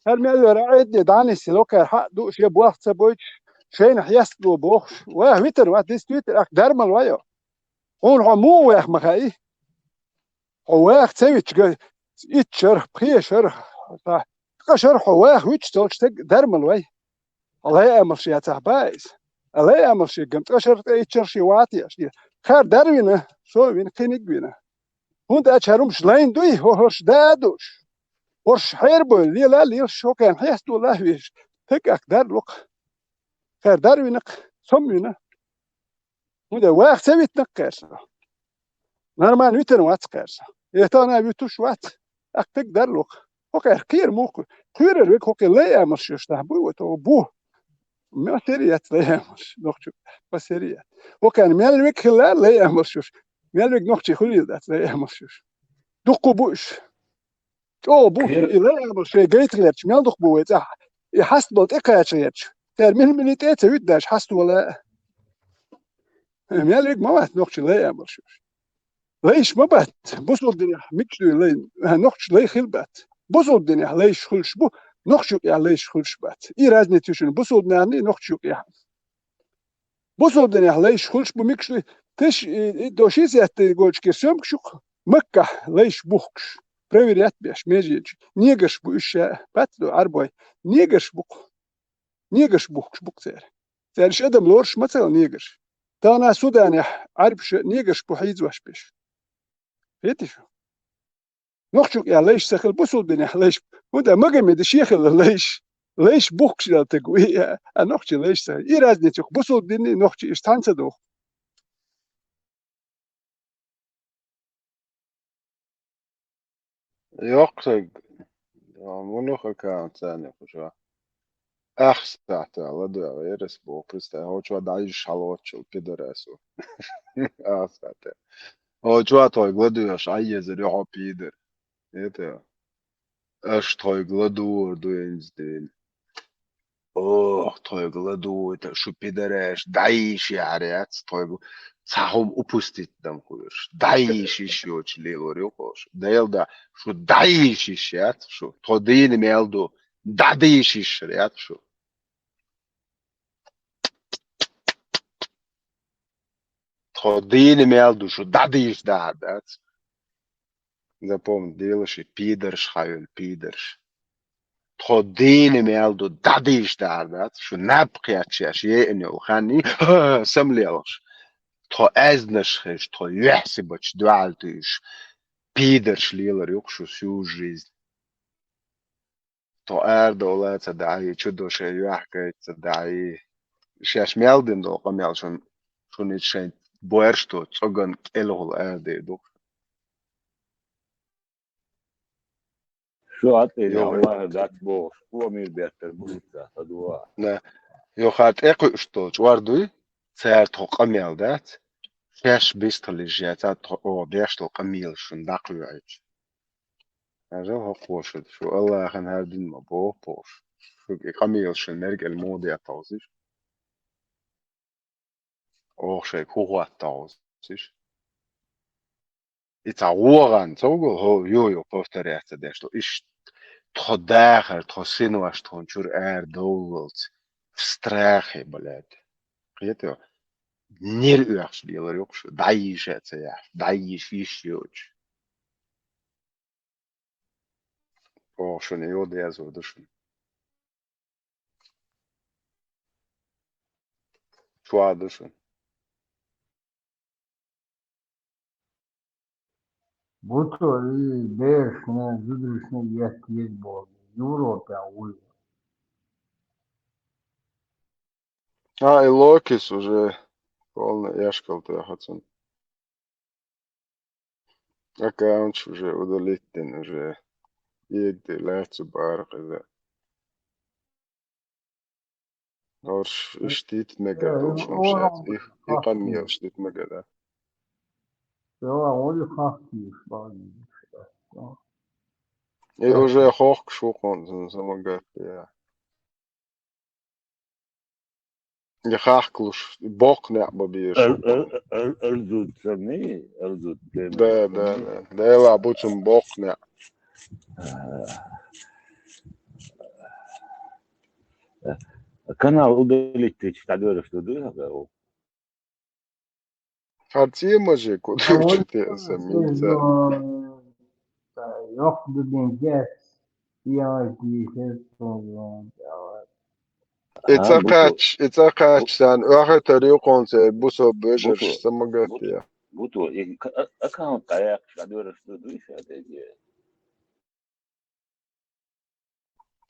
B: هل ما رأيت داني سلوكر حق دو شيء بوقت سبوج شين حيسلو بوخ وتر وات ديس تويتر أك درمل ويا هون مو واخ مخاي هو واخ تسوي يتشر بخيشر قشر حواخ ويتشتغل درمل ويا الله يأمر شيء تحبايز الله يأمر شيء قمت قشر يتشر شيء واتي شيء خير دروينه شو وين خينك بينه هون ده أشهرهم شلين دوي هو هرش دادوش ورش حيربو لا لي شو كان حيستو الله ويش تك دار لق خير دروينك سمينه هون ده واخ سوي تنقر Normal viten watskers. Etana vitush wat. Aktek darlok. Oké, keer moku. Kurer we koke leemers justa. Bu to bu. ما seriet leemers. Nog tjoe. Pas seriet. Oké, mel we killer leemers jus. Mel we nog tjoe hulil dat leemers jus. Dukku bush. Oh, bu leemers we geitlerch. Mel duk bu et. Je hast bot ekaycherch. Der militeit uitdash hast wala. Mel we maat nog tjoe leemers jus. ليش ما بات بوصل الدنيا مكشلو لين نخش لي خلبات بوصل الدنيا ليش خلش بو نخشو يا ليش خلش بات اي رازني تشون بوصل الدنيا نخشو يا بوصل الدنيا ليش خلش بو مكشلي تش دوشي زيت قولش كيسوم كشوك مكة ليش بوكش проверять беш межеч негаш бу ища патло арбой негаш букш букцер церш адам лорш мацал негаш тана судане арбш негаш бу хизваш беш فهمتش نخشك يا ليش سخل بوصل الدنيا ليش وده مجمد الشيخ ليش بوكش لا تقوي نخشي ليش سخل ايه رازني تشوك بوصل الدنيا نخشي اشتانسة دو
A: يقصد منو كان ثاني خشوا أخسعت على دو غيرس بو برستا هو شو دايش حلوتشل بيدرسو أخسعت هو شو توي غلدوش عايز يروح بيدر إيه أش توي غلدور دو ينزدين توي غلدو شو بيدرش دايش يعريات توي صاحب أبوستيت دم خويرش دايش يشيوش ليلور يوكوش دايل دا شو دايش يشيات شو تودين ميلدو دايش يشيات شو تودين ميلدو شو دايش دادات Запомни, делаше пидърш, хайол, пидърш. توديني ميلدو داديش داربات شو نبقياتش يأني وخاني سمليلش تو ازنشخش تو يحسبش دوالتيش بيدرش ليلر يقشو سيو جيز تو اردولات تدعي چدو شي يحكي تدعي شاش ميلدن دو قميل شو نيتشين بويرشتو تسوغن كيلهول اردي دو
D: شو عطيني
A: يو
D: والله ذات بوش هو مين بيتر بوتا هدوا
A: نا يو خات ايقو اشتوش واردوي سيرتو قميل دات شاش بيستل جاتا او بيشتل قميل شن داقلو عيش هذا هو قوشد شو الله خن هردين ما بوش شو قميل شن نرجع الموضوع توزيش او شيء هو توزيش يتعورن توغو هو يو بوفتريات داشتو ايش تخداخر تخسينواش تخنشور دولت страхе, блядь. Это не рвешь, делаешь, даешь это, даешь еще. О, что не его дезу, душу. Чуа душу.
G: Buto i bešne, zudrušne jest bol. Европа уйдет.
A: А, и Локис уже полный яшкал трахаться. Аккаунт уже удалитен, уже يقدر لا تبارك ذا هورش اشتيت مقاد وش مشات يقمي اشتيت مقاد
G: Ja, όλοι χάθηκαν πάλι.
A: уже хох шукон замагат я я хахклуш бок не бабиеш
D: الزود سمي الزود
A: да ела бучум бок не
D: канал удалить تعدوا что ده
A: Хартия же куда учите самица
G: Yok dedin gel. Ya diyeceğiz sonra.
A: It's a catch san واخر طريقون بوسو بشر سمغات يا
D: بوتو اكاونت تاعك تعدوا что ده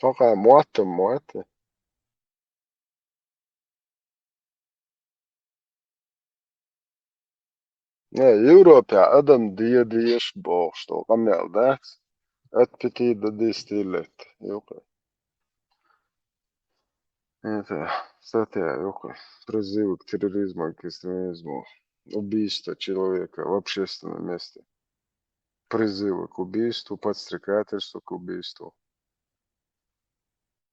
A: فقط موات Европе адам diye boş to kamel da atpiti da distilet yok. Это статья yok. Призывы к терроризму, к экстремизму, убийство человека в общественном месте, призывы к убийству, подстрекательству к убийству.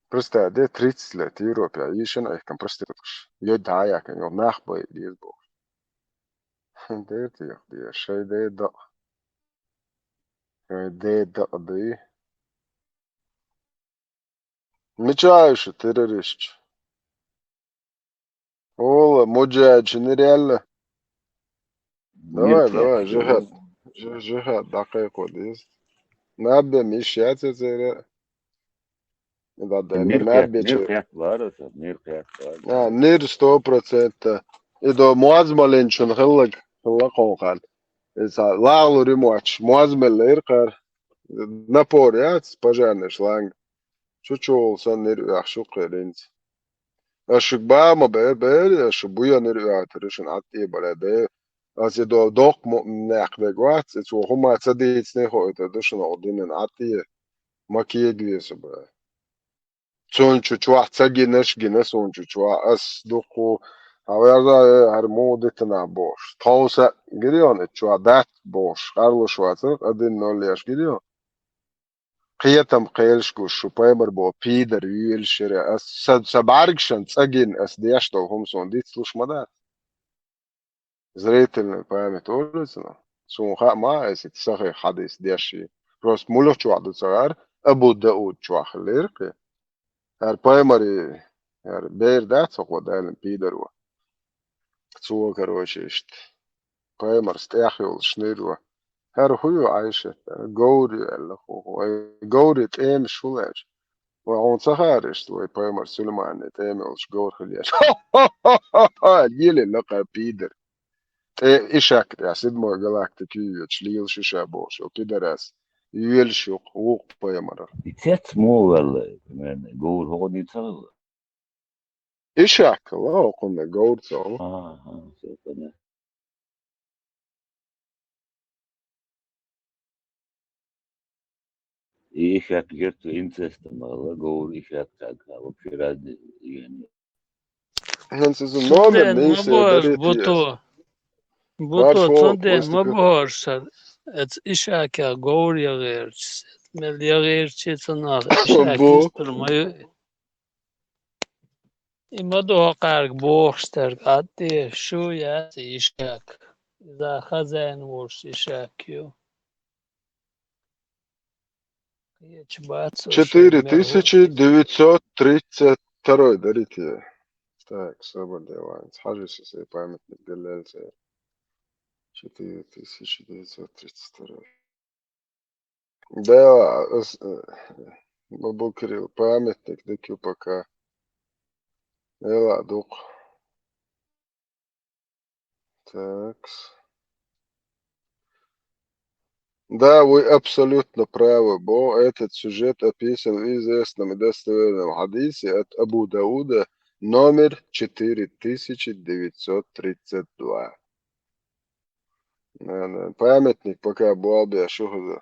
A: Просто де 30 лет в Европе, а еще на их проститутки. Я да, я kan jag nachbei dies bo. Det är det şey det da. Det da det. Мечаешь террорист. Ола, муджач, нереально.
D: Мир
A: Давай,
D: кяк.
A: жихад, дакайку диз. Набе мишят это. Да, набе
D: Мир кяк var o sa. Мир кяк var.
A: نير 100%. إذا معزملين شن خلق قال إذا لاغلو ريموتش معزمل إيرقر نابوريات بجانش لانگ شو سن نير يحشو قيرينت أشك با ما بير أشك بويا نير يعترشن عطي بلده از دو دوق ناق بگوات تو هما تديت نيخو إتدشن عدين عطي ما كي يجلس بقى چون چوچوا تسجي نش جنس اون چوچوا اس دوخو هاویردا هر مودت نا boş. Tausa giriyor çua dat boş. Karlo şuatı adın nolyaş giriyor. Qiyatam qiyelşku şu paymer bo pider yül şire as sabargşan tsagin as diyaşto humson dit slushmada. Зрительно память улицына. Сунха ма эсит сахи хадис диаши. Просто мулох чуа дцагар Абу Дауд чуа хлерqi. Her паймари her bear dat sok wadalen pider Цо, короче, паймар стяхил шнырва. Her huyu عايشة جوري اللي هو جوري تام شولاش وعون سهارش توي بايمر سليمان تام وش جور خليش جيل اللقى بيدر إيشك يا سيد ما جلاكتيك يتشليل شيشة بوش وكده راس يلشق وق بايمر
D: Tet små väl. Men går har ni tal.
A: إيشك لا قلنا جور تو
D: Så kan det. İşak gert incest mala går işak taka. Вообще разные yani.
A: هنس نومن
H: Цунден
A: نيسي
H: мабош
A: دريتيس
H: buto
A: بارفو
H: цунден
A: كوستك
H: mabosh et ishaka gor yagerch mel yagerch tsanach ishakis
A: بو
H: per mayu imado qarg boxster atti shu ya ishak za khazan wors ishakyo yech batso melhu
A: 4932 дарите. Так, собор Девайнс. Хажи себе памятник Галельце. 4932. Да, Бабу Кирилл, памятник дикю пока. Эла, дух. Так. Да, вы абсолютно правы, Бо. Этот сюжет описан в известном и достоверном хадисе от Абу Дауда номер 4932. Памятник пока Буалбия Шухада.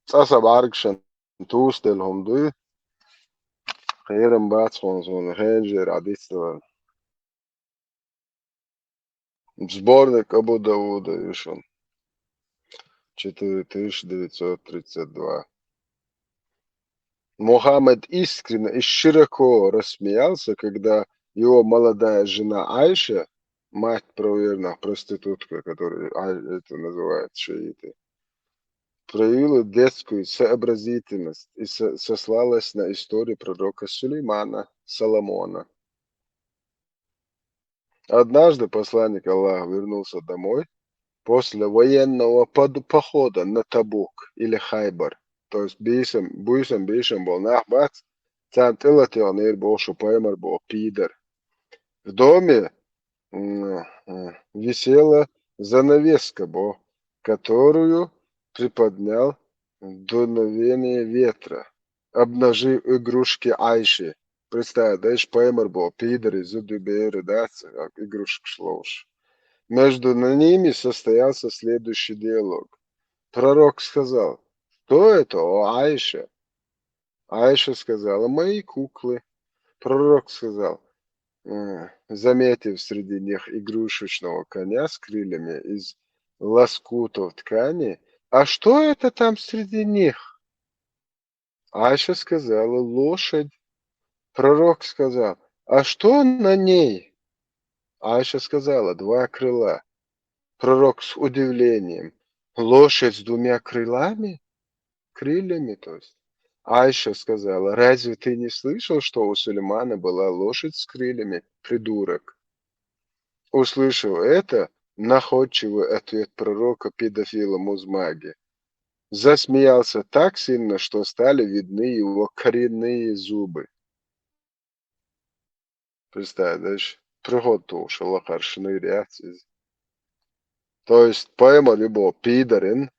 A: Sasa bargšan tūstelhom du, khairam bācons un hēnžer adistava. Сборник Абу Дауда Юшан. 4932. Мухаммад искренне и широко рассмеялся, когда его молодая жена Айша, мать правоверных проститутка, которая это называют шииты, проявила детскую сообразительность и сослалась на историю пророка Сулеймана, Соломона. Однажды посланник Аллаха вернулся домой после военного похода на Табук или Хайбар. То есть бисам был нахбат, там тилатионер был шупаймар был пидер. В доме висела занавеска, которую приподнял дуновение ветра, обнажив игрушки Айши. Представь, даешь паймар был пидер из Удуберы, да, как игрушек шлош. Между ними состоялся следующий диалог. Пророк сказал: «Что это, о Аиша?» Аиша сказала: «Мои куклы». Пророк сказал, заметив среди них игрушечного коня с крыльями из лоскутов ткани: «А что это там среди них?» Аиша сказала: «Лошадь». Пророк сказал: «А что на ней?» Аиша сказала: «Два крыла». Пророк с удивлением: «Лошадь с двумя крылами?» Крыльями, то есть. Айша сказала: «Разве ты не слышал, что у Сулеймана была лошадь с крыльями, придурок?» Услышав это, находчивый ответ пророка педофила Музмаги засмеялся так сильно, что стали видны его коренные зубы. Представляешь, приготовил лохаршины реакции. То есть, поэма любого пидорин,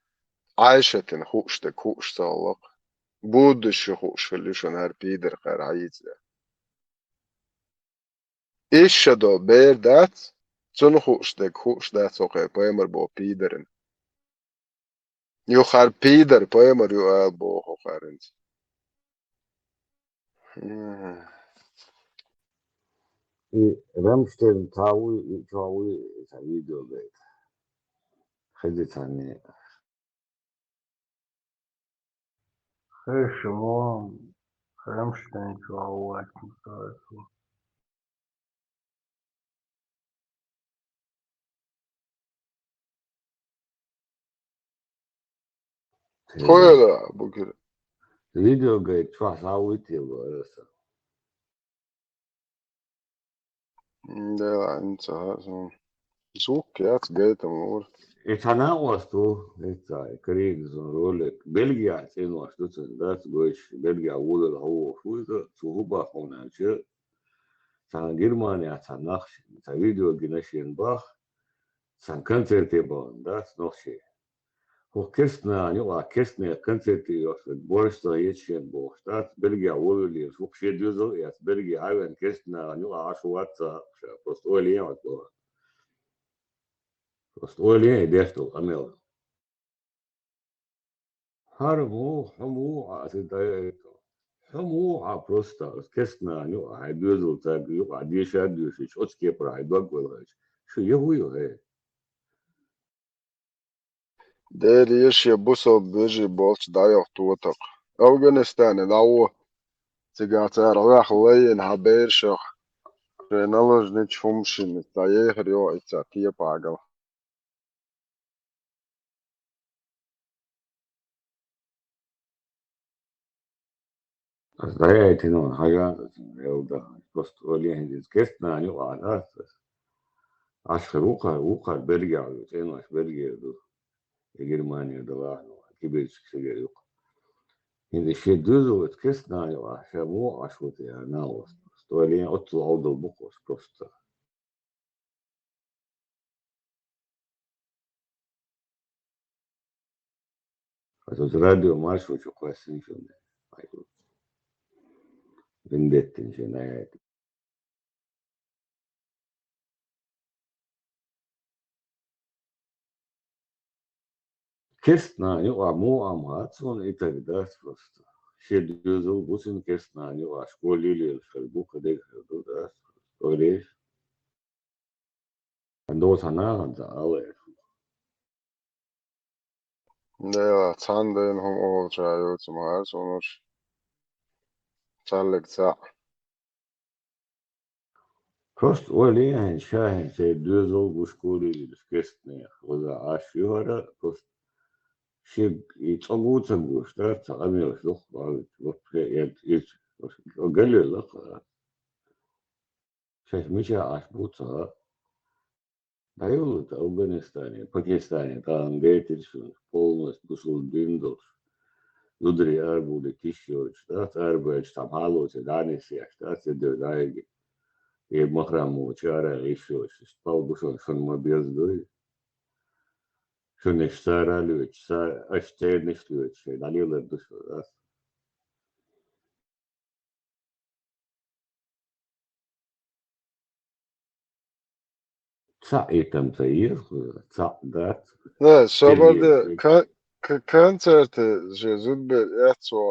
A: Айшетин хуштек хушталлах. Будущее хушка лишен ар пидор харайзя. Ища до бердат, цун хуштек хуштат соке поэмар бо пидорин. Юхар пидор поэмар ю ал бо хохаринц.
D: И Рамштейн Тауи и Чауи это видео говорит. Ходит они.
G: Хешевон, Рамштайн, Чуауат, Мусарасу.
A: Хояла, букер.
D: Видео говорит, что Сауи тебе.
A: Да, инца. Звук, я цгайтам ур.
D: Это она у вас то, это крик, ролик. Бельгия, ты ну что ты, да, ты говоришь, Бельгия, Ула, Хау, что это, Сугуба, Хонанче. Сан Германия, Сан Нахш, это видео, Генашин Бах, Сан концерты был, да, с ночи. Orkestna, nu orkestna koncerti os borsta yetschen borstat Belgia woli sok sheduzo et Belgia haven kestna nu ashwatsa post olien at bo post olien desto amel harmu asitaito harmu a prosta kestna nu a duzo tag yu a disha dushi otske pra idogolaj shu yehuyo he
A: Der ish busol beji bolch dayoq tuotak. Afghanistan, dawo. Cigatar, rach leyen haber shach. Renalož nič fumšin, ta je hrio ica, tie pagal.
D: Знаете, ну, хага, да, просто олень кестна nu a Acho Uqa Belgia, tenu aš Belgija, Germanija, Dalano, Kibirsk, Sigeriuk. In de Sheduzo, het Kestnajo, a Shamo, Ashwate, a Naos, Storia, Otto, Aldo, Bukos, Prosta. Also, Radio Marshwo, Chokwasi, Vendettin, Shenayat. Kestnajo, a Mo Amatson, Itak, das Prosta. Sheduzo, Busin Kestnajo, a Školili, Šalbuka, Dekha, das, Stories. And those are not the Ale.
A: Ja, Zanden hom overtrajo zum Hals, onus. Zalek za.
D: Prost olien shahen se duzo buskuri skestne oda ashihara prost shig itsaguta gusta tsamir shukh bavit vopre it ogale lakha sheh misha ashbuta dayulu ta Афганистане, Пакистане, там деятельность полностью бусул диндос. Ludri arbude tishyor stat arbeid tam halot danis ja stat de daigi. Je mahramu chara isho spalbuson son mobizdoi. Schon nicht Sarah Lütz, ich stehe nicht Lütz, Daniela Duschel. Item sayır, dat,
A: Ne, sabahda
D: terbiye.
A: koncerte zudbe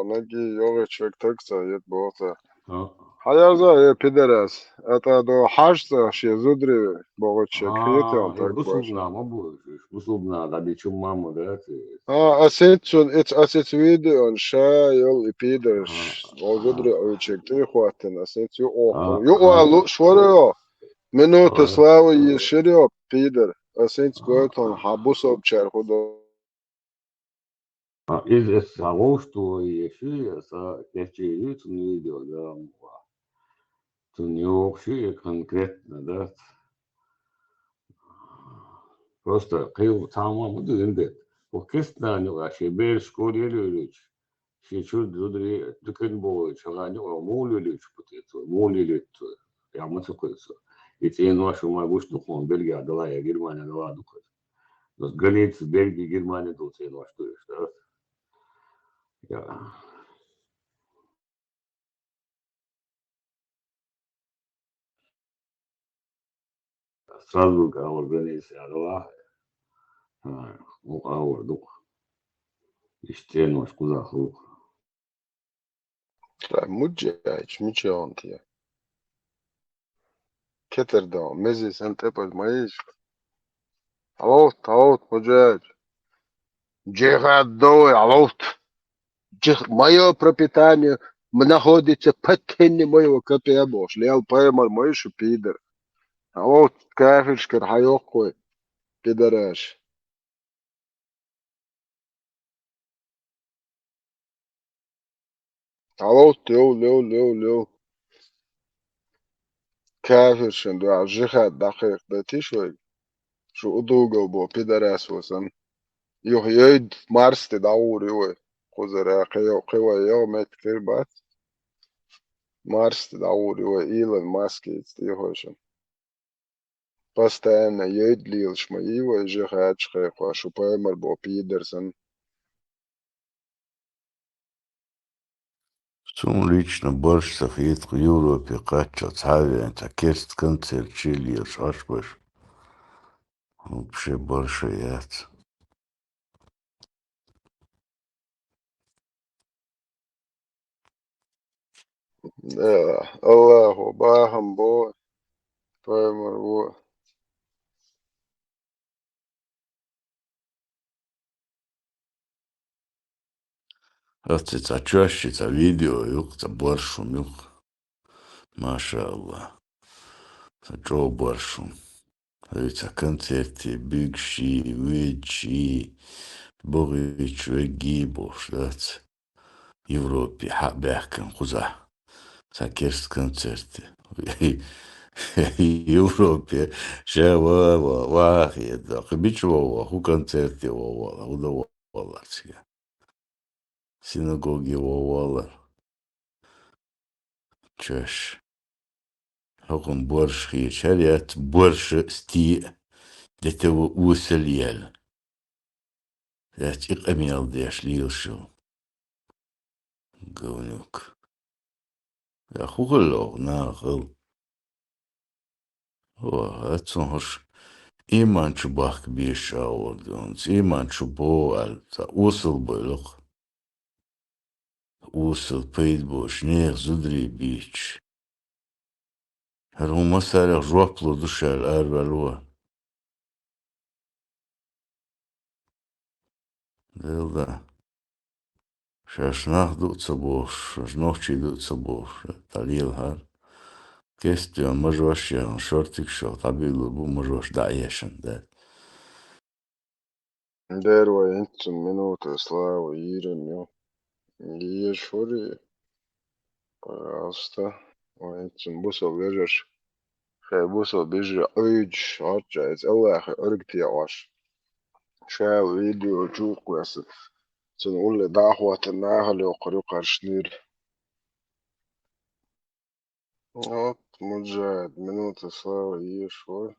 A: nagi yoga çektik sayet boğsa.
D: Ha,
A: Hayarza pideras. Ata do haşta zudri boğut çekiyet tak
D: bu
A: başa.
D: subnama bu. Bu subnada bir çumma dat.
A: Ha asetsun aset video yol
D: Ha,
A: ipiders. O zudri o çekti huaten aset yo
D: ha,
A: oku. Yo
D: ha,
A: alu şvara yo. Minuta
D: ha.
A: slava yešerio pider. Aset goton habus obçer hudo.
D: Из того, что еще я не видел, да, то не вообще конкретно, да, просто кайо tamamı düğünde. O kestane var, şey bir şkolye lülüç. Şey şu düdri dükkan boyu çağani o mol lülüç puteto, mol lülüç. Ya mı sokuyorsa. İçin var şu ma guş dokun Belgiya dalaya Germanya dalaya dokun. Das Galiz Belgi Germanya dolayı var işte. Ya. Strasbourg organizēja o avrodu izcienos kuzahlu.
A: Muģēč, mičontie. Keterdao, mezis antepaz maīš. Алот, muģēč. Джихадой, алот. Мое пропитание находится под тенью моего КПМ. Шлял поймал мой пидор. Алот, кафешкер, хайокой, пидораш. Алот, леу. Кафешен, да, жихад, дахек, да тишвей. شو أدوغو بو بيدراس وسن يد مارس تدور يوي خزر قوى يوم كتير بات مارس تدور يوي إيلون ماسك يستيهوشن بس تانا يد ليلش ما يوي جيخات شخيقوا شو بايمر بو بيدرسن
I: Сум лично больше сахит в Европе качал цави, такест концерт чили, шашбаш. Вообще больше яц.
A: الله باهم بو بايمر بو
I: Это чаще, это видео, это больше, маша Аллах. Это Джо больше. Это концерты, бигши, вичи, борич, вегибош, да. Европе, хабяхкан, хуза. Такест концерты. Европе, шава, вахи, да, хбичва, ху концерты, худа, валарсия. Синагоги, валар. Чаш. Хакун борш хи, шариат, борш сти, детево усельял. Ять икамил деш лилшо. Говнюк. Я хугало, нахал. О, это хош. Иман чубах биша ордонс, иман чубо алта, усл бойлох. Усл пейдбош, нех зудри бич. Ру масарах жвапло душал арвалуа. Да. Шашнах дуца бош, шашнохчи дуца бош. Талил хар. Кестион мажвашьян, шортик шо, табилу бу мажваш даешен, да.
A: ديروا ينتم منوت слава يرم يو يشوري пожалуйста وينتم بوصل بيجش خي بوصل بيجي أيج عرجع إز الله خي أرجتي عواش شاو فيديو جوق بس سنقول لي دعوة الناهل وقريقة شنير مجاهد منوت слава يشوري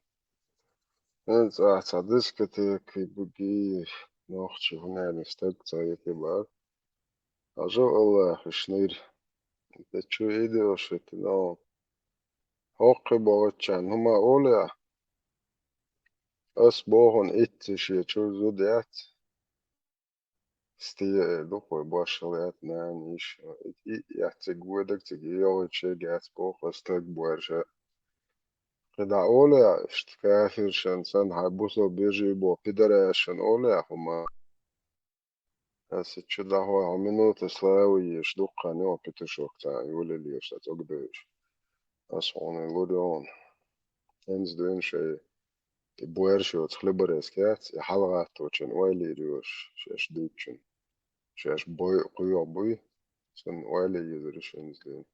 A: انت صديقتك بقي نوختي هنا نستك زي بار أجو الله شنير تشو إيدي وشت نو هوقي بوغتشان هما أوليا Asbohon itse zodiat. Stie dopo borsaliat nan ish jatse gudak te geoche gatsboch stag borja. Kada ole ist kafir shan san habuso beji bo pidara shan ole huma. As chda ho minuta slavi ish dukka no pitashok ta yule li ish ogdej. As on lodon. Ens den shay boersho tkhlebares kat halgat tochen wali rios shesh dukchen. Shesh boy quyo boy. Sen wali yedrishens den.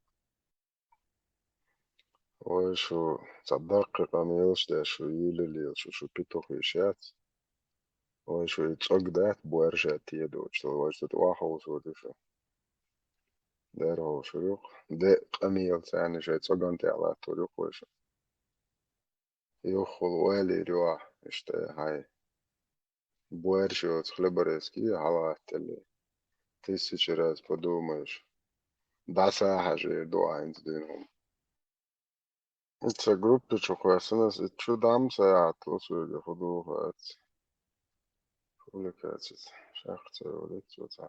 A: وشو تدقق أميوش ده شو يلي شو بيتوخ يشات وشو يتصقدات بوارشات تيدو شو واجد واحد شو شو دار هو شو يوق ده قميل ثاني شو يتصقن على طريق وشو يوخل والي رواح اشتا هاي بوارشو تخلبرسكي على اللي تيسي بدومش ده حاجة دو عين دينهم It's a group to chokwasinas it chu dam sa atlos we khodu hat publikatsiz shakhta olet chota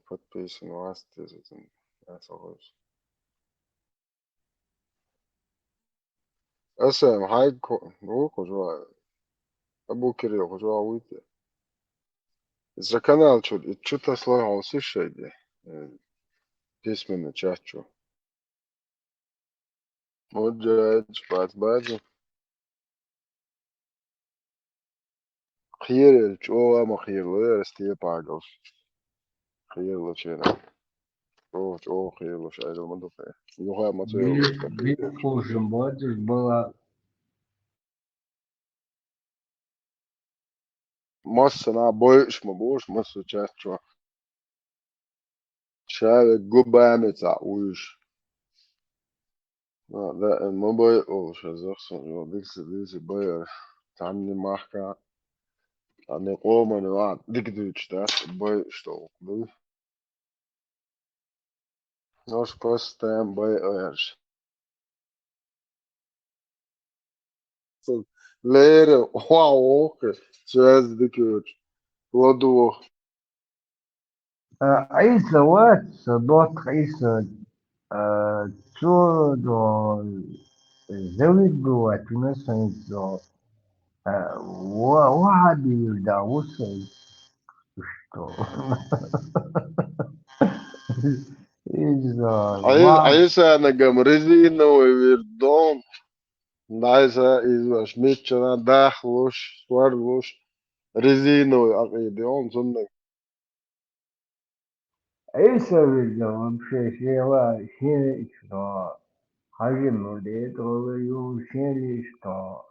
A: подпись вас тезен асогос asem hay no khojwa abu kire khojwa wit за канал чуть что-то сложился шеди письменно чачу моджач базбази خير чоа махир лерсте пагос خير лочена о خير лоч айдо мандофе юха мацео
G: Bir kurşun boğazı была.
A: масса на больше мы будешь массу чачу شايف губами تعويش لا الموبايل أو شازخصن يو ديكسي باير تعمني محكا يعني قوما نوع ديك دوش ده باي اشتوق بي نوش بس تام باي ايرش لير واو اوكي شاز ديكوش ودو
G: عيسى وات دوت عيسى شو دو زوج جوات مثلا دو واحد يدعوس что из вас
A: عيسى انا جمرزين ويردون عيسى إذا شميتشنا داخلوش سوارلوش رزينو عقيدهم سنة
G: عيسى вообще все что хожим де то ю все что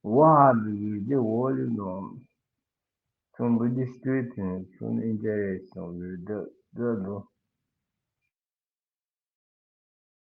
G: واحد доволен, что действительно, что интересно, да, да, да.